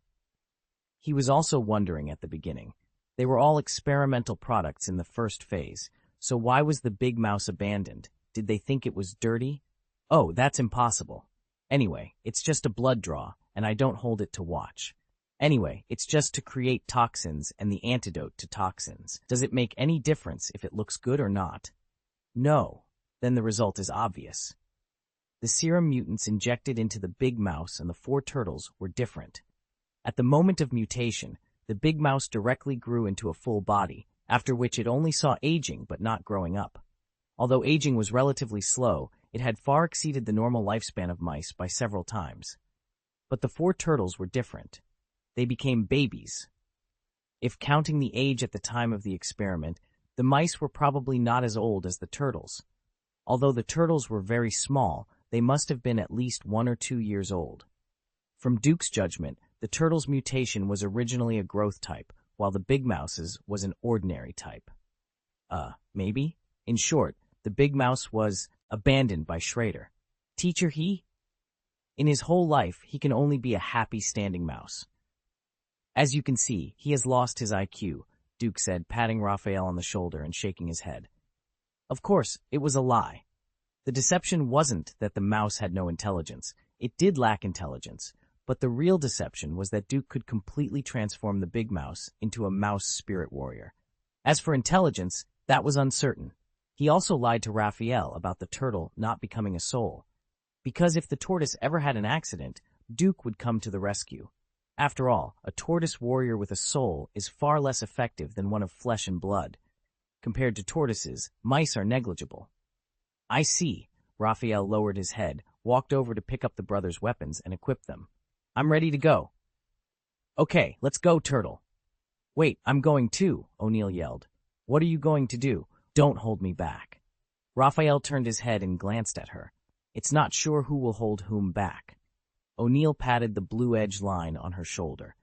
He was also wondering at the beginning. They were all experimental products in the first phase, so why was the big mouse abandoned? Did they think it was dirty? Oh, that's impossible. Anyway, it's just a blood draw, and I don't hold it to watch. Anyway, it's just to create toxins and the antidote to toxins. Does it make any difference if it looks good or not? No. Then the result is obvious. The serum mutants injected into the big mouse and the four turtles were different. At the moment of mutation, the big mouse directly grew into a full body, after which it only saw aging but not growing up. Although aging was relatively slow, it had far exceeded the normal lifespan of mice by several times. But the four turtles were different. They became babies. If counting the age at the time of the experiment, the mice were probably not as old as the turtles. Although the turtles were very small, they must have been at least 1 or 2 years old. From Duke's judgment, the turtle's mutation was originally a growth type, while the big mouse's was an ordinary type. Maybe? In short, the big mouse was abandoned by Schrader. Teacher he? In his whole life, he can only be a happy standing mouse. As you can see, he has lost his IQ, Duke said, patting Raphael on the shoulder and shaking his head. Of course, it was a lie. The deception wasn't that the mouse had no intelligence. It did lack intelligence, but the real deception was that Duke could completely transform the big mouse into a mouse spirit warrior. As for intelligence, that was uncertain. He also lied to Raphael about the turtle not becoming a soul, because if the tortoise ever had an accident, Duke would come to the rescue. After all, a tortoise warrior with a soul is far less effective than one of flesh and blood. Compared to tortoises, mice are negligible. I see. Raphael lowered his head, walked over to pick up the brothers' weapons and equip them. I'm ready to go. Okay, let's go, Turtle. Wait, I'm going too, O'Neill yelled. What are you going to do? Don't hold me back. Raphael turned his head and glanced at her. It's not sure who will hold whom back. O'Neill patted the blue edge line on her shoulder.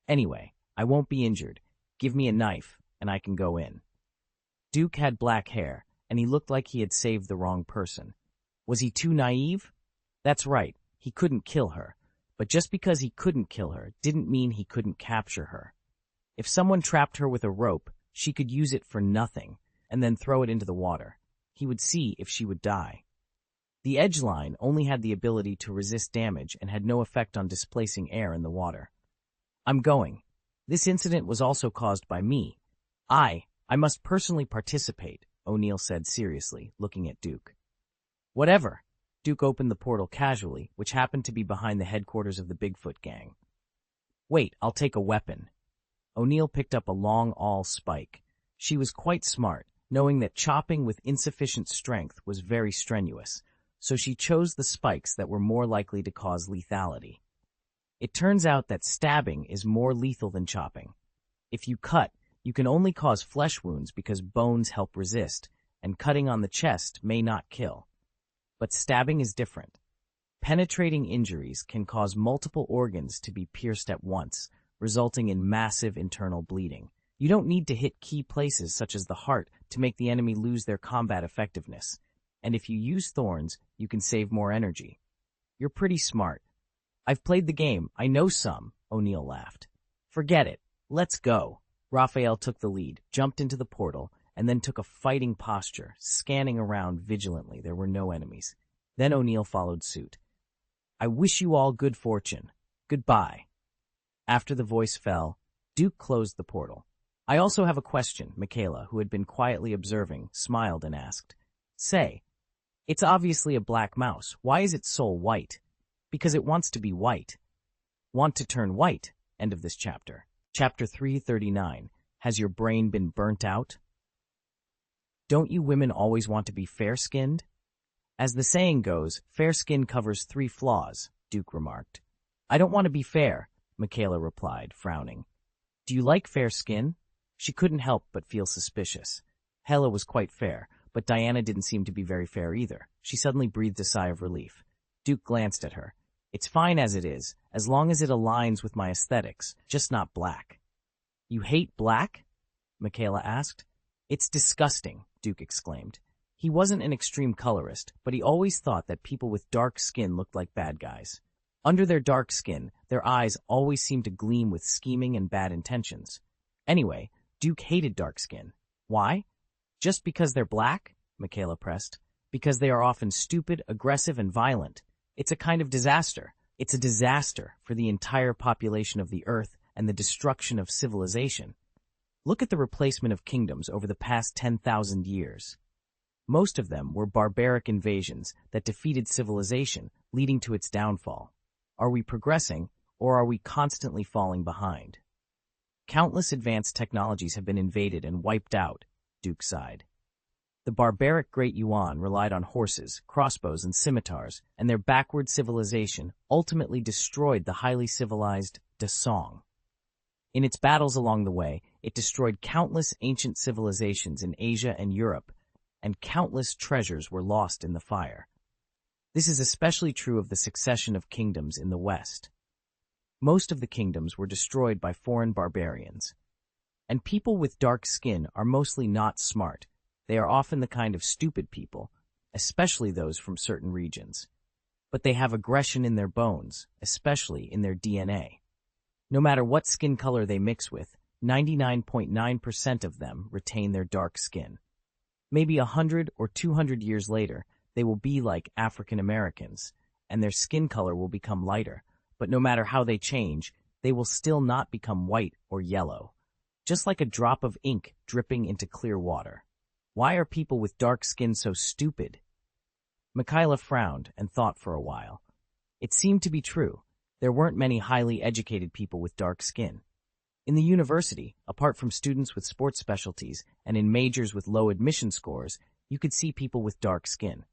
Anyway, I won't be injured. Give me a knife, and I can go in. Duke had black hair, and he looked like he had saved the wrong person. Was he too naive? That's right, he couldn't kill her. But just because he couldn't kill her didn't mean he couldn't capture her. If someone trapped her with a rope, she could use it for nothing, and then throw it into the water. He would see if she would die. The edge line only had the ability to resist damage and had no effect on displacing air in the water. I'm going. This incident was also caused by me. I must personally participate, O'Neill said seriously, looking at Duke. Whatever. Duke opened the portal casually, which happened to be behind the headquarters of the Bigfoot gang. Wait, I'll take a weapon. O'Neill picked up a long awl spike. She was quite smart, knowing that chopping with insufficient strength was very strenuous, so she chose the spikes that were more likely to cause lethality. It turns out that stabbing is more lethal than chopping. If you cut, you can only cause flesh wounds because bones help resist, and cutting on the chest may not kill. But stabbing is different. Penetrating injuries can cause multiple organs to be pierced at once, resulting in massive internal bleeding. You don't need to hit key places such as the heart to make the enemy lose their combat effectiveness. And if you use thorns, you can save more energy. You're pretty smart. I've played the game. I know some, O'Neill laughed. Forget it. Let's go. Raphael took the lead, jumped into the portal, and then took a fighting posture, scanning around vigilantly. There were no enemies. Then O'Neill followed suit. I wish you all good fortune. Goodbye. After the voice fell, Duke closed the portal. I also have a question, Michaela, who had been quietly observing, smiled and asked. Say, it's obviously a black mouse. Why is its soul white? Because it wants to be white. Want to turn white. End of this chapter. Chapter 339. Has your brain been burnt out? Don't you women always want to be fair-skinned? As the saying goes, fair skin covers 3 flaws, Duke remarked. I don't want to be fair, Michaela replied, frowning. Do you like fair skin? She couldn't help but feel suspicious. Hela was quite fair, but Diana didn't seem to be very fair either. She suddenly breathed a sigh of relief. Duke glanced at her. It's fine as it is, as long as it aligns with my aesthetics, just not black. You hate black? Michaela asked. It's disgusting, Duke exclaimed. He wasn't an extreme colorist, but he always thought that people with dark skin looked like bad guys. Under their dark skin, their eyes always seemed to gleam with scheming and bad intentions. Anyway, Duke hated dark skin. Why? Just because they're black? Michaela pressed. Because they are often stupid, aggressive, and violent. It's a kind of disaster. It's a disaster for the entire population of the Earth and the destruction of civilization. Look at the replacement of kingdoms over the past 10,000 years. Most of them were barbaric invasions that defeated civilization, leading to its downfall. Are we progressing, or are we constantly falling behind? Countless advanced technologies have been invaded and wiped out, Duke sighed. The barbaric Great Yuan relied on horses, crossbows, and scimitars, and their backward civilization ultimately destroyed the highly civilized Song. In its battles along the way, it destroyed countless ancient civilizations in Asia and Europe, and countless treasures were lost in the fire. This is especially true of the succession of kingdoms in the West. Most of the kingdoms were destroyed by foreign barbarians. And people with dark skin are mostly not smart. They are often the kind of stupid people, especially those from certain regions. But they have aggression in their bones, especially in their DNA. No matter what skin color they mix with, 99.9% of them retain their dark skin. Maybe 100 or 200 years later, they will be like African Americans, and their skin color will become lighter. But no matter how they change, they will still not become white or yellow. Just like a drop of ink dripping into clear water. Why are people with dark skin so stupid? Michaela frowned and thought for a while. It seemed to be true. There weren't many highly educated people with dark skin. In the university, apart from students with sports specialties and in majors with low admission scores, you could see people with dark skin.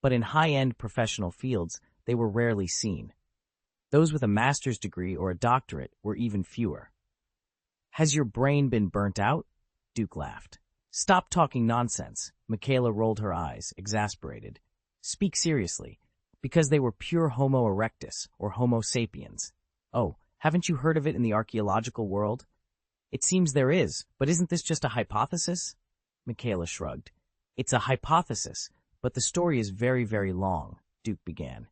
But in high-end professional fields, they were rarely seen. Those with a master's degree or a doctorate were even fewer. Has your brain been burnt out? Duke laughed. Stop talking nonsense. Michaela rolled her eyes, exasperated. Speak seriously, because they were pure Homo erectus, or Homo sapiens. Oh, haven't you heard of it in the archaeological world? It seems there is, but isn't this just a hypothesis? Michaela shrugged. It's a hypothesis, but the story is very, very long, Duke began.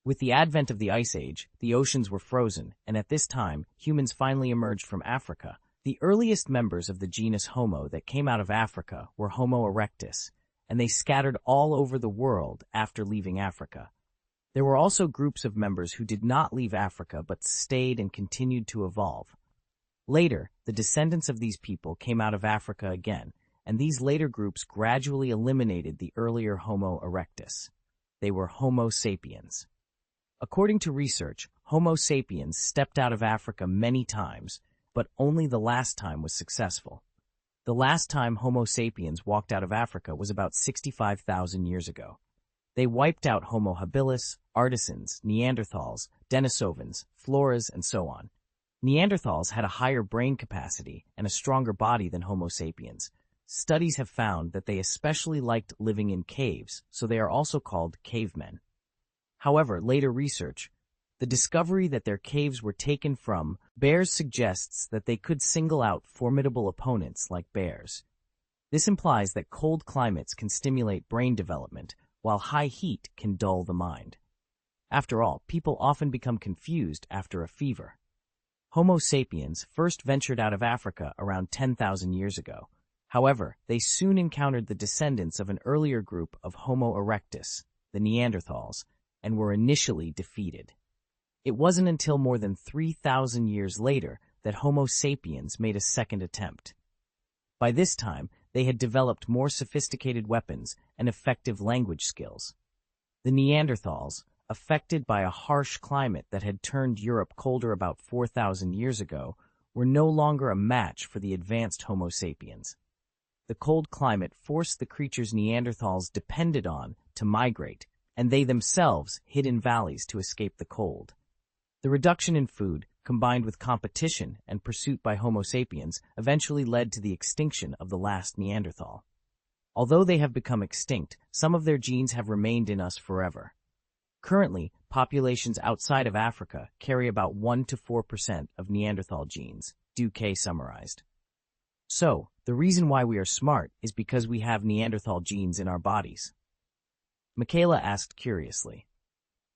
With the advent of the Ice Age, the oceans were frozen, and at this time, humans finally emerged from Africa. The earliest members of the genus Homo that came out of Africa were Homo erectus, and they scattered all over the world after leaving Africa. There were also groups of members who did not leave Africa but stayed and continued to evolve. Later, the descendants of these people came out of Africa again, and these later groups gradually eliminated the earlier Homo erectus. They were Homo sapiens. According to research, Homo sapiens stepped out of Africa many times, but only the last time was successful. The last time Homo sapiens walked out of Africa was about 65,000 years ago. They wiped out Homo habilis, artisans, Neanderthals, Denisovans, floras, and so on. Neanderthals had a higher brain capacity and a stronger body than Homo sapiens. Studies have found that they especially liked living in caves, so they are also called cavemen. However, later research, the discovery that their caves were taken from bears suggests that they could single out formidable opponents like bears. This implies that cold climates can stimulate brain development, while high heat can dull the mind. After all, people often become confused after a fever. Homo sapiens first ventured out of Africa around 10,000 years ago. However, they soon encountered the descendants of an earlier group of Homo erectus, the Neanderthals, and were initially defeated. It wasn't until more than 3,000 years later that Homo sapiens made a second attempt. By this time, they had developed more sophisticated weapons and effective language skills. The Neanderthals, affected by a harsh climate that had turned Europe colder about 4,000 years ago, were no longer a match for the advanced Homo sapiens. The cold climate forced the creatures Neanderthals depended on to migrate, and they themselves hid in valleys to escape the cold. The reduction in food, combined with competition and pursuit by Homo sapiens, eventually led to the extinction of the last Neanderthal. Although they have become extinct, some of their genes have remained in us forever. Currently, populations outside of Africa carry about 1 to 4% of Neanderthal genes, Duque summarized. So, the reason why we are smart is because we have Neanderthal genes in our bodies. Michaela asked curiously.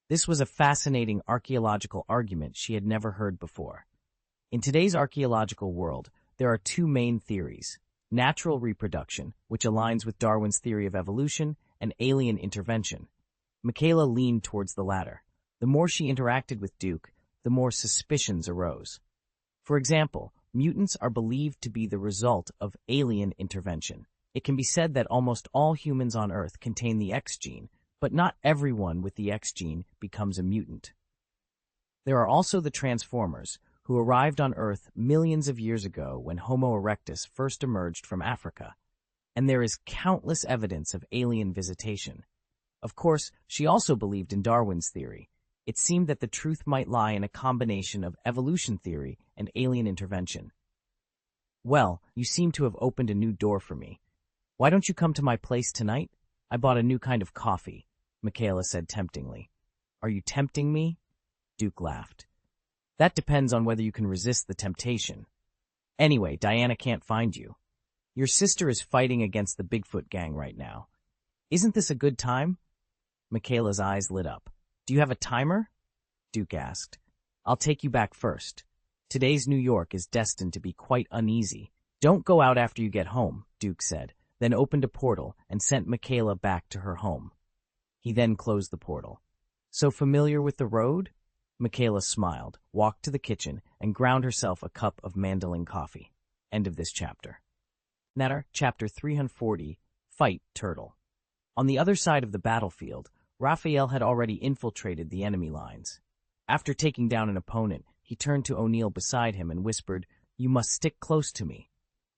This was a fascinating archaeological argument she had never heard before. In today's archaeological world, there are two main theories: natural reproduction, which aligns with Darwin's theory of evolution, and alien intervention. Michaela leaned towards the latter. The more she interacted with Duke, the more suspicions arose. For example, mutants are believed to be the result of alien intervention. It can be said that almost all humans on Earth contain the X gene, but not everyone with the X gene becomes a mutant. There are also the Transformers, who arrived on Earth millions of years ago when Homo erectus first emerged from Africa, and there is countless evidence of alien visitation. Of course, she also believed in Darwin's theory. It seemed that the truth might lie in a combination of evolution theory and alien intervention. Well, you seem to have opened a new door for me. Why don't you come to my place tonight? I bought a new kind of coffee, Michaela said temptingly. Are you tempting me? Duke laughed. That depends on whether you can resist the temptation. Anyway, Diana can't find you. Your sister is fighting against the Bigfoot gang right now. Isn't this a good time? Michaela's eyes lit up. Do you have a timer? Duke asked. I'll take you back first. Today's New York is destined to be quite uneasy. Don't go out after you get home, Duke said, then opened a portal and sent Michaela back to her home. He then closed the portal. So familiar with the road? Michaela smiled, walked to the kitchen, and ground herself a cup of mandolin coffee. End of this chapter. Natter, Chapter 340, Fight Turtle. On the other side of the battlefield, Raphael had already infiltrated the enemy lines. After taking down an opponent, he turned to O'Neill beside him and whispered, "You must stick close to me.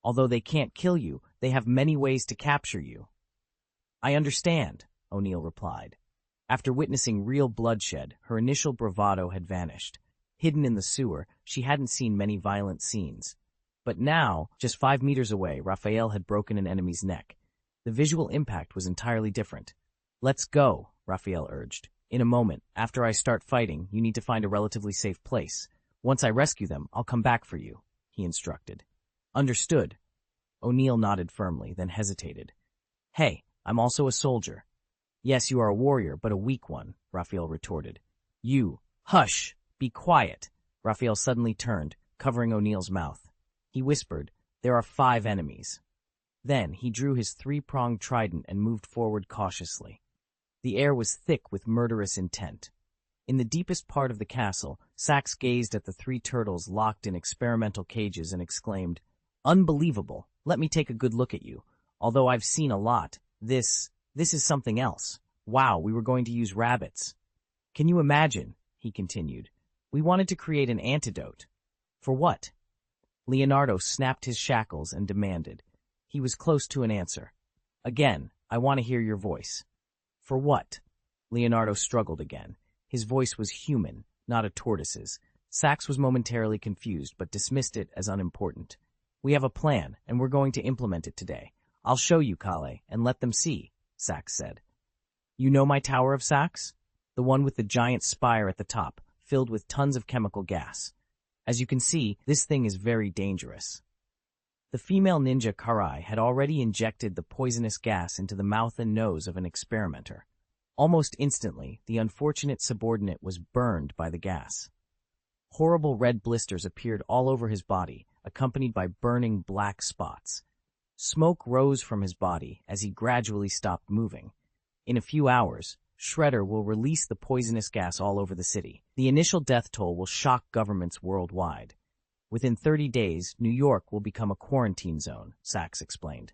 Although they can't kill you, they have many ways to capture you." "I understand," O'Neill replied. After witnessing real bloodshed, her initial bravado had vanished. Hidden in the sewer, she hadn't seen many violent scenes. But now, just 5 meters away, Raphael had broken an enemy's neck. The visual impact was entirely different. "Let's go," Raphael urged. "In a moment, after I start fighting, you need to find a relatively safe place. Once I rescue them, I'll come back for you," he instructed. "Understood." O'Neill nodded firmly, then hesitated. "Hey, I'm also a soldier." "Yes, you are a warrior, but a weak one," Raphael retorted. Hush! Be quiet!" Raphael suddenly turned, covering O'Neill's mouth. He whispered, "There are 5 enemies." Then he drew his 3-pronged trident and moved forward cautiously. The air was thick with murderous intent. In the deepest part of the castle, Sax gazed at the 3 turtles locked in experimental cages and exclaimed, "Unbelievable! Let me take a good look at you. Although I've seen a lot, this is something else. Wow, we were going to use rabbits. Can you imagine?" he continued. "We wanted to create an antidote." "For what?" Leonardo snapped his shackles and demanded. He was close to an answer. "Again, I want to hear your voice." "For what?" Leonardo struggled again. His voice was human, not a tortoise's. Sax was momentarily confused, but dismissed it as unimportant. "We have a plan, and we're going to implement it today. I'll show you, Kale, and let them see," Sax said. "You know my Tower of Sax? The one with the giant spire at the top, filled with tons of chemical gas. As you can see, this thing is very dangerous." The female ninja Karai had already injected the poisonous gas into the mouth and nose of an experimenter. Almost instantly, the unfortunate subordinate was burned by the gas. Horrible red blisters appeared all over his body, accompanied by burning black spots. Smoke rose from his body as he gradually stopped moving. In a few hours, Shredder will release the poisonous gas all over the city. The initial death toll will shock governments worldwide. Within 30 days, New York will become a quarantine zone, Sax explained.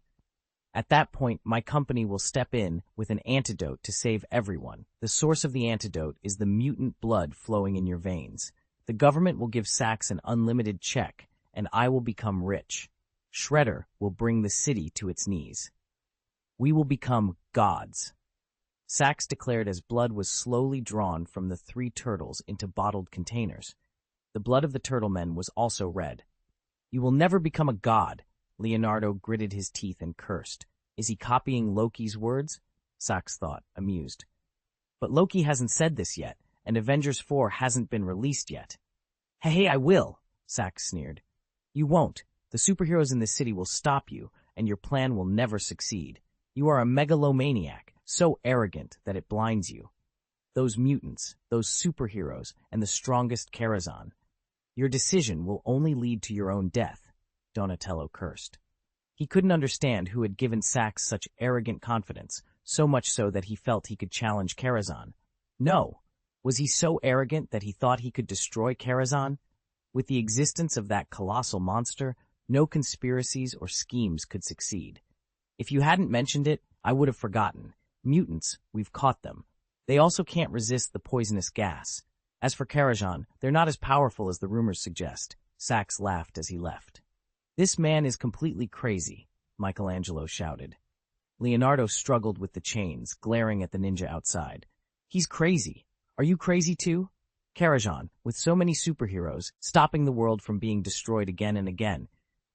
At that point, my company will step in with an antidote to save everyone. The source of the antidote is the mutant blood flowing in your veins. The government will give Sax an unlimited check, and I will become rich. Shredder will bring the city to its knees. We will become gods. Sax declared as blood was slowly drawn from the 3 turtles into bottled containers. The blood of the turtle men was also red. "You will never become a god," Leonardo gritted his teeth and cursed. Is he copying Loki's words? Sax thought, amused. But Loki hasn't said this yet, and Avengers 4 hasn't been released yet. Hey, I will, Sax sneered. You won't. The superheroes in this city will stop you, and your plan will never succeed. You are a megalomaniac, so arrogant that it blinds you. Those mutants, those superheroes, and the strongest Karazhan. Your decision will only lead to your own death, Donatello cursed. He couldn't understand who had given Sax such arrogant confidence, so much so that he felt he could challenge Karazhan. No! Was he so arrogant that he thought he could destroy Karazhan? With the existence of that colossal monster, no conspiracies or schemes could succeed. If you hadn't mentioned it, I would have forgotten. Mutants, we've caught them. They also can't resist the poisonous gas. As for Karajan, they're not as powerful as the rumors suggest. Sax laughed as he left. This man is completely crazy, Michelangelo shouted. Leonardo struggled with the chains, glaring at the ninja outside. He's crazy. Are you crazy too? Karajan, with so many superheroes, stopping the world from being destroyed again and again,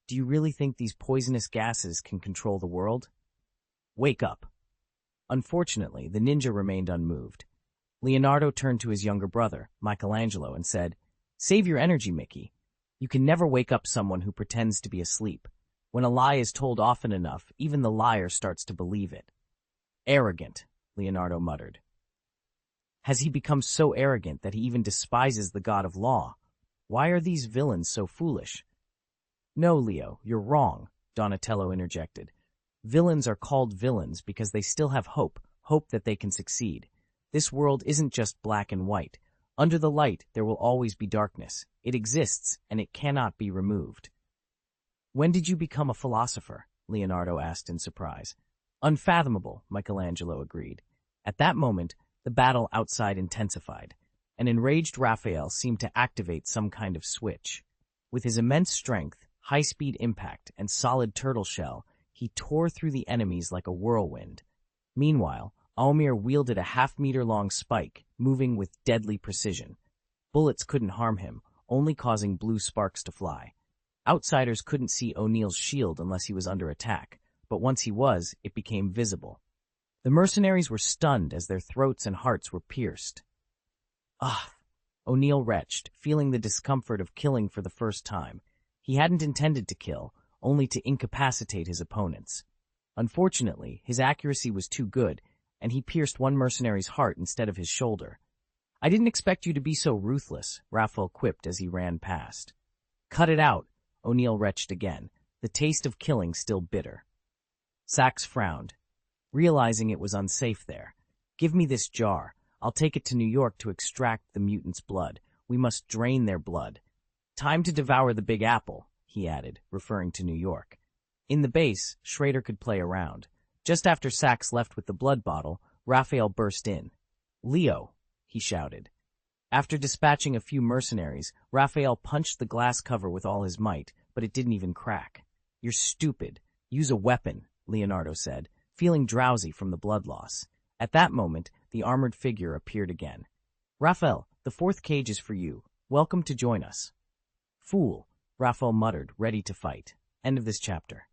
do you really think these poisonous gases can control the world? Wake up. Unfortunately, the ninja remained unmoved. Leonardo turned to his younger brother, Michelangelo, and said, Save your energy, Mickey. You can never wake up someone who pretends to be asleep. When a lie is told often enough, even the liar starts to believe it. Arrogant, Leonardo muttered. Has he become so arrogant that he even despises the god of law? Why are these villains so foolish? No, Leo, you're wrong, Donatello interjected. Villains are called villains because they still have hope that they can succeed. This world isn't just black and white. Under the light, there will always be darkness. It exists, and it cannot be removed. When did you become a philosopher? Leonardo asked in surprise. Unfathomable, Michelangelo agreed. At that moment, the battle outside intensified. An enraged Raphael seemed to activate some kind of switch. With his immense strength, high-speed impact, and solid turtle shell, he tore through the enemies like a whirlwind. Meanwhile, Almir wielded a half-meter-long spike, moving with deadly precision. Bullets couldn't harm him, only causing blue sparks to fly. Outsiders couldn't see O'Neill's shield unless he was under attack, but once he was, it became visible. The mercenaries were stunned as their throats and hearts were pierced. Ah! O'Neill retched, feeling the discomfort of killing for the first time. He hadn't intended to kill, only to incapacitate his opponents. Unfortunately, his accuracy was too good, and he pierced one mercenary's heart instead of his shoulder. I didn't expect you to be so ruthless, Raphael quipped as he ran past. Cut it out, O'Neill retched again, the taste of killing still bitter. Sax frowned, realizing it was unsafe there. Give me this jar. I'll take it to New York to extract the mutants' blood. We must drain their blood. Time to devour the Big Apple, he added, referring to New York. In the base, Schrader could play around. Just after Sax left with the blood bottle, Raphael burst in. Leo, he shouted. After dispatching a few mercenaries, Raphael punched the glass cover with all his might, but it didn't even crack. You're stupid. Use a weapon, Leonardo said, feeling drowsy from the blood loss. At that moment, the armored figure appeared again. Raphael, the fourth cage is for you. Welcome to join us. Fool, Raphael muttered, ready to fight. End of this chapter.